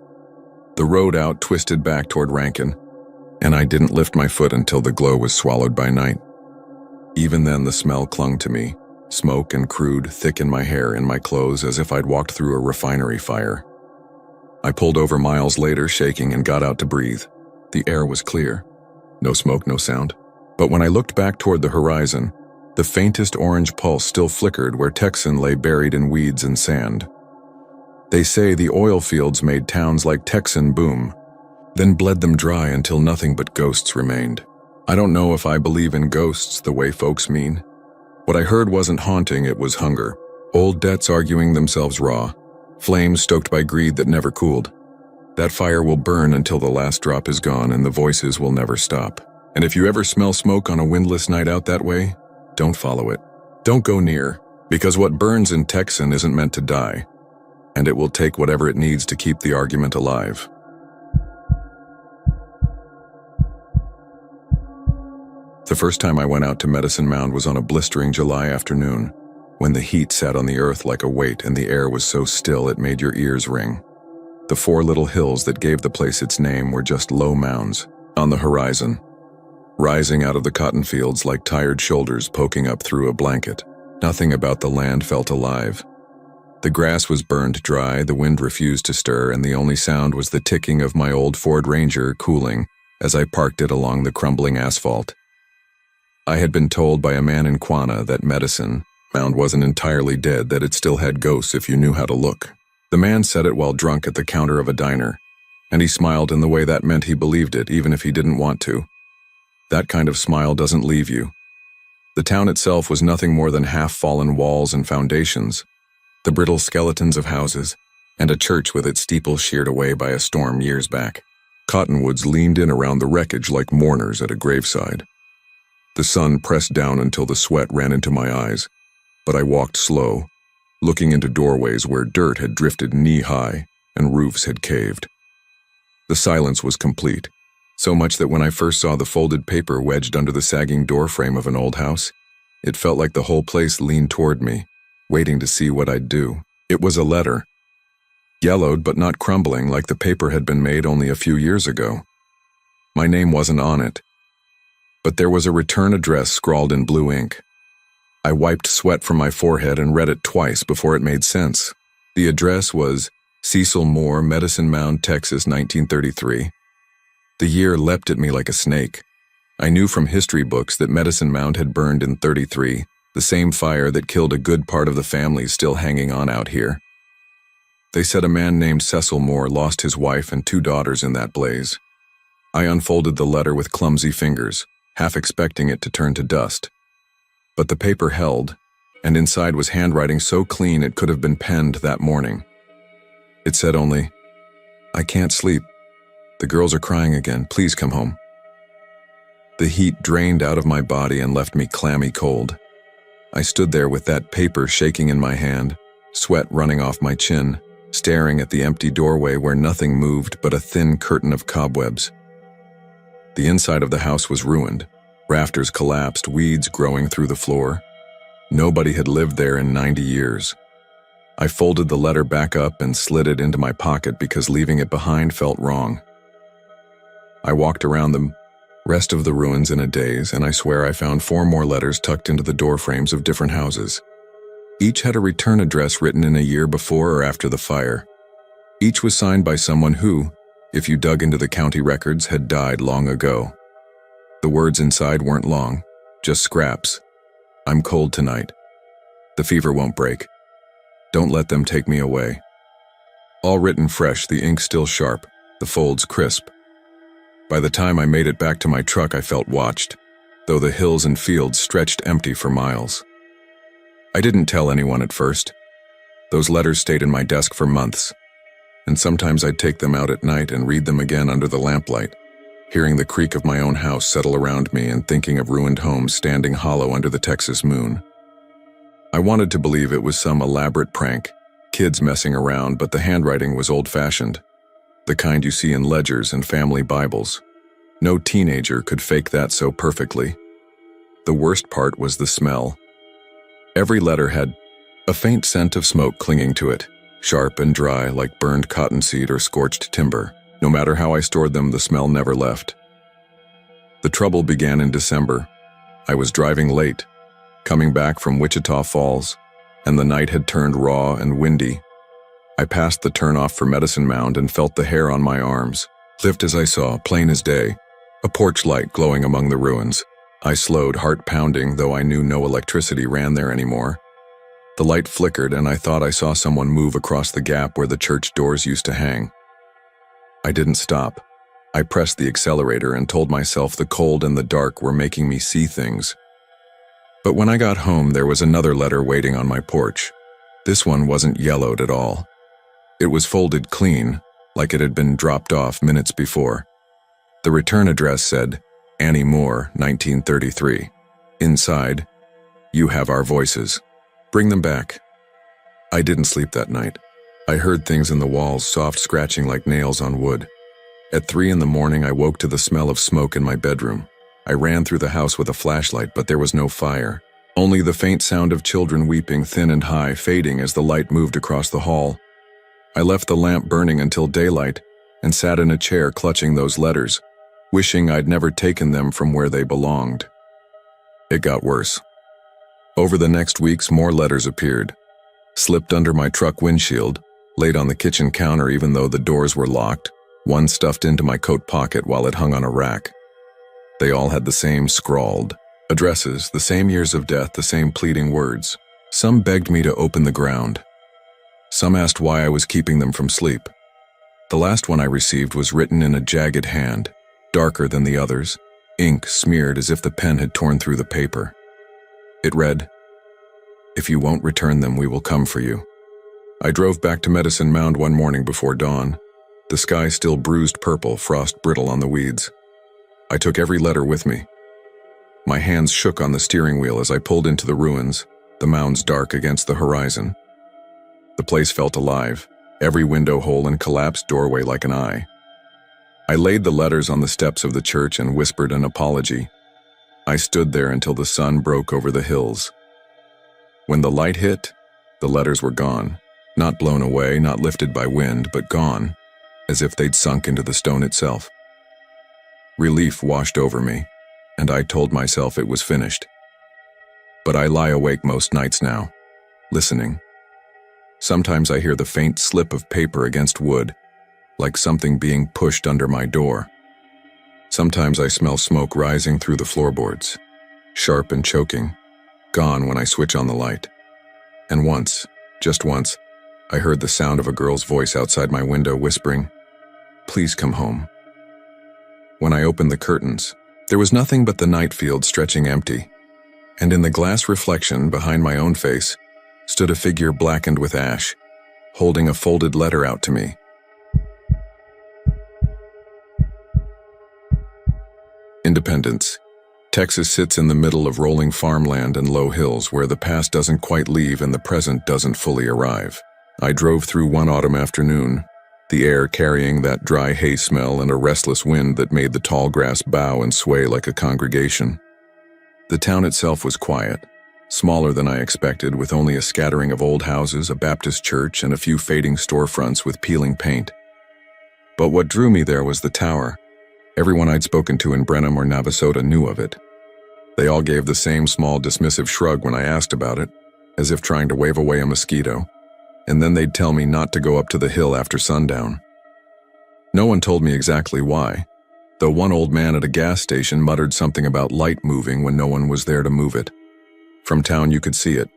The road out twisted back toward Rankin, and I didn't lift my foot until the glow was swallowed by night. Even then the smell clung to me, smoke and crude, thick in my hair, in my clothes, as if I'd walked through a refinery fire. I pulled over miles later, shaking, and got out to breathe. The air was clear. No smoke, no sound. But when I looked back toward the horizon, the faintest orange pulse still flickered where Texan lay buried in weeds and sand. They say the oil fields made towns like Texan boom, then bled them dry until nothing but ghosts remained. I don't know if I believe in ghosts the way folks mean. What I heard wasn't haunting, it was hunger. Old debts arguing themselves raw. Flames stoked by greed that never cooled. That fire will burn until the last drop is gone and the voices will never stop. And if you ever smell smoke on a windless night out that way, don't follow it. Don't go near, because what burns in Texan isn't meant to die, and it will take whatever it needs to keep the argument alive. The first time I went out to Medicine Mound was on a blistering July afternoon, when the heat sat on the earth like a weight and the air was so still it made your ears ring. The 4 little hills that gave the place its name were just low mounds, on the horizon, rising out of the cotton fields like tired shoulders poking up through a blanket. Nothing about the land felt alive. The grass was burned dry, the wind refused to stir, and the only sound was the ticking of my old Ford Ranger cooling as I parked it along the crumbling asphalt. I had been told by a man in Quanah that Medicine Mound wasn't entirely dead, that it still had ghosts if you knew how to look. The man said it while drunk at the counter of a diner, and he smiled in the way that meant he believed it, even if he didn't want to. That kind of smile doesn't leave you. The town itself was nothing more than half-fallen walls and foundations, the brittle skeletons of houses, and a church with its steeple sheared away by a storm years back. Cottonwoods leaned in around the wreckage like mourners at a graveside. The sun pressed down until the sweat ran into my eyes, but I walked slow, looking into doorways where dirt had drifted knee-high and roofs had caved. The silence was complete, so much that when I first saw the folded paper wedged under the sagging doorframe of an old house, it felt like the whole place leaned toward me, waiting to see what I'd do. It was a letter. Yellowed but not crumbling like the paper had been made only a few years ago. My name wasn't on it, but there was a return address scrawled in blue ink. I wiped sweat from my forehead and read it twice before it made sense. The address was Cecil Moore, Medicine Mound, Texas, 1933. The year leapt at me like a snake. I knew from history books that Medicine Mound had burned in '33, the same fire that killed a good part of the families still hanging on out here. They said a man named Cecil Moore lost his wife and 2 daughters in that blaze. I unfolded the letter with clumsy fingers, half expecting it to turn to dust. But the paper held, and inside was handwriting so clean it could have been penned that morning. It said only, "I can't sleep. The girls are crying again. Please come home." The heat drained out of my body and left me clammy cold. I stood there with that paper shaking in my hand, sweat running off my chin, staring at the empty doorway where nothing moved but a thin curtain of cobwebs. The inside of the house was ruined. Rafters collapsed, weeds growing through the floor. Nobody had lived there in 90 years. I folded the letter back up and slid it into my pocket because leaving it behind felt wrong. I walked around the rest of the ruins in a daze, and I swear I found 4 more letters tucked into the door frames of different houses. Each had a return address written in a year before or after the fire. Each was signed by someone who, if you dug into the county records, had died long ago. The words inside weren't long, just scraps. "I'm cold tonight. The fever won't break. Don't let them take me away." All written fresh, the ink still sharp, the folds crisp. By the time I made it back to my truck, I felt watched, though the hills and fields stretched empty for miles. I didn't tell anyone at first. Those letters stayed in my desk for months, and sometimes I'd take them out at night and read them again under the lamplight, hearing the creak of my own house settle around me and thinking of ruined homes standing hollow under the Texas moon. I wanted to believe it was some elaborate prank, kids messing around, but the handwriting was old-fashioned, the kind you see in ledgers and family Bibles. No teenager could fake that so perfectly. The worst part was the smell. Every letter had a faint scent of smoke clinging to it, sharp and dry like burned cottonseed or scorched timber. No matter how I stored them, the smell never left. The trouble began in December. I was driving late, coming back from Wichita Falls, and the night had turned raw and windy. I passed the turnoff for Medicine Mound and felt the hair on my arms lift as I saw, plain as day, a porch light glowing among the ruins. I slowed, heart pounding, though I knew no electricity ran there anymore. The light flickered, and I thought I saw someone move across the gap where the church doors used to hang. I didn't stop. I pressed the accelerator and told myself the cold and the dark were making me see things. But when I got home, there was another letter waiting on my porch. This one wasn't yellowed at all. It was folded clean, like it had been dropped off minutes before. The return address said, Annie Moore, 1933. Inside, "You have our voices. Bring them back." I didn't sleep that night. I heard things in the walls, soft scratching like nails on wood. At 3 in the morning, I woke to the smell of smoke in my bedroom. I ran through the house with a flashlight, but there was no fire. Only the faint sound of children weeping, thin and high, fading as the light moved across the hall. I left the lamp burning until daylight and sat in a chair clutching those letters, wishing I'd never taken them from where they belonged. It got worse. Over the next weeks, more letters appeared, slipped under my truck windshield, laid on the kitchen counter even though the doors were locked, one stuffed into my coat pocket while it hung on a rack. They all had the same scrawled addresses, the same years of death, the same pleading words. Some begged me to open the ground. Some asked why I was keeping them from sleep. The last one I received was written in a jagged hand, darker than the others, ink smeared as if the pen had torn through the paper. It read, "If you won't return them, we will come for you." I drove back to Medicine Mound one morning before dawn, the sky still bruised purple, frost brittle on the weeds. I took every letter with me. My hands shook on the steering wheel as I pulled into the ruins, the mounds dark against the horizon. The place felt alive, every window hole and collapsed doorway like an eye. I laid the letters on the steps of the church and whispered an apology. I stood there until the sun broke over the hills. When the light hit, the letters were gone, not blown away, not lifted by wind, but gone, as if they'd sunk into the stone itself. Relief washed over me, and I told myself it was finished. But I lie awake most nights now, listening. Sometimes I hear the faint slip of paper against wood, like something being pushed under my door. Sometimes I smell smoke rising through the floorboards, sharp and choking, gone when I switch on the light. And once, just once, I heard the sound of a girl's voice outside my window whispering, "Please come home." When I opened the curtains, there was nothing but the night field stretching empty, and in the glass reflection behind my own face stood a figure blackened with ash, holding a folded letter out to me. Independence. Texas sits in the middle of rolling farmland and low hills where the past doesn't quite leave and the present doesn't fully arrive. I drove through one autumn afternoon, the air carrying that dry hay smell and a restless wind that made the tall grass bow and sway like a congregation. The town itself was quiet, smaller than I expected, with only a scattering of old houses, a Baptist church, and a few fading storefronts with peeling paint. But what drew me there was the tower. Everyone I'd spoken to in Brenham or Navasota knew of it. They all gave the same small dismissive shrug when I asked about it, as if trying to wave away a mosquito, and then they'd tell me not to go up to the hill after sundown. No one told me exactly why, though one old man at a gas station muttered something about light moving when no one was there to move it. From town you could see it,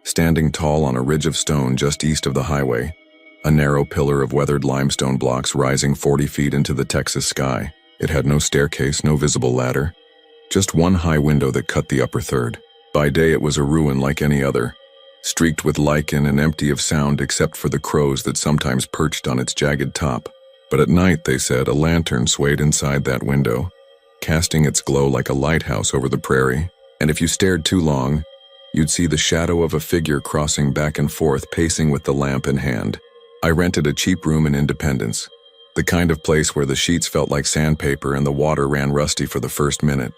standing tall on a ridge of stone just east of the highway, a narrow pillar of weathered limestone blocks rising 40 feet into the Texas sky. It had no staircase, no visible ladder, just one high window that cut the upper third. By day it was a ruin like any other, streaked with lichen and empty of sound except for the crows that sometimes perched on its jagged top. But at night, they said, a lantern swayed inside that window, casting its glow like a lighthouse over the prairie, and if you stared too long, you'd see the shadow of a figure crossing back and forth, pacing with the lamp in hand. I rented a cheap room in Independence, the kind of place where the sheets felt like sandpaper and the water ran rusty for the first minute.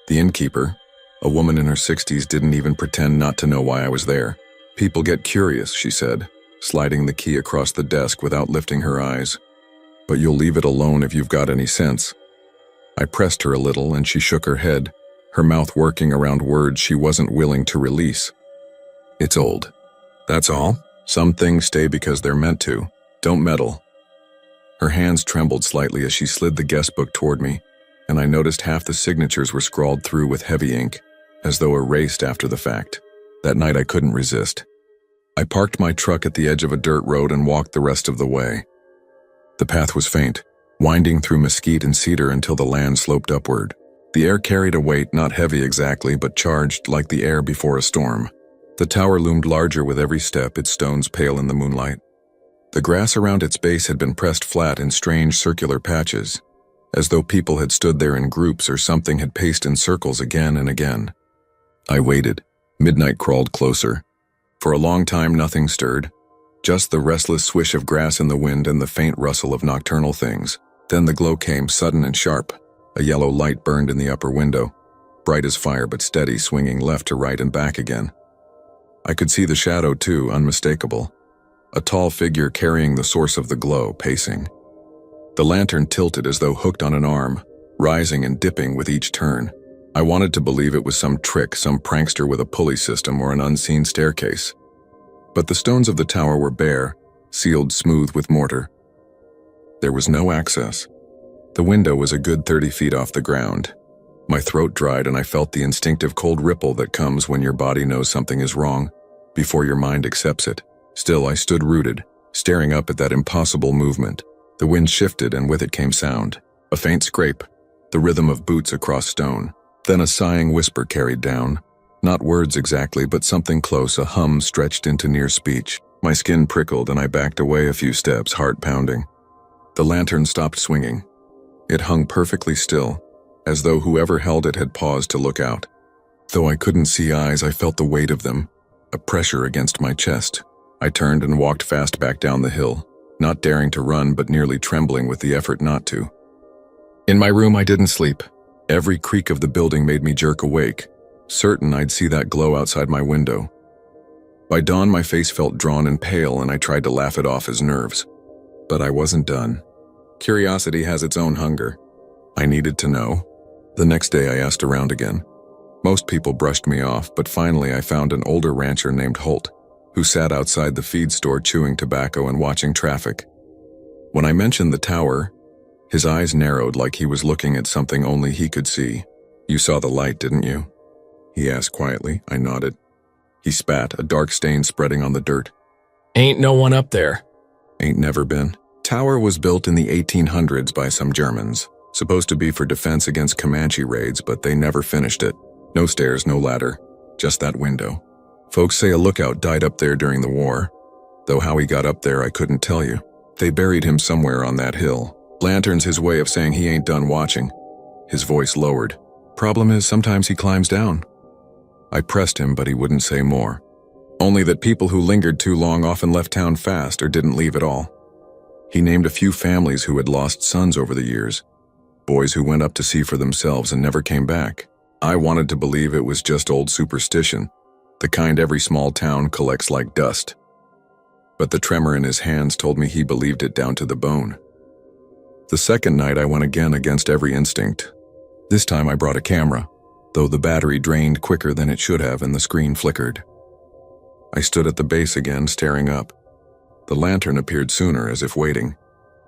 The innkeeper, a woman in her 60s, didn't even pretend not to know why I was there. "People get curious," she said, sliding the key across the desk without lifting her eyes. "But you'll leave it alone if you've got any sense." I pressed her a little and she shook her head, her mouth working around words she wasn't willing to release. "It's old. That's all. Some things stay because they're meant to. Don't meddle." Her hands trembled slightly as she slid the guest book toward me, and I noticed half the signatures were scrawled through with heavy ink, as though erased after the fact. That night I couldn't resist. I parked my truck at the edge of a dirt road and walked the rest of the way. The path was faint, winding through mesquite and cedar until the land sloped upward. The air carried a weight, not heavy exactly, but charged like the air before a storm. The tower loomed larger with every step, its stones pale in the moonlight. The grass around its base had been pressed flat in strange circular patches, as though people had stood there in groups or something had paced in circles again and again. I waited. Midnight crawled closer. For a long time nothing stirred, just the restless swish of grass in the wind and the faint rustle of nocturnal things. Then the glow came, sudden and sharp. A yellow light burned in the upper window, bright as fire but steady, swinging left to right and back again. I could see the shadow too, unmistakable. A tall figure carrying the source of the glow, pacing. The lantern tilted as though hooked on an arm, rising and dipping with each turn. I wanted to believe it was some trick, some prankster with a pulley system or an unseen staircase. But the stones of the tower were bare, sealed smooth with mortar. There was no access. The window was a good 30 feet off the ground. My throat dried and I felt the instinctive cold ripple that comes when your body knows something is wrong, before your mind accepts it. Still, I stood rooted, staring up at that impossible movement. The wind shifted and with it came sound. A faint scrape, the rhythm of boots across stone. Then a sighing whisper carried down. Not words exactly, but something close, a hum stretched into near speech. My skin prickled and I backed away a few steps, heart pounding. The lantern stopped swinging. It hung perfectly still, as though whoever held it had paused to look out. Though I couldn't see eyes, I felt the weight of them, a pressure against my chest. I turned and walked fast back down the hill, not daring to run but nearly trembling with the effort not to. In my room, I didn't sleep. Every creak of the building made me jerk awake, certain I'd see that glow outside my window. By dawn, my face felt drawn and pale, and I tried to laugh it off as nerves. But I wasn't done. Curiosity has its own hunger. I needed to know. The next day, I asked around again. Most people brushed me off, but finally I found an older rancher named Holt, who sat outside the feed store chewing tobacco and watching traffic. When I mentioned the tower, his eyes narrowed like he was looking at something only he could see. "You saw the light, didn't you?" he asked quietly. I nodded. He spat, a dark stain spreading on the dirt. "Ain't no one up there." "Ain't never been." Tower was built in the 1800s by some Germans, supposed to be for defense against Comanche raids, but they never finished it. No stairs, no ladder, just that window. Folks say a lookout died up there during the war, though how he got up there I couldn't tell you. They buried him somewhere on that hill. Lantern's his way of saying he ain't done watching. His voice lowered. Problem is, sometimes he climbs down. I pressed him, but he wouldn't say more. Only that people who lingered too long often left town fast or didn't leave at all. He named a few families who had lost sons over the years, boys who went up to see for themselves and never came back. I wanted to believe it was just old superstition, the kind every small town collects like dust. But the tremor in his hands told me he believed it down to the bone. The second night I went again against every instinct. This time I brought a camera, though the battery drained quicker than it should have and the screen flickered. I stood at the base again, staring up. The lantern appeared sooner, as if waiting.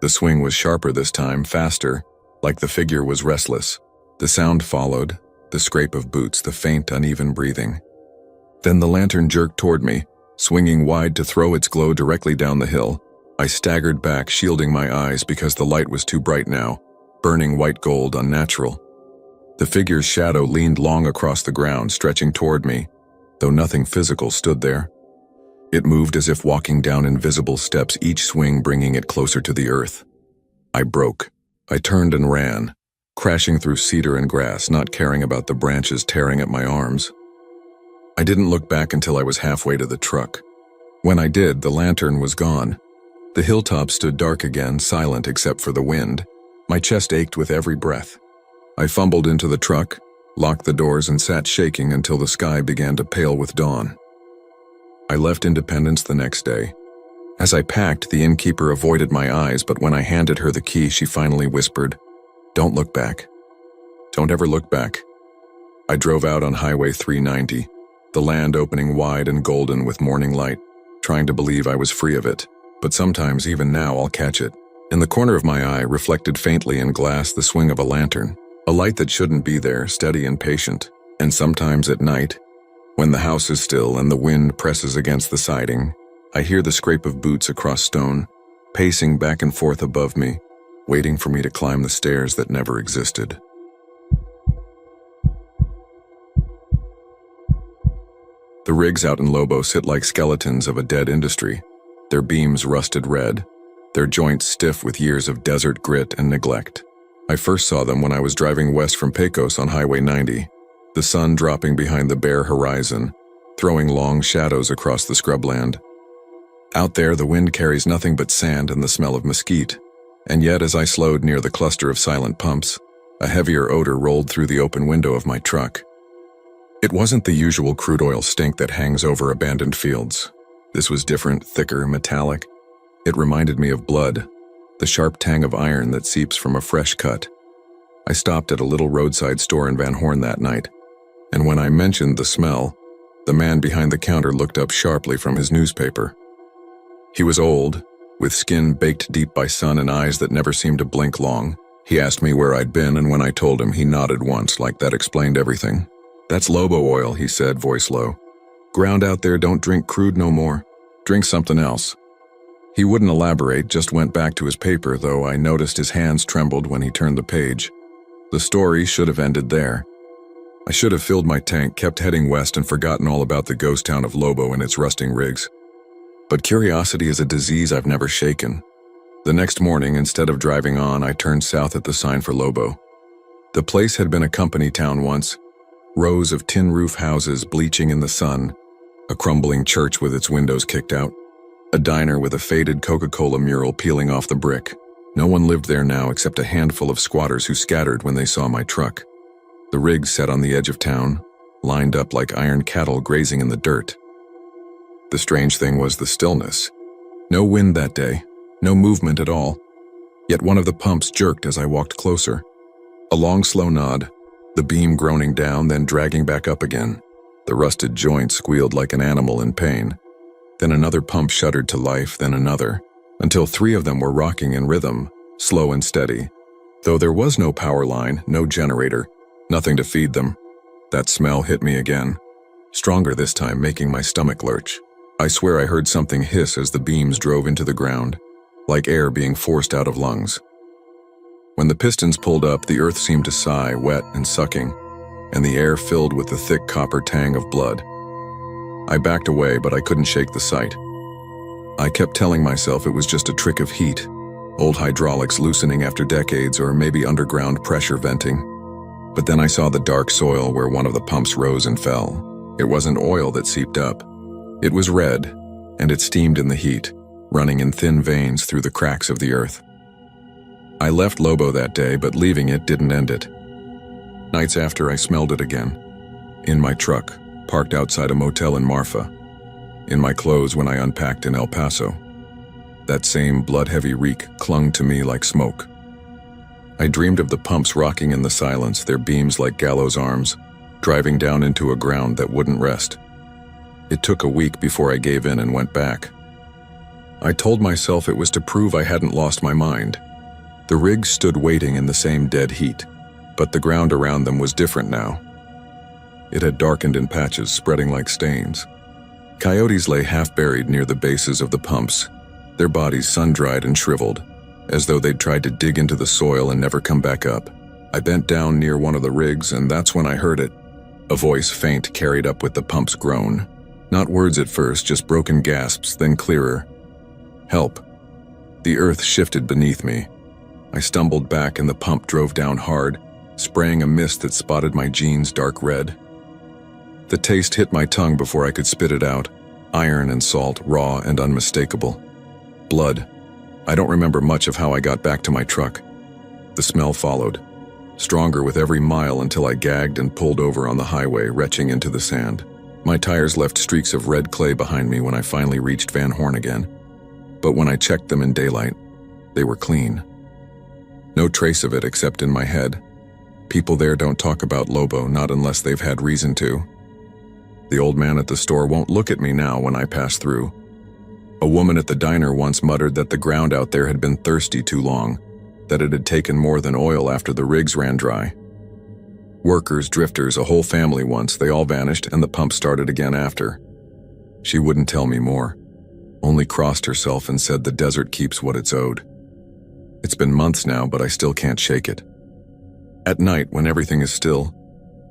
The swing was sharper this time, faster, like the figure was restless. The sound followed, the scrape of boots, the faint, uneven breathing. Then the lantern jerked toward me, swinging wide to throw its glow directly down the hill. I staggered back, shielding my eyes because the light was too bright now, burning white gold, unnatural. The figure's shadow leaned long across the ground, stretching toward me, though nothing physical stood there. It moved as if walking down invisible steps, each swing bringing it closer to the earth. I broke. I turned and ran, crashing through cedar and grass, not caring about the branches tearing at my arms. I didn't look back until I was halfway to the truck. When I did, the lantern was gone. The hilltop stood dark again, silent except for the wind. My chest ached with every breath. I fumbled into the truck, locked the doors, and sat shaking until the sky began to pale with dawn. I left Independence the next day. As I packed, the innkeeper avoided my eyes, but when I handed her the key, she finally whispered, "Don't look back. Don't ever look back." I drove out on Highway 390, the land opening wide and golden with morning light, trying to believe I was free of it. But sometimes, even now, I'll catch it. In the corner of my eye, reflected faintly in glass, the swing of a lantern, a light that shouldn't be there, steady and patient. And sometimes at night, when the house is still and the wind presses against the siding, I hear the scrape of boots across stone, pacing back and forth above me, waiting for me to climb the stairs that never existed. The rigs out in Lobo sit like skeletons of a dead industry, their beams rusted red, their joints stiff with years of desert grit and neglect. I first saw them when I was driving west from Pecos on Highway 90, the sun dropping behind the bare horizon, throwing long shadows across the scrubland. Out there, the wind carries nothing but sand and the smell of mesquite, and yet as I slowed near the cluster of silent pumps, a heavier odor rolled through the open window of my truck. It wasn't the usual crude oil stink that hangs over abandoned fields. This was different, thicker, metallic. It reminded me of blood, the sharp tang of iron that seeps from a fresh cut. I stopped at a little roadside store in Van Horn that night, and when I mentioned the smell, the man behind the counter looked up sharply from his newspaper. He was old, with skin baked deep by sun and eyes that never seemed to blink long. He asked me where I'd been, and when I told him, he nodded once, like that explained everything. "That's Lobo oil," he said, voice low. "Ground out there don't drink crude no more. Drink something else." He wouldn't elaborate, just went back to his paper, though I noticed his hands trembled when he turned the page. The story should have ended there. I should have filled my tank, kept heading west, and forgotten all about the ghost town of Lobo and its rusting rigs. But curiosity is a disease I've never shaken. The next morning, instead of driving on, I turned south at the sign for Lobo. The place had been a company town once, rows of tin roof houses bleaching in the sun, a crumbling church with its windows kicked out, a diner with a faded Coca-Cola mural peeling off the brick. No one lived there now except a handful of squatters who scattered when they saw my truck. The rig sat on the edge of town, lined up like iron cattle grazing in the dirt. The strange thing was the stillness. No wind that day, no movement at all. Yet one of the pumps jerked as I walked closer. A long, slow nod, the beam groaning down, then dragging back up again. The rusted joint squealed like an animal in pain. Then another pump shuddered to life, then another, until 3 of them were rocking in rhythm, slow and steady. Though there was no power line, no generator, nothing to feed them. That smell hit me again, stronger this time, making my stomach lurch. I swear I heard something hiss as the beams drove into the ground, like air being forced out of lungs. When the pistons pulled up, the earth seemed to sigh, wet and sucking, and the air filled with the thick copper tang of blood. I backed away, but I couldn't shake the sight. I kept telling myself it was just a trick of heat, old hydraulics loosening after decades, or maybe underground pressure venting. But then I saw the dark soil where one of the pumps rose and fell. It wasn't oil that seeped up. It was red, and it steamed in the heat, running in thin veins through the cracks of the earth. I left Lobo that day, but leaving it didn't end it. Nights after, I smelled it again. In my truck, parked outside a motel in Marfa. In my clothes when I unpacked in El Paso. That same blood-heavy reek clung to me like smoke. I dreamed of the pumps rocking in the silence, their beams like gallows arms, driving down into a ground that wouldn't rest. It took a week before I gave in and went back. I told myself it was to prove I hadn't lost my mind. The rig stood waiting in the same dead heat, but the ground around them was different now. It had darkened in patches, spreading like stains. Coyotes lay half-buried near the bases of the pumps, their bodies sun-dried and shriveled, as though they'd tried to dig into the soil and never come back up. I bent down near one of the rigs, and that's when I heard it. A voice, faint, carried up with the pump's groan. Not words at first, just broken gasps, then clearer. Help. The earth shifted beneath me. I stumbled back and the pump drove down hard, spraying a mist that spotted my jeans dark red. The taste hit my tongue before I could spit it out. Iron and salt, raw and unmistakable. Blood. I don't remember much of how I got back to my truck. The smell followed, stronger with every mile until I gagged and pulled over on the highway, retching into the sand. My tires left streaks of red clay behind me when I finally reached Van Horn again. But when I checked them in daylight, they were clean. No trace of it except in my head. People there don't talk about Lobo, not unless they've had reason to. The old man at the store won't look at me now when I pass through. A woman at the diner once muttered that the ground out there had been thirsty too long, that it had taken more than oil after the rigs ran dry. Workers, drifters, a whole family once, they all vanished and the pump started again after. She wouldn't tell me more, only crossed herself and said the desert keeps what it's owed. It's been months now, but I still can't shake it. At night, when everything is still,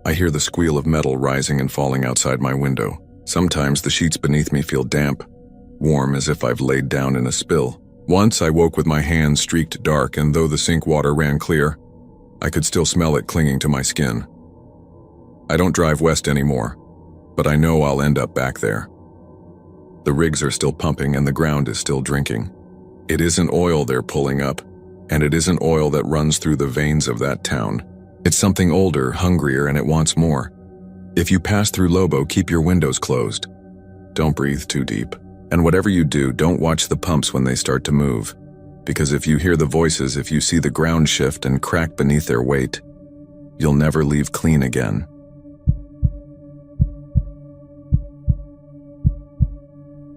I hear the squeal of metal rising and falling outside my window. Sometimes the sheets beneath me feel damp, warm as if I've laid down in a spill. Once I woke with my hands streaked dark, and though the sink water ran clear, I could still smell it clinging to my skin. I don't drive west anymore, but I know I'll end up back there. The rigs are still pumping and the ground is still drinking. It isn't oil they're pulling up, and it isn't oil that runs through the veins of that town. It's something older, hungrier, and it wants more. If you pass through Lobo, keep your windows closed. Don't breathe too deep. And whatever you do, don't watch the pumps when they start to move. Because if you hear the voices, if you see the ground shift and crack beneath their weight, you'll never leave clean again.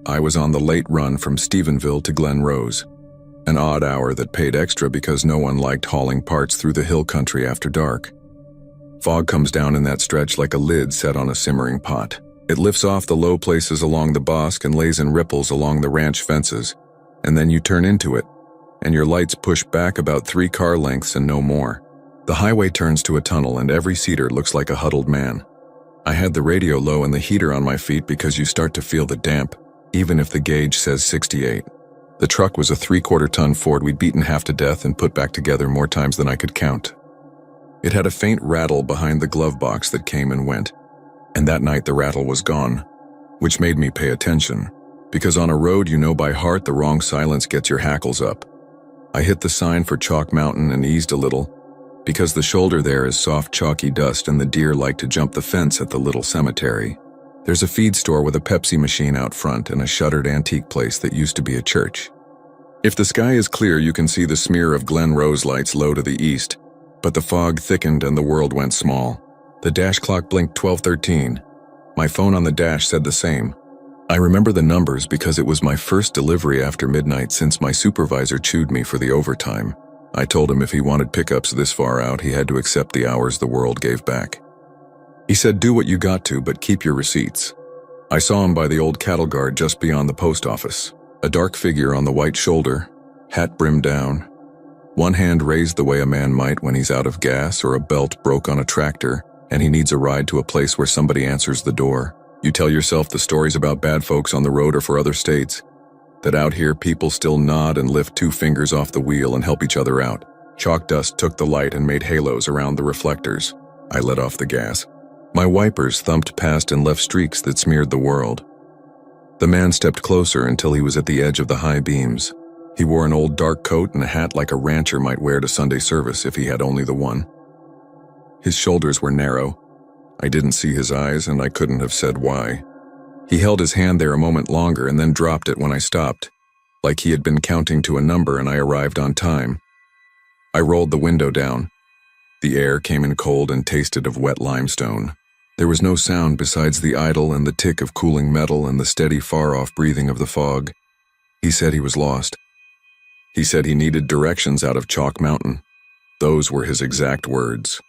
I was on the late run from Stephenville to Glen Rose, an odd hour that paid extra because no one liked hauling parts through the hill country after dark. Fog comes down in that stretch like a lid set on a simmering pot. It lifts off the low places along the bosque and lays in ripples along the ranch fences, and then you turn into it, and your lights push back about 3 car lengths and no more. The highway turns to a tunnel and every cedar looks like a huddled man. I had the radio low and the heater on my feet because you start to feel the damp, even if the gauge says 68. The truck was a 3/4-ton Ford we'd beaten half to death and put back together more times than I could count. It had a faint rattle behind the glove box that came and went, and that night the rattle was gone, which made me pay attention, because on a road you know by heart the wrong silence gets your hackles up. I hit the sign for Chalk Mountain and eased a little, because the shoulder there is soft chalky dust and the deer like to jump the fence at the little cemetery. There's a feed store with a Pepsi machine out front and a shuttered antique place that used to be a church. If the sky is clear, you can see the smear of Glen Rose lights low to the east, but the fog thickened and the world went small. The dash clock blinked 12:13. My phone on the dash said the same. I remember the numbers because it was my first delivery after midnight since my supervisor chewed me for the overtime. I told him if he wanted pickups this far out, he had to accept the hours the world gave back. He said, do what you got to, but keep your receipts. I saw him by the old cattle guard just beyond the post office. A dark figure on the white shoulder, hat brimmed down. One hand raised the way a man might when he's out of gas or a belt broke on a tractor and he needs a ride to a place where somebody answers the door. You tell yourself the stories about bad folks on the road are for other states, that out here people still nod and lift 2 fingers off the wheel and help each other out. Chalk dust took the light and made halos around the reflectors. I let off the gas. My wipers thumped past and left streaks that smeared the world. The man stepped closer until he was at the edge of the high beams. He wore an old dark coat and a hat like a rancher might wear to Sunday service if he had only the one. His shoulders were narrow. I didn't see his eyes and I couldn't have said why. He held his hand there a moment longer and then dropped it when I stopped, like he had been counting to a number and I arrived on time. I rolled the window down. The air came in cold and tasted of wet limestone. There was no sound besides the idle and the tick of cooling metal and the steady far-off breathing of the fog. He said he was lost. He said he needed directions out of Chalk Mountain. Those were his exact words.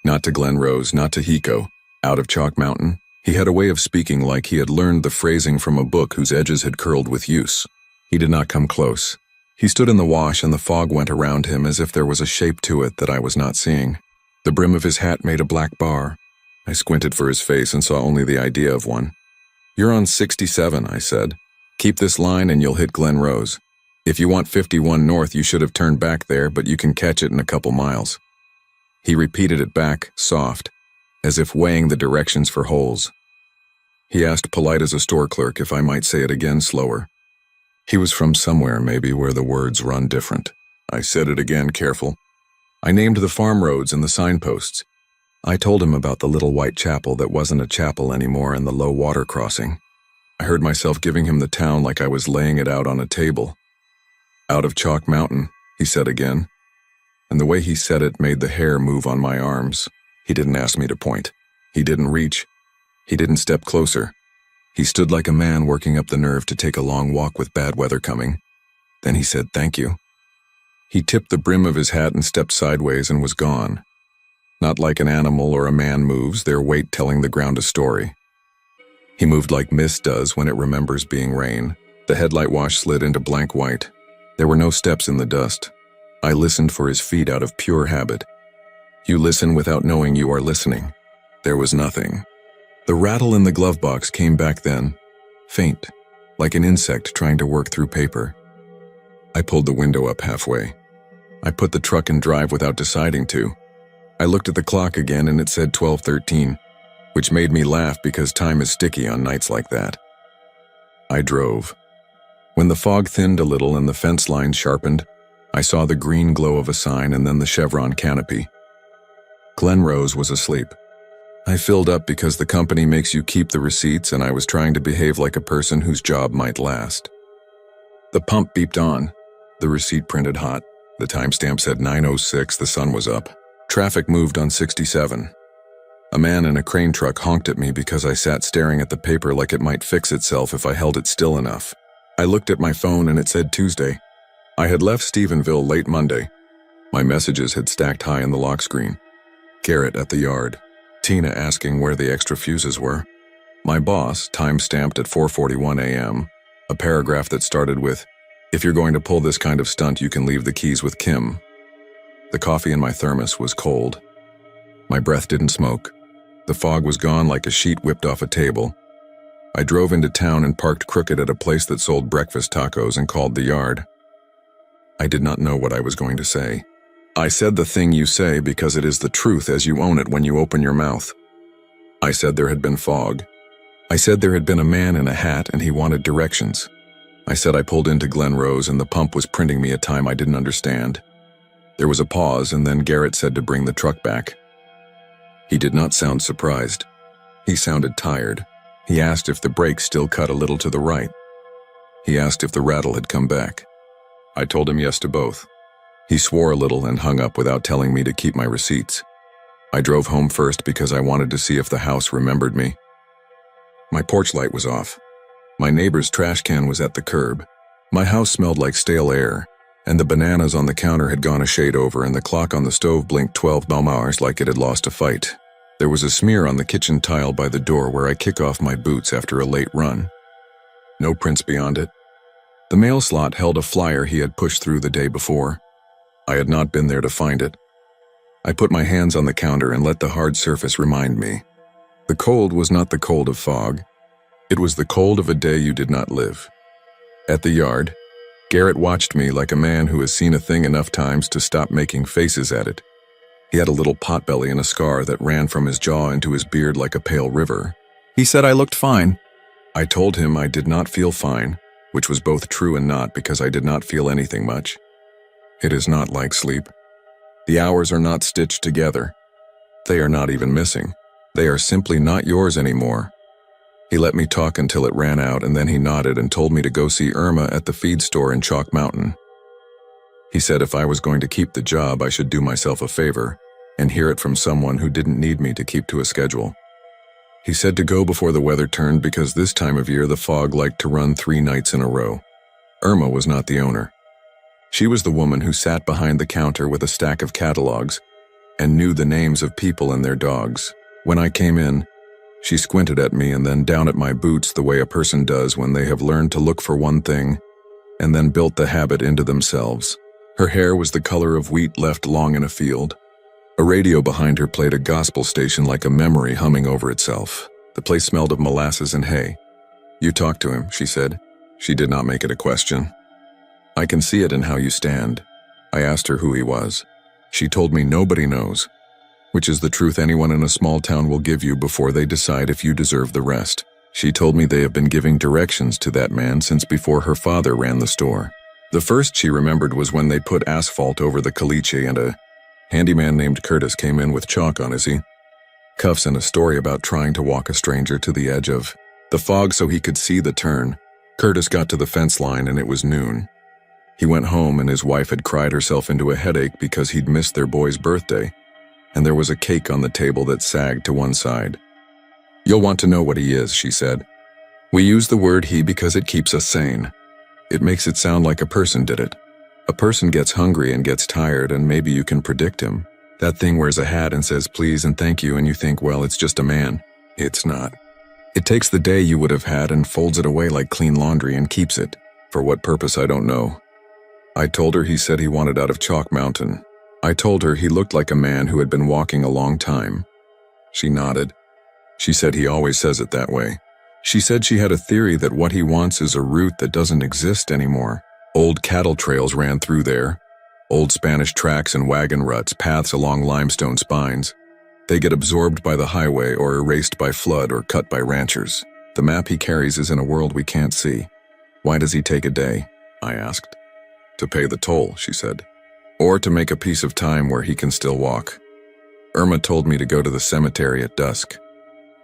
Not to Glen Rose, not to Hiko. Out of Chalk Mountain. He had a way of speaking like he had learned the phrasing from a book whose edges had curled with use. He did not come close. He stood in the wash and the fog went around him as if there was a shape to it that I was not seeing. The brim of his hat made a black bar. I squinted for his face and saw only the idea of one. You're on 67, I said. Keep this line and you'll hit Glen Rose. If you want 51 north, you should have turned back there, but you can catch it in a couple miles. He repeated it back, soft, as if weighing the directions for holes. He asked, polite as a store clerk, if I might say it again slower. He was from somewhere, maybe, where the words run different. I said it again, careful. I named the farm roads and the signposts. I told him about the little white chapel that wasn't a chapel anymore and the low water crossing. I heard myself giving him the town like I was laying it out on a table. Out of Chalk Mountain, he said again. And the way he said it made the hair move on my arms. He didn't ask me to point. He didn't reach. He didn't step closer. He stood like a man working up the nerve to take a long walk with bad weather coming. Then he said, thank you. He tipped the brim of his hat and stepped sideways and was gone. Not like an animal or a man moves, their weight telling the ground a story. He moved like mist does when it remembers being rain. The headlight wash slid into blank white. There were no steps in the dust. I listened for his feet out of pure habit. You listen without knowing you are listening. There was nothing. The rattle in the glove box came back then, faint, like an insect trying to work through paper. I pulled the window up halfway. I put the truck in drive without deciding to. I looked at the clock again and it said 12:13, which made me laugh because time is sticky on nights like that. I drove. When the fog thinned a little and the fence line sharpened, I saw the green glow of a sign and then the chevron canopy. Glen Rose was asleep. I filled up because the company makes you keep the receipts and I was trying to behave like a person whose job might last. The pump beeped on. The receipt printed hot. The timestamp said 9:06, the sun was up. Traffic moved on 67. A man in a crane truck honked at me because I sat staring at the paper like it might fix itself if I held it still enough. I looked at my phone and it said Tuesday. I had left Stephenville late Monday. My messages had stacked high in the lock screen. Garrett at the yard. Tina asking where the extra fuses were. My boss, time-stamped at 4:41 a.m., a paragraph that started with, if you're going to pull this kind of stunt, you can leave the keys with Kim. The coffee in my thermos was cold. My breath didn't smoke. The fog was gone like a sheet whipped off a table. I drove into town and parked crooked at a place that sold breakfast tacos and called the yard. I did not know what I was going to say. I said the thing you say because it is the truth as you own it when you open your mouth. I said there had been fog. I said there had been a man in a hat and he wanted directions. I said I pulled into Glen Rose and the pump was printing me a time I didn't understand. There was a pause and then Garrett said to bring the truck back. He did not sound surprised. He sounded tired. He asked if the brakes still cut a little to the right. He asked if the rattle had come back. I told him yes to both. He swore a little and hung up without telling me to keep my receipts. I drove home first because I wanted to see if the house remembered me. My porch light was off. My neighbor's trash can was at the curb. My house smelled like stale air, and the bananas on the counter had gone a shade over and the clock on the stove blinked 12 hours like it had lost a fight. There was a smear on the kitchen tile by the door where I kick off my boots after a late run. No prints beyond it. The mail slot held a flyer he had pushed through the day before. I had not been there to find it. I put my hands on the counter and let the hard surface remind me. The cold was not the cold of fog. It was the cold of a day you did not live. At the yard, Garrett watched me like a man who has seen a thing enough times to stop making faces at it. He had a little potbelly and a scar that ran from his jaw into his beard like a pale river. He said I looked fine. I told him I did not feel fine, which was both true and not because I did not feel anything much. It is not like sleep. The hours are not stitched together. They are not even missing. They are simply not yours anymore. He let me talk until it ran out and then he nodded and told me to go see Irma at the feed store in Chalk Mountain. He said if I was going to keep the job, I should do myself a favor and hear it from someone who didn't need me to keep to a schedule. He said to go before the weather turned because this time of year the fog liked to run 3 nights in a row. Irma was not the owner. She was the woman who sat behind the counter with a stack of catalogs and knew the names of people and their dogs. When I came in, she squinted at me and then down at my boots the way a person does when they have learned to look for one thing and then built the habit into themselves. Her hair was the color of wheat left long in a field. A radio behind her played a gospel station like a memory humming over itself. The place smelled of molasses and hay. You talked to him, she said. She did not make it a question. I can see it in how you stand. I asked her who he was. She told me nobody knows, which is the truth anyone in a small town will give you before they decide if you deserve the rest. She told me they have been giving directions to that man since before her father ran the store. The first she remembered was when they put asphalt over the caliche and a handyman named Curtis came in with chalk on his cuffs and a story about trying to walk a stranger to the edge of the fog so he could see the turn. Curtis got to the fence line and it was noon. He went home and his wife had cried herself into a headache because he'd missed their boy's birthday, and there was a cake on the table that sagged to one side. You'll want to know what he is, she said. We use the word he because it keeps us sane. It makes it sound like a person did it. A person gets hungry and gets tired and maybe you can predict him. That thing wears a hat and says please and thank you and you think, well, it's just a man. It's not. It takes the day you would have had and folds it away like clean laundry and keeps it. For what purpose, I don't know. I told her he said he wanted out of Chalk Mountain. I told her he looked like a man who had been walking a long time. She nodded. She said he always says it that way. She said she had a theory that what he wants is a route that doesn't exist anymore. Old cattle trails ran through there. Old Spanish tracks and wagon ruts, paths along limestone spines. They get absorbed by the highway or erased by flood or cut by ranchers. The map he carries is in a world we can't see. Why does he take a day? I asked. To pay the toll, she said. Or to make a piece of time where he can still walk. Irma told me to go to the cemetery at dusk.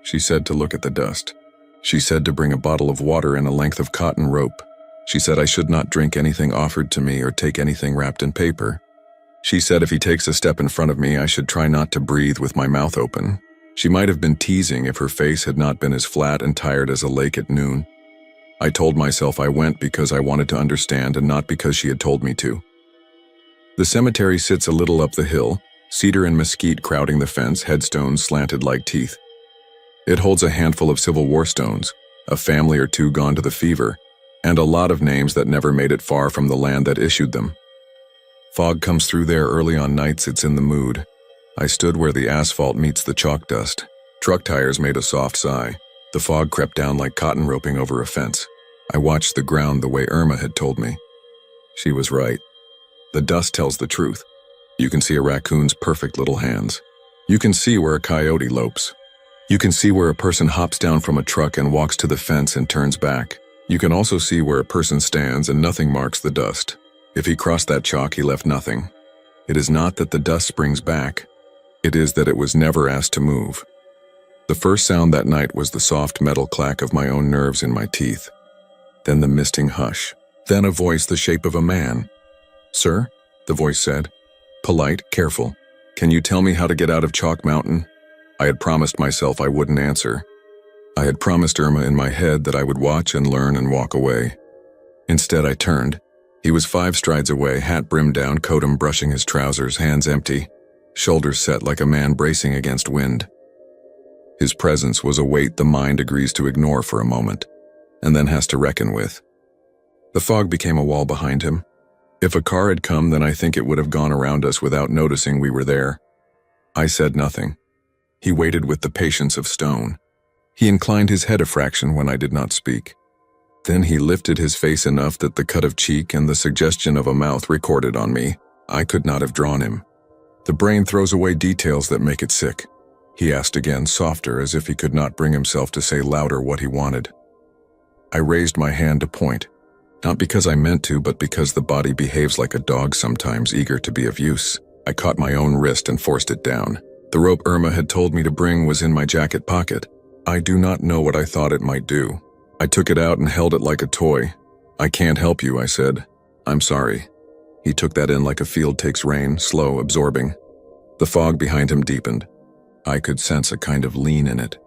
She said to look at the dust. She said to bring a bottle of water and a length of cotton rope. She said I should not drink anything offered to me or take anything wrapped in paper. She said if he takes a step in front of me, I should try not to breathe with my mouth open. She might have been teasing if her face had not been as flat and tired as a lake at noon. I told myself I went because I wanted to understand and not because she had told me to. The cemetery sits a little up the hill, cedar and mesquite crowding the fence, headstones slanted like teeth. It holds a handful of Civil War stones, a family or two gone to the fever, and a lot of names that never made it far from the land that issued them. Fog comes through there early on nights it's in the mood. I stood where the asphalt meets the chalk dust. Truck tires made a soft sigh. The fog crept down like cotton roping over a fence. I watched the ground the way Irma had told me. She was right. The dust tells the truth. You can see a raccoon's perfect little hands. You can see where a coyote lopes. You can see where a person hops down from a truck and walks to the fence and turns back. You can also see where a person stands and nothing marks the dust. If he crossed that chalk, he left nothing. It is not that the dust springs back. It is that it was never asked to move. The first sound that night was the soft metal clack of my own nerves in my teeth. Then the misting hush. Then a voice the shape of a man. "Sir," the voice said. Polite, careful. "Can you tell me how to get out of Chalk Mountain?" I had promised myself I wouldn't answer. I had promised Irma in my head that I would watch and learn and walk away. Instead, I turned. He was 5 strides away, hat brimmed down, coat brushing his trousers, hands empty, shoulders set like a man bracing against wind. His presence was a weight the mind agrees to ignore for a moment, and then has to reckon with. The fog became a wall behind him. If a car had come, then I think it would have gone around us without noticing we were there. I said nothing. He waited with the patience of stone. He inclined his head a fraction when I did not speak. Then he lifted his face enough that the cut of cheek and the suggestion of a mouth recorded on me. I could not have drawn him. The brain throws away details that make it sick. He asked again, softer, as if he could not bring himself to say louder what he wanted. I raised my hand to point, not because I meant to, but because the body behaves like a dog sometimes, eager to be of use. I caught my own wrist and forced it down. The rope Irma had told me to bring was in my jacket pocket. I do not know what I thought it might do. I took it out and held it like a toy. "I can't help you," I said. "I'm sorry." He took that in like a field takes rain, slow, absorbing. The fog behind him deepened. I could sense a kind of lean in it,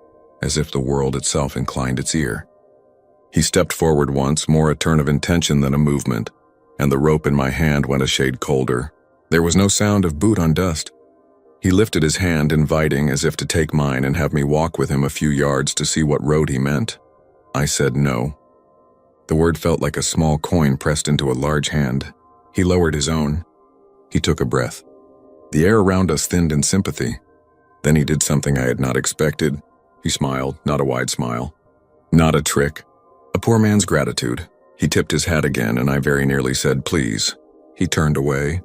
as if the world itself inclined its ear. He stepped forward once, more a turn of intention than a movement, and the rope in my hand went a shade colder. There was no sound of boot on dust. He lifted his hand, inviting, as if to take mine and have me walk with him a few yards to see what road he meant. I said no. The word felt like a small coin pressed into a large hand. He lowered his own. He took a breath. The air around us thinned in sympathy. Then he did something I had not expected. He smiled, not a wide smile. Not a trick. A poor man's gratitude. He tipped his hat again, and I very nearly said, "Please." He turned away.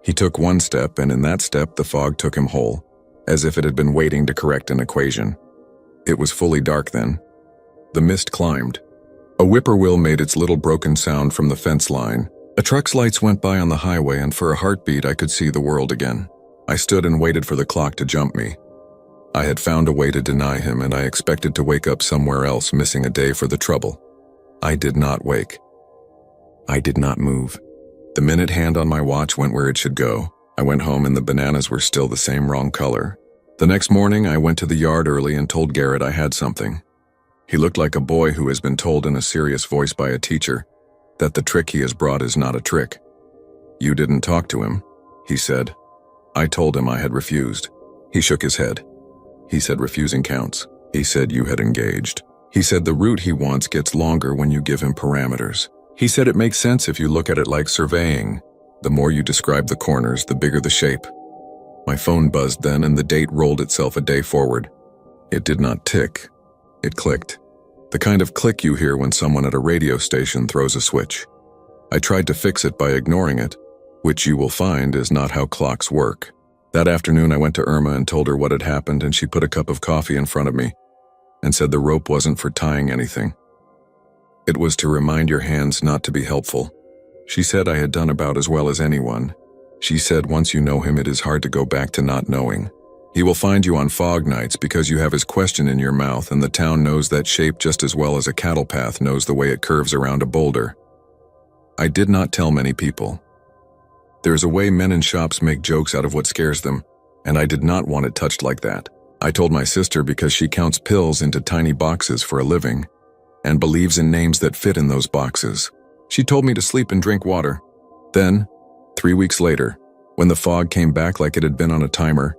He took one step, and in that step the fog took him whole, as if it had been waiting to correct an equation. It was fully dark then. The mist climbed. A whippoorwill made its little broken sound from the fence line. A truck's lights went by on the highway, and for a heartbeat I could see the world again. I stood and waited for the clock to jump me. I had found a way to deny him, and I expected to wake up somewhere else, missing a day for the trouble. I did not wake. I did not move. The minute hand on my watch went where it should go. I went home and the bananas were still the same wrong color. The next morning I went to the yard early and told Garrett I had something. He looked like a boy who has been told in a serious voice by a teacher that the trick he has brought is not a trick. "You didn't talk to him," he said. I told him I had refused. He shook his head. He said refusing counts. He said you had engaged. He said the route he wants gets longer when you give him parameters. He said it makes sense if you look at it like surveying. The more you describe the corners, the bigger the shape. My phone buzzed then, and the date rolled itself a day forward. It did not tick. It clicked. The kind of click you hear when someone at a radio station throws a switch. I tried to fix it by ignoring it, which you will find is not how clocks work. That afternoon I went to Irma and told her what had happened, and she put a cup of coffee in front of me and said the rope wasn't for tying anything. It was to remind your hands not to be helpful. She said I had done about as well as anyone. She said once you know him, it is hard to go back to not knowing. He will find you on fog nights because you have his question in your mouth, and the town knows that shape just as well as a cattle path knows the way it curves around a boulder. I did not tell many people. There is a way men in shops make jokes out of what scares them, and I did not want it touched like that. I told my sister because she counts pills into tiny boxes for a living, and believes in names that fit in those boxes. She told me to sleep and drink water. Then, 3 weeks later, when the fog came back like it had been on a timer,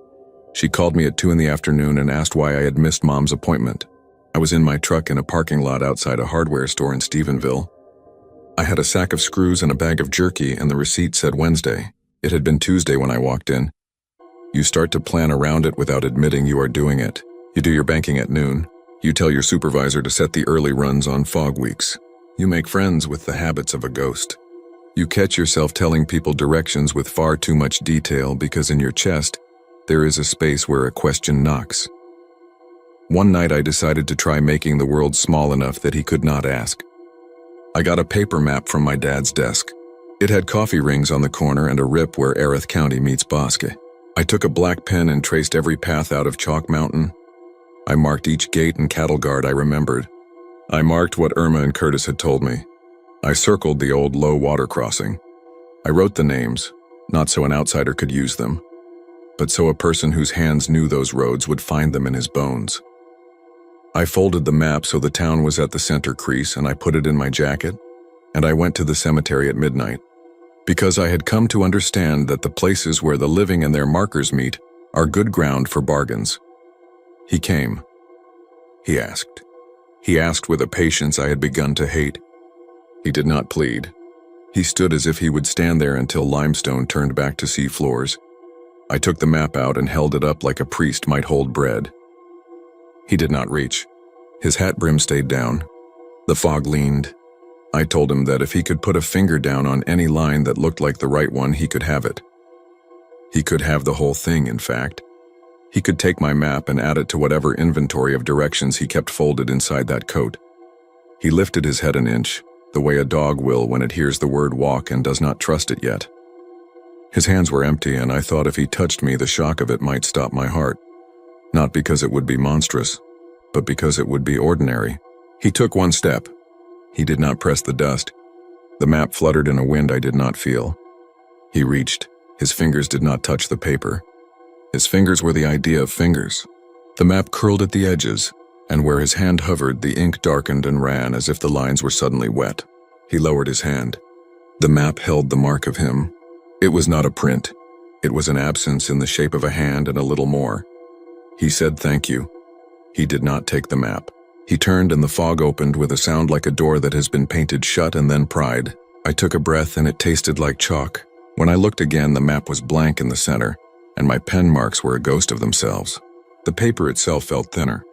she called me at 2 in the afternoon and asked why I had missed Mom's appointment. I was in my truck in a parking lot outside a hardware store in Stephenville. I had a sack of screws and a bag of jerky, and the receipt said Wednesday. It had been Tuesday when I walked in. You start to plan around it without admitting you are doing it. You do your banking at noon. You tell your supervisor to set the early runs on fog weeks. You make friends with the habits of a ghost. You catch yourself telling people directions with far too much detail because in your chest, there is a space where a question knocks. One night I decided to try making the world small enough that he could not ask. I got a paper map from my dad's desk. It had coffee rings on the corner and a rip where Erith County meets Bosque. I took a black pen and traced every path out of Chalk Mountain. I marked each gate and cattle guard I remembered. I marked what Irma and Curtis had told me. I circled the old low water crossing. I wrote the names, not so an outsider could use them, but so a person whose hands knew those roads would find them in his bones. I folded the map so the town was at the center crease and I put it in my jacket, and I went to the cemetery at midnight, because I had come to understand that the places where the living and their markers meet are good ground for bargains. He came. He asked. He asked with a patience I had begun to hate. He did not plead. He stood as if he would stand there until limestone turned back to sea floors. I took the map out and held it up like a priest might hold bread. He did not reach. His hat brim stayed down. The fog leaned. I told him that if he could put a finger down on any line that looked like the right one, he could have it. He could have the whole thing, in fact. He could take my map and add it to whatever inventory of directions he kept folded inside that coat. He lifted his head an inch, the way a dog will when it hears the word walk and does not trust it yet. His hands were empty, and I thought if he touched me, the shock of it might stop my heart. Not because it would be monstrous, but because it would be ordinary. He took one step. He did not press the dust. The map fluttered in a wind I did not feel. He reached. His fingers did not touch the paper. His fingers were the idea of fingers. The map curled at the edges, and where his hand hovered, the ink darkened and ran as if the lines were suddenly wet. He lowered his hand. The map held the mark of him. It was not a print. It was an absence in the shape of a hand and a little more. He said thank you. He did not take the map. He turned and the fog opened with a sound like a door that has been painted shut and then pried. I took a breath and it tasted like chalk. When I looked again, the map was blank in the center, and my pen marks were a ghost of themselves. The paper itself felt thinner.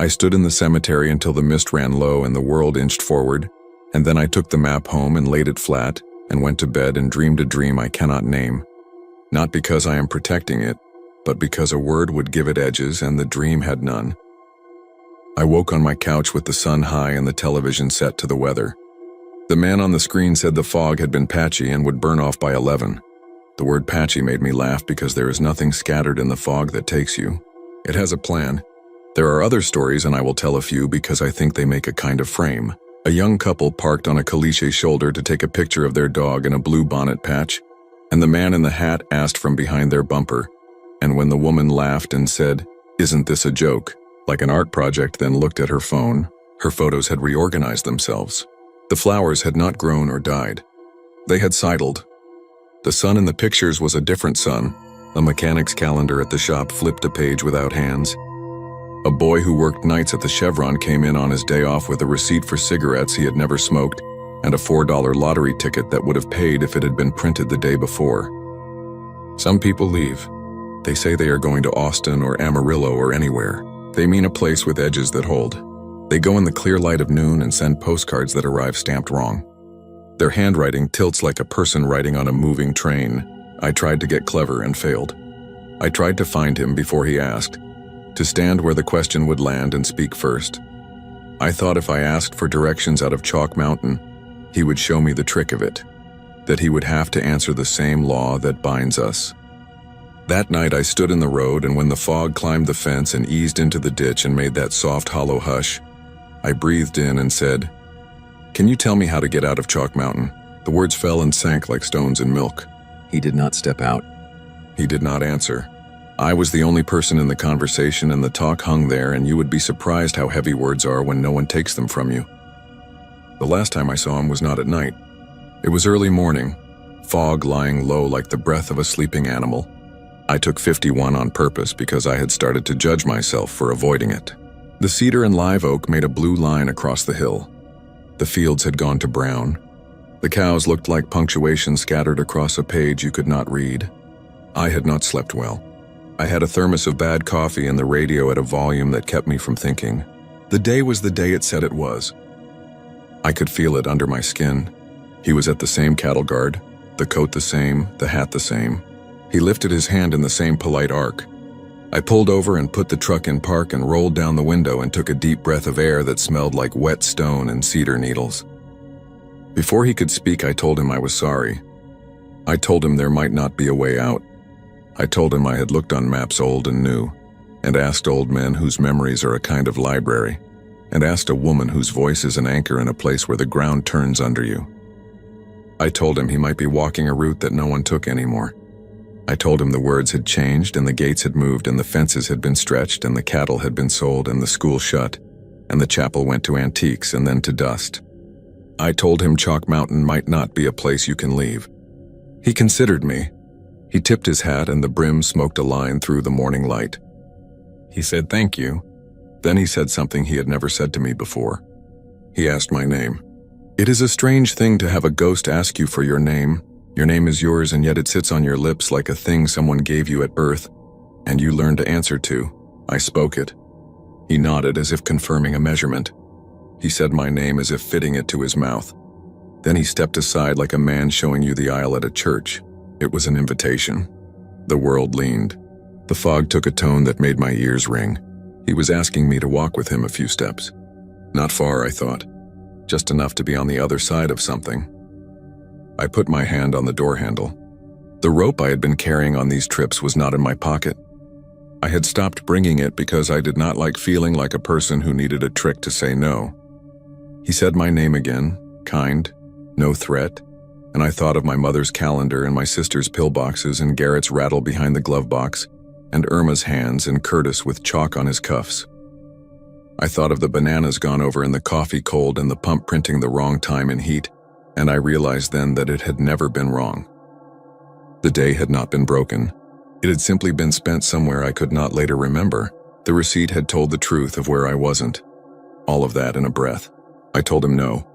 I stood in the cemetery until the mist ran low and the world inched forward, and then I took the map home and laid it flat and went to bed and dreamed a dream I cannot name. Not because I am protecting it, but because a word would give it edges and the dream had none. I woke on my couch with the sun high and the television set to the weather. The man on the screen said the fog had been patchy and would burn off by 11. The word patchy made me laugh because there is nothing scattered in the fog that takes you. It has a plan. There are other stories and I will tell a few because I think they make a kind of frame. A young couple parked on a caliche shoulder to take a picture of their dog in a blue bonnet patch, and the man in the hat asked from behind their bumper, and when the woman laughed and said, "Isn't this a joke?" like an art project, then looked at her phone, her photos had reorganized themselves. The flowers had not grown or died. They had sidled. The sun in the pictures was a different sun. A mechanic's calendar at the shop flipped a page without hands. A boy who worked nights at the Chevron came in on his day off with a receipt for cigarettes he had never smoked and a $4 lottery ticket that would have paid if it had been printed the day before. Some people leave. They say they are going to Austin or Amarillo or anywhere. They mean a place with edges that hold. They go in the clear light of noon and send postcards that arrive stamped wrong. Their handwriting tilts like a person writing on a moving train. I tried to get clever and failed. I tried to find him before he asked, to stand where the question would land and speak first. I thought if I asked for directions out of Chalk Mountain, he would show me the trick of it, that he would have to answer the same law that binds us. That night I stood in the road, and when the fog climbed the fence and eased into the ditch and made that soft hollow hush, I breathed in and said, "Can you tell me how to get out of Chalk Mountain?" The words fell and sank like stones in milk. He did not step out. He did not answer. I was the only person in the conversation, and the talk hung there, and you would be surprised how heavy words are when no one takes them from you. The last time I saw him was not at night. It was early morning, fog lying low like the breath of a sleeping animal. I took 51 on purpose because I had started to judge myself for avoiding it. The cedar and live oak made a blue line across the hill. The fields had gone to brown. The cows looked like punctuation scattered across a page you could not read. I had not slept well. I had a thermos of bad coffee and the radio at a volume that kept me from thinking. The day was the day it said it was. I could feel it under my skin. He was at the same cattle guard, the coat the same, the hat the same. He lifted his hand in the same polite arc. I pulled over and put the truck in park and rolled down the window and took a deep breath of air that smelled like wet stone and cedar needles. Before he could speak, I told him I was sorry. I told him there might not be a way out. I told him I had looked on maps old and new, and asked old men whose memories are a kind of library, and asked a woman whose voice is an anchor in a place where the ground turns under you. I told him he might be walking a route that no one took anymore. I told him the words had changed and the gates had moved and the fences had been stretched and the cattle had been sold and the school shut and the chapel went to antiques and then to dust. I told him Chalk Mountain might not be a place you can leave. He considered me. He tipped his hat and the brim smoked a line through the morning light. He said thank you. Then he said something he had never said to me before. He asked my name. It is a strange thing to have a ghost ask you for your name. Your name is yours and yet it sits on your lips like a thing someone gave you at birth, and you learn to answer to. I spoke it. He nodded as if confirming a measurement. He said my name as if fitting it to his mouth. Then he stepped aside like a man showing you the aisle at a church. It was an invitation. The world leaned. The fog took a tone that made my ears ring. He was asking me to walk with him a few steps. Not far, I thought. Just enough to be on the other side of something. I put my hand on the door handle. The rope I had been carrying on these trips was not in my pocket. I had stopped bringing it because I did not like feeling like a person who needed a trick to say no. He said my name again, kind, no threat, and I thought of my mother's calendar and my sister's pillboxes and Garrett's rattle behind the glove box, and Irma's hands and Curtis with chalk on his cuffs. I thought of the bananas gone over in the coffee cold and the pump printing the wrong time and heat, and I realized then that it had never been wrong. The day had not been broken. It had simply been spent somewhere I could not later remember. The receipt had told the truth of where I wasn't. All of that in a breath. I told him no.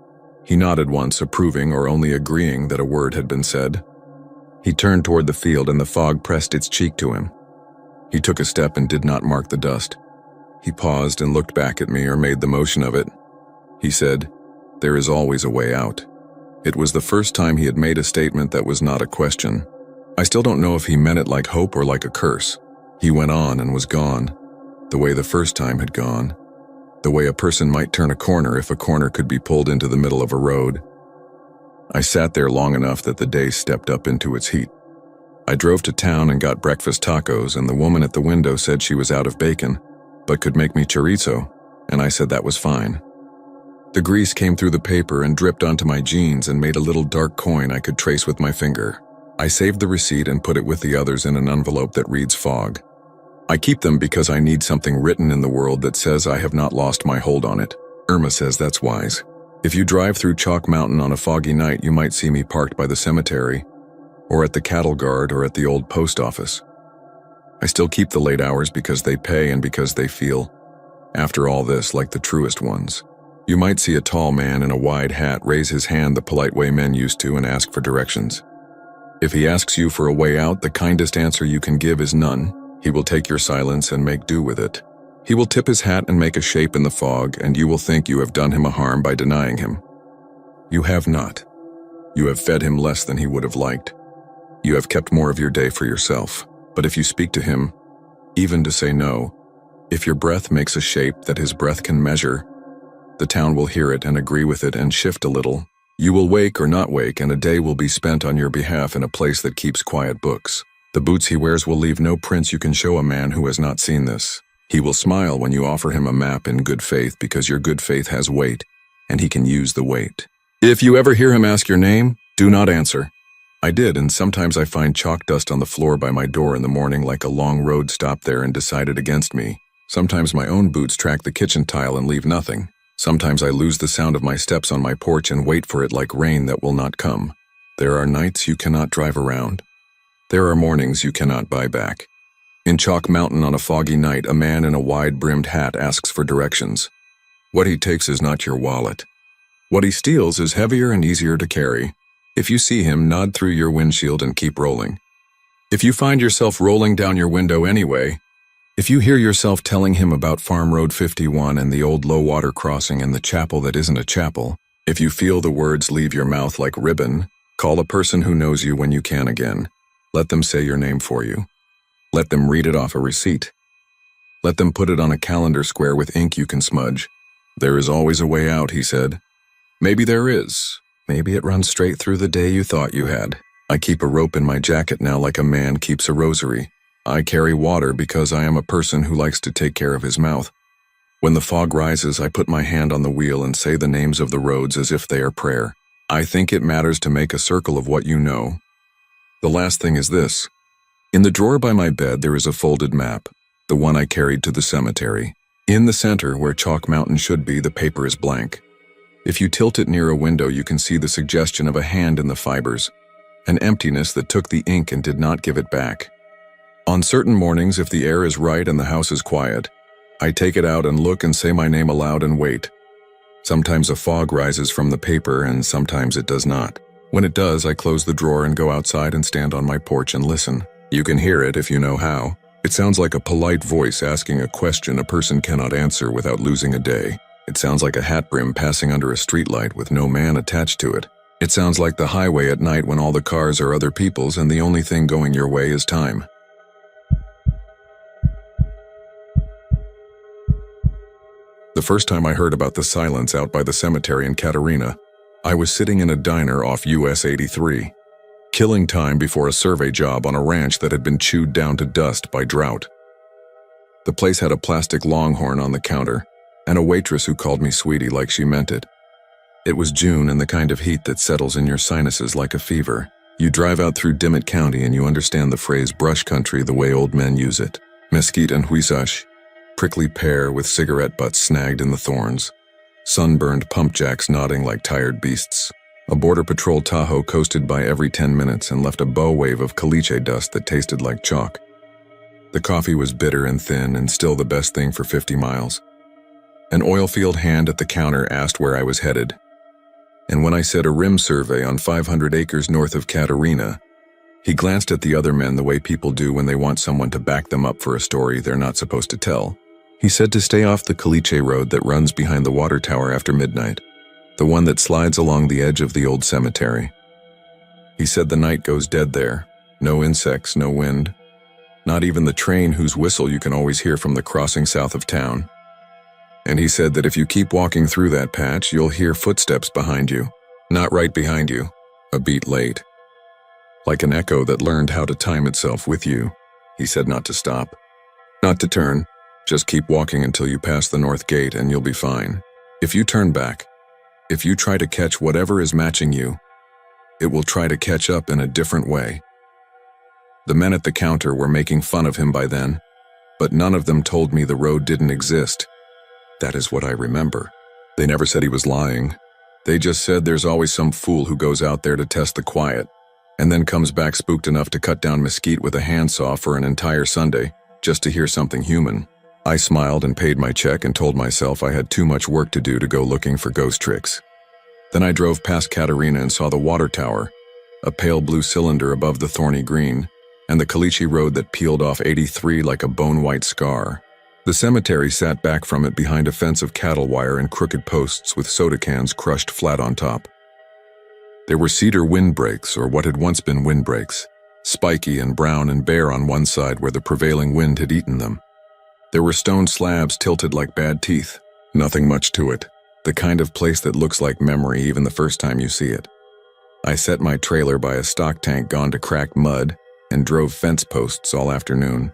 He nodded once, approving or only agreeing that a word had been said. He turned toward the field and the fog pressed its cheek to him. He took a step and did not mark the dust. He paused and looked back at me or made the motion of it. He said, "There is always a way out." It was the first time he had made a statement that was not a question. I still don't know if he meant it like hope or like a curse. He went on and was gone, the way the first time had gone, the way a person might turn a corner if a corner could be pulled into the middle of a road. I sat there long enough that the day stepped up into its heat. I drove to town and got breakfast tacos, and the woman at the window said she was out of bacon, but could make me chorizo, and I said that was fine. The grease came through the paper and dripped onto my jeans and made a little dark coin I could trace with my finger. I saved the receipt and put it with the others in an envelope that reads fog. I keep them because I need something written in the world that says I have not lost my hold on it. Irma says that's wise. If you drive through Chalk Mountain on a foggy night, you might see me parked by the cemetery, or at the cattle guard, or at the old post office. I still keep the late hours because they pay and because they feel, after all this, like the truest ones. You might see a tall man in a wide hat raise his hand the polite way men used to and ask for directions. If he asks you for a way out, the kindest answer you can give is none. He will take your silence and make do with it. He will tip his hat and make a shape in the fog, and you will think you have done him a harm by denying him. You have not. You have fed him less than he would have liked. You have kept more of your day for yourself. But if you speak to him, even to say no, if your breath makes a shape that his breath can measure, the town will hear it and agree with it and shift a little. You will wake or not wake, and a day will be spent on your behalf in a place that keeps quiet books. The boots he wears will leave no prints you can show a man who has not seen this. He will smile when you offer him a map in good faith because your good faith has weight, and he can use the weight. If you ever hear him ask your name, do not answer. I did, and sometimes I find chalk dust on the floor by my door in the morning like a long road stopped there and decided against me. Sometimes my own boots track the kitchen tile and leave nothing. Sometimes I lose the sound of my steps on my porch and wait for it like rain that will not come. There are nights you cannot drive around. There are mornings you cannot buy back. In Chalk Mountain on a foggy night, a man in a wide-brimmed hat asks for directions. What he takes is not your wallet. What he steals is heavier and easier to carry. If you see him, nod through your windshield and keep rolling. If you find yourself rolling down your window anyway, if you hear yourself telling him about Farm Road 51 and the old low-water crossing and the chapel that isn't a chapel, If you feel the words leave your mouth like ribbon, call a person who knows you when you can again. Let them say your name for you. Let them read it off a receipt. Let them put it on a calendar square with ink you can smudge. There is always a way out, he said. Maybe there is. Maybe it runs straight through the day you thought you had. I keep a rope in my jacket now like a man keeps a rosary. I carry water because I am a person who likes to take care of his mouth. When the fog rises, I put my hand on the wheel and say the names of the roads as if they are prayer. I think it matters to make a circle of what you know. The last thing is this. In the drawer by my bed there is a folded map, the one I carried to the cemetery. In the center, where Chalk Mountain should be, the paper is blank. If you tilt it near a window, you can see the suggestion of a hand in the fibers, an emptiness that took the ink and did not give it back. On certain mornings, if the air is right and the house is quiet, I take it out and look and say my name aloud and wait. Sometimes a fog rises from the paper and sometimes it does not. When it does, I close the drawer and go outside and stand on my porch and listen. You can hear it if you know how. It sounds like a polite voice asking a question a person cannot answer without losing a day. It sounds like a hat brim passing under a streetlight with no man attached to it. It sounds like the highway at night when all the cars are other people's and the only thing going your way is time. The first time I heard about the silence out by the cemetery in Katerina, I was sitting in a diner off US 83, killing time before a survey job on a ranch that had been chewed down to dust by drought. The place had a plastic longhorn on the counter, and a waitress who called me sweetie like she meant it. It was June and the kind of heat that settles in your sinuses like a fever. You drive out through Dimmitt County and you understand the phrase brush country the way old men use it. Mesquite and huisache, prickly pear with cigarette butts snagged in the thorns, sunburned pump jacks nodding like tired beasts. A Border Patrol Tahoe coasted by every 10 minutes and left a bow wave of caliche dust that tasted like chalk. The coffee was bitter and thin and still the best thing for 50 miles. An oilfield hand at the counter asked where I was headed. And when I said a rim survey on 500 acres north of Katerina, he glanced at the other men the way people do when they want someone to back them up for a story they're not supposed to tell. He said to stay off the caliche road that runs behind the water tower after midnight, the one that slides along the edge of the old cemetery. He said the night goes dead there, no insects, no wind, not even the train whose whistle you can always hear from the crossing south of town. And he said that if you keep walking through that patch, you'll hear footsteps behind you, not right behind you, a beat late. Like an echo that learned how to time itself with you. He said not to stop, not to turn, just keep walking until you pass the north gate and you'll be fine. If you turn back, if you try to catch whatever is matching you, it will try to catch up in a different way. The men at the counter were making fun of him by then, but none of them told me the road didn't exist. That is what I remember. They never said he was lying. They just said there's always some fool who goes out there to test the quiet, and then comes back spooked enough to cut down mesquite with a handsaw for an entire Sunday, just to hear something human. I smiled and paid my check and told myself I had too much work to do to go looking for ghost tricks. Then I drove past Katerina and saw the water tower, a pale blue cylinder above the thorny green, and the caliche road that peeled off 83 like a bone-white scar. The cemetery sat back from it behind a fence of cattle wire and crooked posts with soda cans crushed flat on top. There were cedar windbreaks, or what had once been windbreaks, spiky and brown and bare on one side where the prevailing wind had eaten them. There were stone slabs tilted like bad teeth. Nothing much to it. The kind of place that looks like memory even the first time you see it. I set my trailer by a stock tank gone to cracked mud and drove fence posts all afternoon,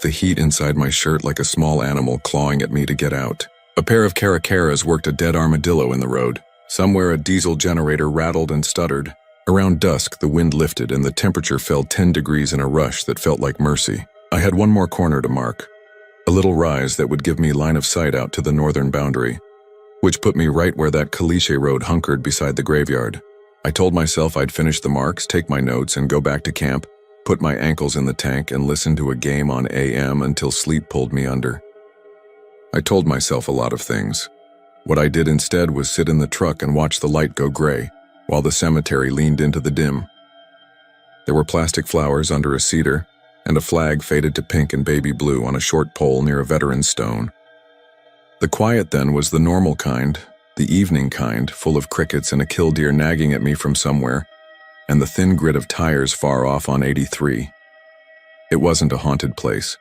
the heat inside my shirt like a small animal clawing at me to get out. A pair of caracaras worked a dead armadillo in the road. Somewhere a diesel generator rattled and stuttered. Around dusk, the wind lifted and the temperature fell 10 degrees in a rush that felt like mercy. I had one more corner to mark, a little rise that would give me line of sight out to the northern boundary, which put me right where that caliche road hunkered beside the graveyard. I told myself I'd finish the marks, take my notes, and go back to camp, put my ankles in the tank, and listen to a game on AM until sleep pulled me under. I told myself a lot of things. What I did instead was sit in the truck and watch the light go gray, while the cemetery leaned into the dim. There were plastic flowers under a cedar, and a flag faded to pink and baby blue on a short pole near a veteran's stone. The quiet then was the normal kind, The evening kind, full of crickets and a killdeer nagging at me from somewhere, and the thin grit of tires far off on 83. It wasn't a haunted place.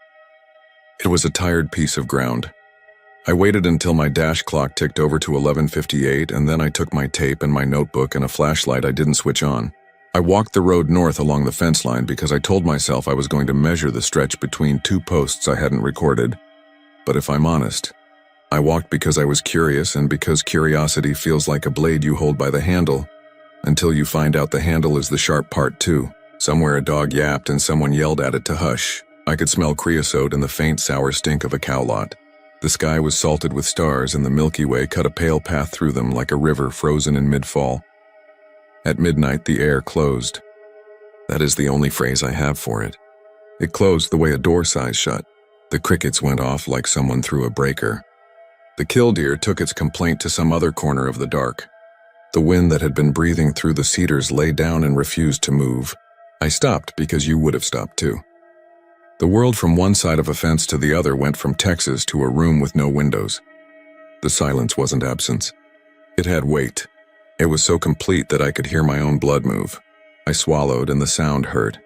It was a tired piece of ground. I waited until my dash clock ticked over to 11:58, and then I took my tape and my notebook and a flashlight I didn't switch on. I walked the road north along the fence line because I told myself I was going to measure the stretch between two posts I hadn't recorded. But if I'm honest, I walked because I was curious, and because curiosity feels like a blade you hold by the handle, until you find out the handle is the sharp part too. Somewhere a dog yapped and someone yelled at it to hush. I could smell creosote and the faint sour stink of a cow lot. The sky was salted with stars, and the Milky Way cut a pale path through them like a river frozen in mid-fall. At midnight, the air closed. That is the only phrase I have for it. It closed the way a door sighs shut. The crickets went off like someone threw a breaker. The killdeer took its complaint to some other corner of the dark. The wind that had been breathing through the cedars lay down and refused to move. I stopped because you would have stopped too. The world from one side of a fence to the other went from Texas to a room with no windows. The silence wasn't absence. It had weight. It was so complete that I could hear my own blood move. I swallowed and the sound hurt.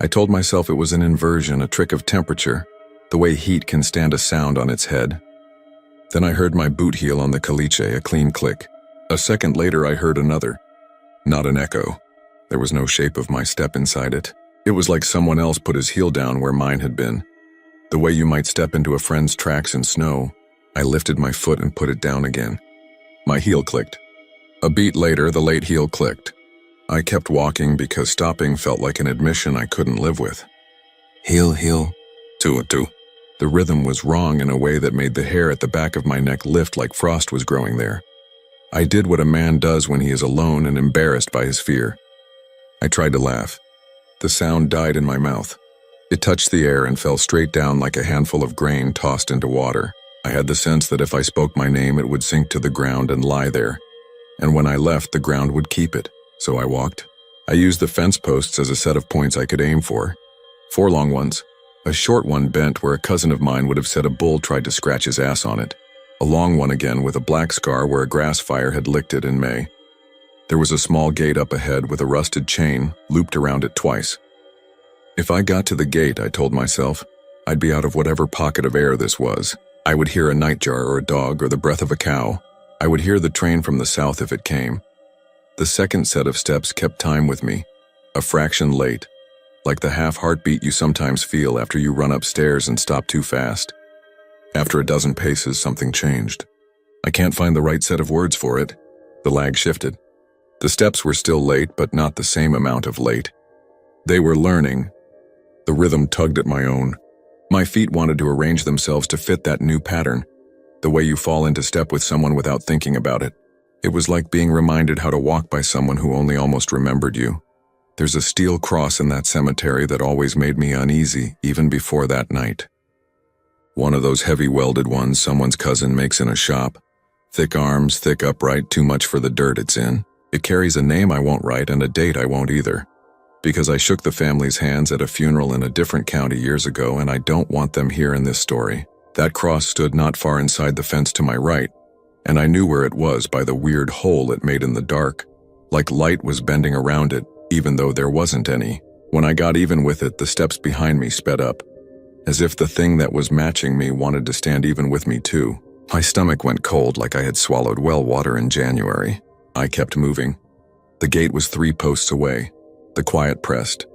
I told myself it was an inversion, a trick of temperature, the way heat can stand a sound on its head. Then I heard my boot heel on the caliche, a clean click. A second later I heard another. Not an echo. There was no shape of my step inside it. It was like someone else put his heel down where mine had been. The way you might step into a friend's tracks in snow. I lifted my foot and put it down again. My heel clicked. A beat later, the late heel clicked. I kept walking because stopping felt like an admission I couldn't live with. Heel, heel, two. The rhythm was wrong in a way that made the hair at the back of my neck lift like frost was growing there. I did what a man does when he is alone and embarrassed by his fear. I tried to laugh. The sound died in my mouth. It touched the air and fell straight down like a handful of grain tossed into water. I had the sense that if I spoke my name, it would sink to the ground and lie there. And when I left, the ground would keep it. So I walked. I used the fence posts as a set of points I could aim for. 4 long ones. A short one bent where a cousin of mine would have said a bull tried to scratch his ass on it. A long one again with a black scar where a grass fire had licked it in May. There was a small gate up ahead with a rusted chain looped around it twice. If I got to the gate, I told myself, I'd be out of whatever pocket of air this was. I would hear a nightjar or a dog or the breath of a cow. I would hear the train from the south if it came. The second set of steps kept time with me, a fraction late, like the half heartbeat you sometimes feel after you run upstairs and stop too fast. After a dozen paces, something changed. I can't find the right set of words for it. The lag shifted. The steps were still late, but not the same amount of late. They were learning. The rhythm tugged at my own. My feet wanted to arrange themselves to fit that new pattern, the way you fall into step with someone without thinking about it. It was like being reminded how to walk by someone who only almost remembered you. There's a steel cross in that cemetery that always made me uneasy, even before that night. One of those heavy welded ones someone's cousin makes in a shop. Thick arms, thick upright, too much for the dirt it's in. It carries a name I won't write and a date I won't either. Because I shook the family's hands at a funeral in a different county years ago, and I don't want them here in this story. That cross stood not far inside the fence to my right, and I knew where it was by the weird hole it made in the dark, like light was bending around it, even though there wasn't any. When I got even with it, the steps behind me sped up, as if the thing that was matching me wanted to stand even with me too. My stomach went cold like I had swallowed well water in January. I kept moving. The gate was 3 posts away. The quiet pressed.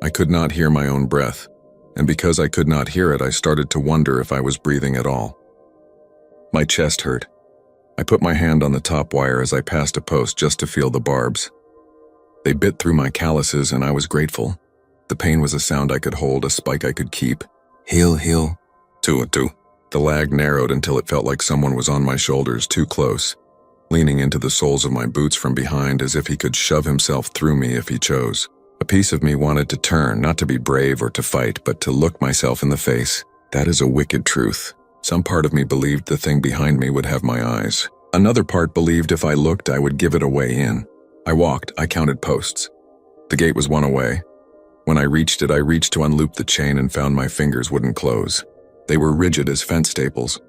I could not hear my own breath, and because I could not hear it, I started to wonder if I was breathing at all. My chest hurt. I put my hand on the top wire as I passed a post just to feel the barbs. They bit through my calluses, and I was grateful. The pain was a sound I could hold, a spike I could keep. Heel, heel, two. The lag narrowed until it felt like someone was on my shoulders, too close, leaning into the soles of my boots from behind as if he could shove himself through me if he chose. A piece of me wanted to turn, not to be brave or to fight, but to look myself in the face. That is a wicked truth. Some part of me believed the thing behind me would have my eyes. Another part believed if I looked, I would give it a way in. I walked, I counted posts. The gate was 1 away. When I reached it, I reached to unloop the chain and found my fingers wouldn't close. They were rigid as fence staples.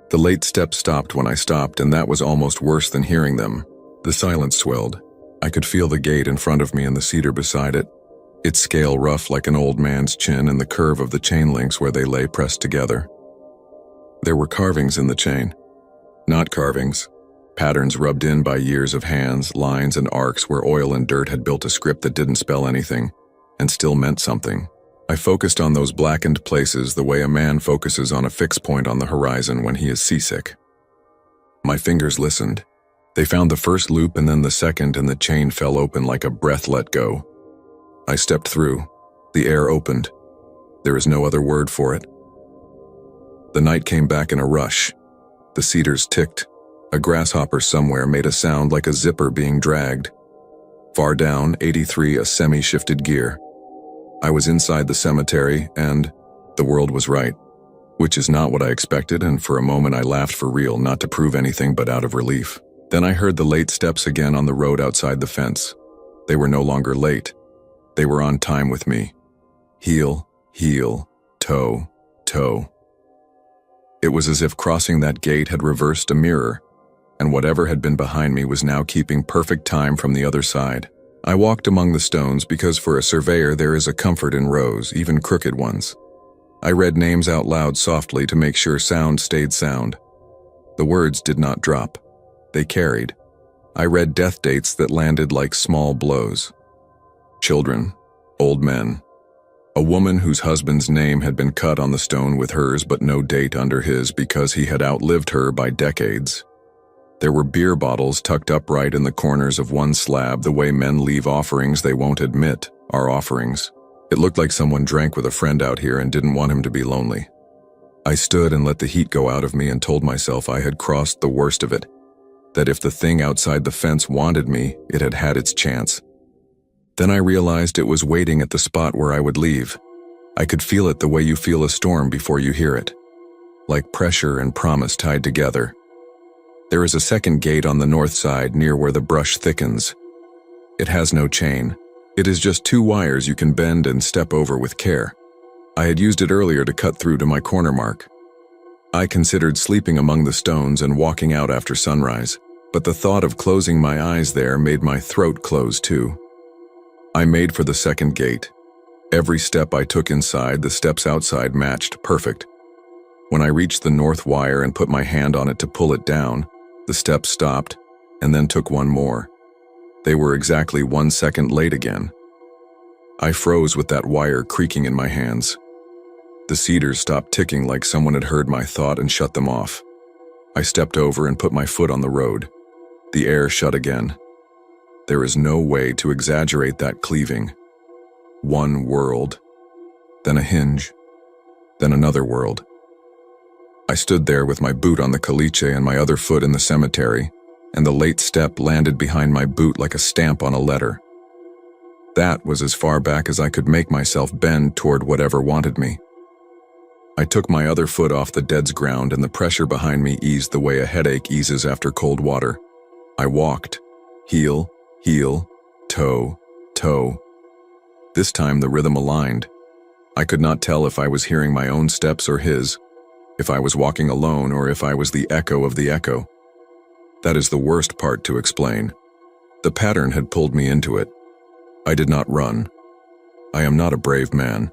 The late steps stopped when I stopped, and that was almost worse than hearing them. The silence swelled. I could feel the gate in front of me and the cedar beside it, its scale rough like an old man's chin and the curve of the chain links where they lay pressed together. There were carvings in the chain. Not carvings. Patterns rubbed in by years of hands, lines and arcs where oil and dirt had built a script that didn't spell anything, and still meant something. I focused on those blackened places the way a man focuses on a fixed point on the horizon when he is seasick. My fingers listened. They found the first loop and then the second, and the chain fell open like a breath let go. I stepped through. The air opened. There is no other word for it. The night came back in a rush. The cedars ticked. A grasshopper somewhere made a sound like a zipper being dragged. Far down, 83, a semi shifted gear. I was inside the cemetery, and the world was right, which is not what I expected, and for a moment I laughed for real, not to prove anything but out of relief. Then I heard the late steps again on the road outside the fence. They were no longer late. They were on time with me. Heel, heel, toe, toe. It was as if crossing that gate had reversed a mirror, and whatever had been behind me was now keeping perfect time from the other side. I walked among the stones because for a surveyor there is a comfort in rows, even crooked ones. I read names out loud softly to make sure sound stayed sound. The words did not drop. They carried. I read death dates that landed like small blows. Children, old men. A woman whose husband's name had been cut on the stone with hers but no date under his because he had outlived her by decades. There were beer bottles tucked upright in the corners of one slab the way men leave offerings they won't admit are offerings. It looked like someone drank with a friend out here and didn't want him to be lonely. I stood and let the heat go out of me and told myself I had crossed the worst of it, that if the thing outside the fence wanted me, it had had its chance. Then I realized it was waiting at the spot where I would leave. I could feel it the way you feel a storm before you hear it, like pressure and promise tied together. There is a second gate on the north side near where the brush thickens. It has no chain. It is just two wires you can bend and step over with care. I had used it earlier to cut through to my corner mark. I considered sleeping among the stones and walking out after sunrise, but the thought of closing my eyes there made my throat close too. I made for the second gate. Every step I took inside, the steps outside matched perfect. When I reached the north wire and put my hand on it to pull it down, the steps stopped, and then took one more. They were exactly 1 second late again. I froze with that wire creaking in my hands. The cedars stopped ticking like someone had heard my thought and shut them off. I stepped over and put my foot on the road. The air shut again. There is no way to exaggerate that cleaving. One world, then a hinge, then another world. I stood there with my boot on the caliche and my other foot in the cemetery, and the late step landed behind my boot like a stamp on a letter. That was as far back as I could make myself bend toward whatever wanted me. I took my other foot off the dead's ground, and the pressure behind me eased the way a headache eases after cold water. I walked. Heel, heel, toe, toe. This time the rhythm aligned. I could not tell if I was hearing my own steps or his, if I was walking alone or if I was the echo of the echo. That is the worst part to explain. The pattern had pulled me into it. I did not run. I am not a brave man.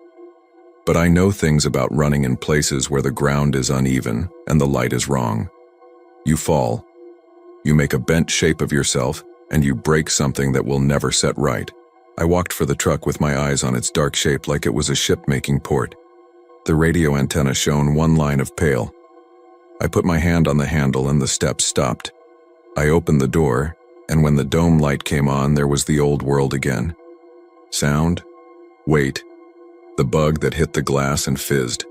But I know things about running in places where the ground is uneven and the light is wrong. You fall. You make a bent shape of yourself, and you break something that will never set right. I walked for the truck with my eyes on its dark shape like it was a ship making port. The radio antenna shone one line of pale. I put my hand on the handle and the steps stopped. I opened the door, and when the dome light came on, there was the old world again. Sound, weight, the bug that hit the glass and fizzed.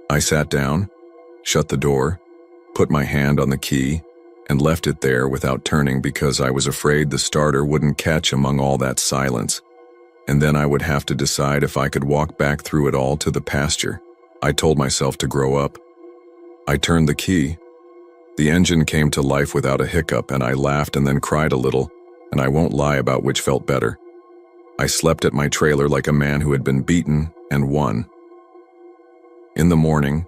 I sat down, shut the door, put my hand on the key, and left it there without turning because I was afraid the starter wouldn't catch among all that silence, and then I would have to decide if I could walk back through it all to the pasture. I told myself to grow up. I turned the key. The engine came to life without a hiccup, and I laughed and then cried a little, and I won't lie about which felt better. I slept at my trailer like a man who had been beaten and won. In the morning,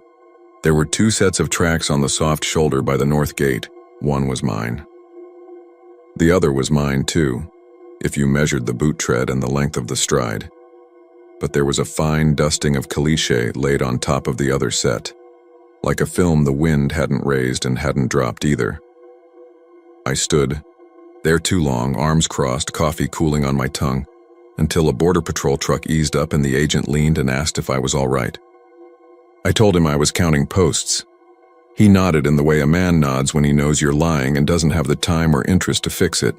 There were 2 sets of tracks on the soft shoulder by the north gate. One was mine. The other was mine too, if you measured the boot tread and the length of the stride. But there was a fine dusting of caliche laid on top of the other set, like a film the wind hadn't raised and hadn't dropped either. I stood there too long, arms crossed, coffee cooling on my tongue, until a border patrol truck eased up and the agent leaned and asked if I was all right. I told him I was counting posts. He nodded in the way a man nods when he knows you're lying and doesn't have the time or interest to fix it.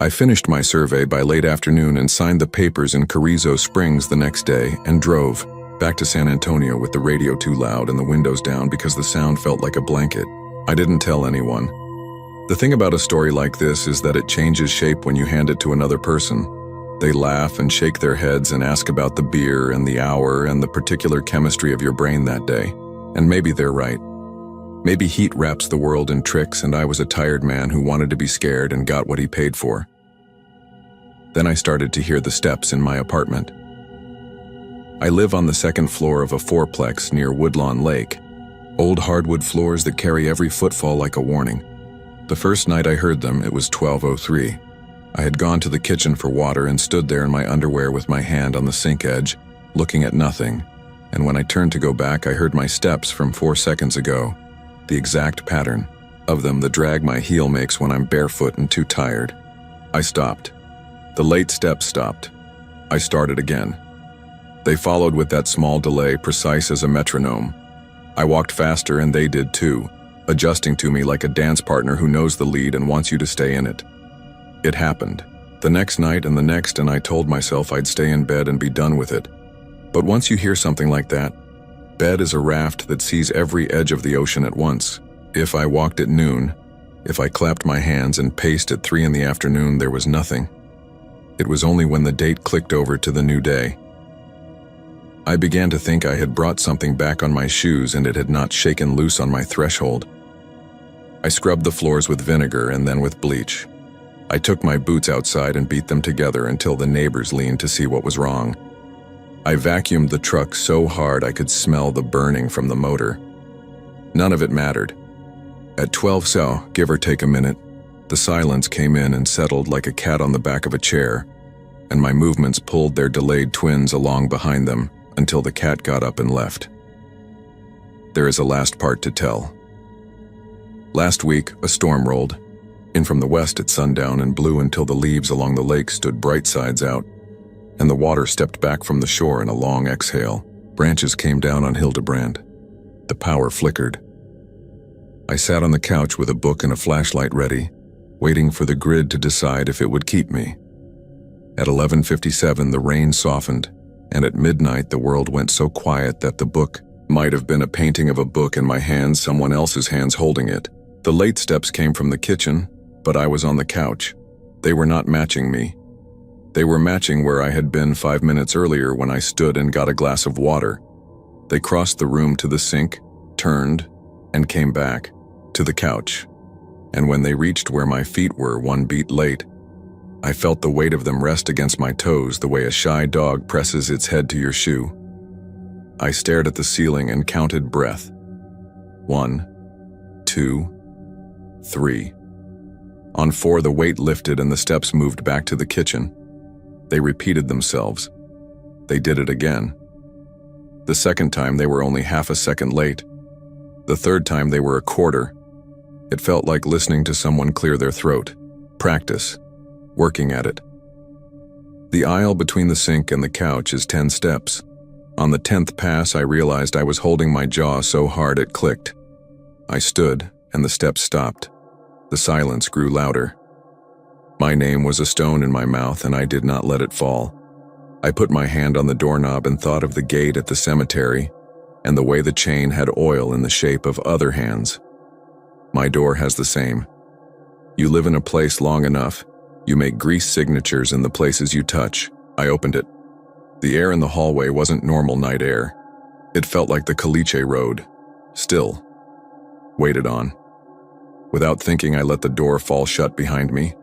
I finished my survey by late afternoon and signed the papers in Carrizo Springs the next day and drove back to San Antonio with the radio too loud and the windows down because the sound felt like a blanket. I didn't tell anyone. The thing about a story like this is that it changes shape when you hand it to another person. They laugh and shake their heads and ask about the beer and the hour and the particular chemistry of your brain that day. And maybe they're right. Maybe heat wraps the world in tricks and I was a tired man who wanted to be scared and got what he paid for. Then I started to hear the steps in my apartment. I live on the 2nd floor of a 4-plex near Woodlawn Lake. Old hardwood floors that carry every footfall like a warning. The first night I heard them, it was 12:03. I had gone to the kitchen for water and stood there in my underwear with my hand on the sink edge, looking at nothing. And when I turned to go back, I heard my steps from 4 seconds ago. The exact pattern of them, the drag my heel makes when I'm barefoot and too tired. I stopped. The late steps stopped. I started again. They followed with that small delay, precise as a metronome. I walked faster and they did too, adjusting to me like a dance partner who knows the lead and wants you to stay in it. It happened. The next night and the next, and I told myself I'd stay in bed and be done with it. But once you hear something like that, bed is a raft that sees every edge of the ocean at once. If I walked at noon, if I clapped my hands and paced at 3 in the afternoon, there was nothing. It was only when the date clicked over to the new day. I began to think I had brought something back on my shoes and it had not shaken loose on my threshold. I scrubbed the floors with vinegar and then with bleach. I took my boots outside and beat them together until the neighbors leaned to see what was wrong. I vacuumed the truck so hard I could smell the burning from the motor. None of it mattered. At 12 so, give or take a minute, the silence came in and settled like a cat on the back of a chair, and my movements pulled their delayed twins along behind them until the cat got up and left. There is a last part to tell. Last week, a storm rolled in from the west at sundown and blew until the leaves along the lake stood bright sides out, and the water stepped back from the shore in a long exhale. Branches came down on Hildebrand. The power flickered. I sat on the couch with a book and a flashlight ready, waiting for the grid to decide if it would keep me. At 11:57, the rain softened, and at midnight the world went so quiet that the book might have been a painting of a book in my hands, someone else's hands holding it. The late steps came from the kitchen, but I was on the couch. They were not matching me. They were matching where I had been 5 minutes earlier when I stood and got a glass of water. They crossed the room to the sink, turned, and came back to the couch. And when they reached where my feet were 1 beat late, I felt the weight of them rest against my toes the way a shy dog presses its head to your shoe. I stared at the ceiling and counted breath. 1, 2, 3. On 4, the weight lifted and the steps moved back to the kitchen. They repeated themselves. They did it again. The second time they were only half a second late. The third time they were a quarter. It felt like listening to someone clear their throat. Practice. Working at it. The aisle between the sink and the couch is 10 steps. On the 10th pass, I realized I was holding my jaw so hard it clicked. I stood, and the steps stopped. The silence grew louder. My name was a stone in my mouth, and I did not let it fall. I put my hand on the doorknob and thought of the gate at the cemetery, and the way the chain had oil in the shape of other hands. My door has the same. You live in a place long enough, you make grease signatures in the places you touch. I opened it. The air in the hallway wasn't normal night air. It felt like the caliche road. Still. Waited on. Without thinking, I let the door fall shut behind me,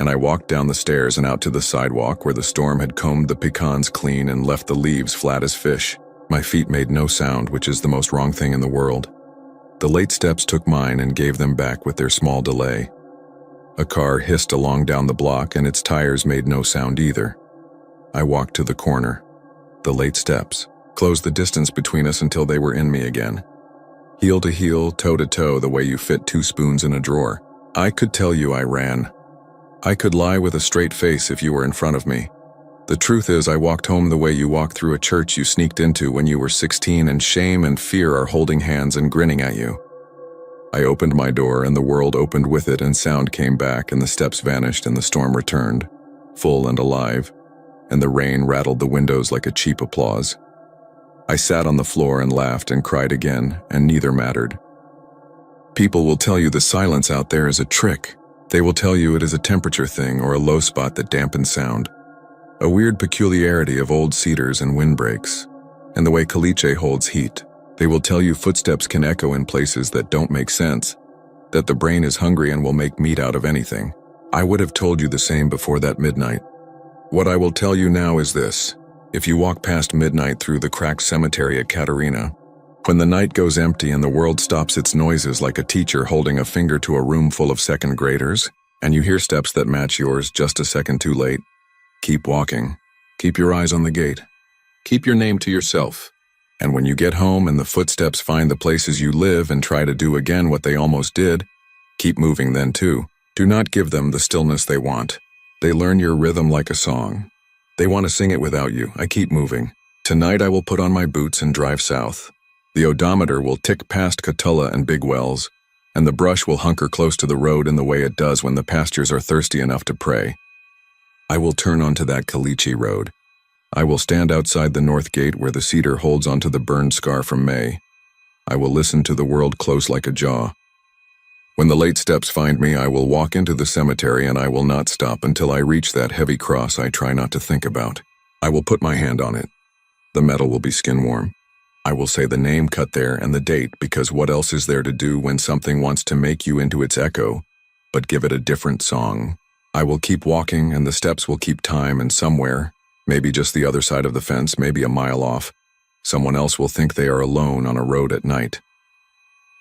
and I walked down the stairs and out to the sidewalk where the storm had combed the pecans clean and left the leaves flat as fish. My feet made no sound, which is the most wrong thing in the world. The late steps took mine and gave them back with their small delay. A car hissed along down the block and its tires made no sound either. I walked to the corner. The late steps closed the distance between us until they were in me again. Heel to heel, toe to toe, the way you fit 2 spoons in a drawer. I could tell you I ran. I could lie with a straight face if you were in front of me. The truth is, I walked home the way you walk through a church you sneaked into when you were 16 and shame and fear are holding hands and grinning at you. I opened my door and the world opened with it and sound came back and the steps vanished and the storm returned, full and alive, and the rain rattled the windows like a cheap applause. I sat on the floor and laughed and cried again, and neither mattered. People will tell you the silence out there is a trick. They will tell you it is a temperature thing or a low spot that dampens sound. A weird peculiarity of old cedars and windbreaks, and the way caliche holds heat. They will tell you footsteps can echo in places that don't make sense, that the brain is hungry and will make meat out of anything. I would have told you the same before that midnight. What I will tell you now is this. If you walk past midnight through the cracked cemetery at Katerina, when the night goes empty and the world stops its noises like a teacher holding a finger to a room full of second graders, and you hear steps that match yours just a second too late, keep walking. Keep your eyes on the gate. Keep your name to yourself. And when you get home and the footsteps find the places you live and try to do again what they almost did, keep moving then too. Do not give them the stillness they want. They learn your rhythm like a song. They want to sing it without you. I keep moving. Tonight I will put on my boots and drive south. The odometer will tick past Cotulla and Big Wells, and the brush will hunker close to the road in the way it does when the pastures are thirsty enough to pray. I will turn onto that caliche road. I will stand outside the north gate where the cedar holds onto the burned scar from May. I will listen to the world close like a jaw. When the late steps find me, I will walk into the cemetery and I will not stop until I reach that heavy cross I try not to think about. I will put my hand on it. The metal will be skin warm. I will say the name cut there and the date, because what else is there to do when something wants to make you into its echo, but give it a different song? I will keep walking and the steps will keep time, and somewhere, maybe just the other side of the fence, maybe a mile off, someone else will think they are alone on a road at night.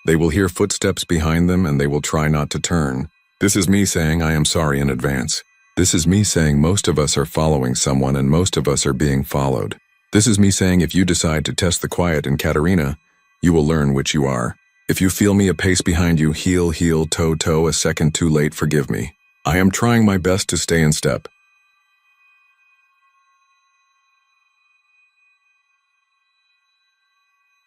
They will hear footsteps behind them and they will try not to turn. This is me saying I am sorry in advance. This is me saying most of us are following someone and most of us are being followed. This is me saying if you decide to test the quiet in Katerina, you will learn which you are. If you feel me a pace behind you, heel, heel, toe, toe, a second too late, forgive me. I am trying my best to stay in step.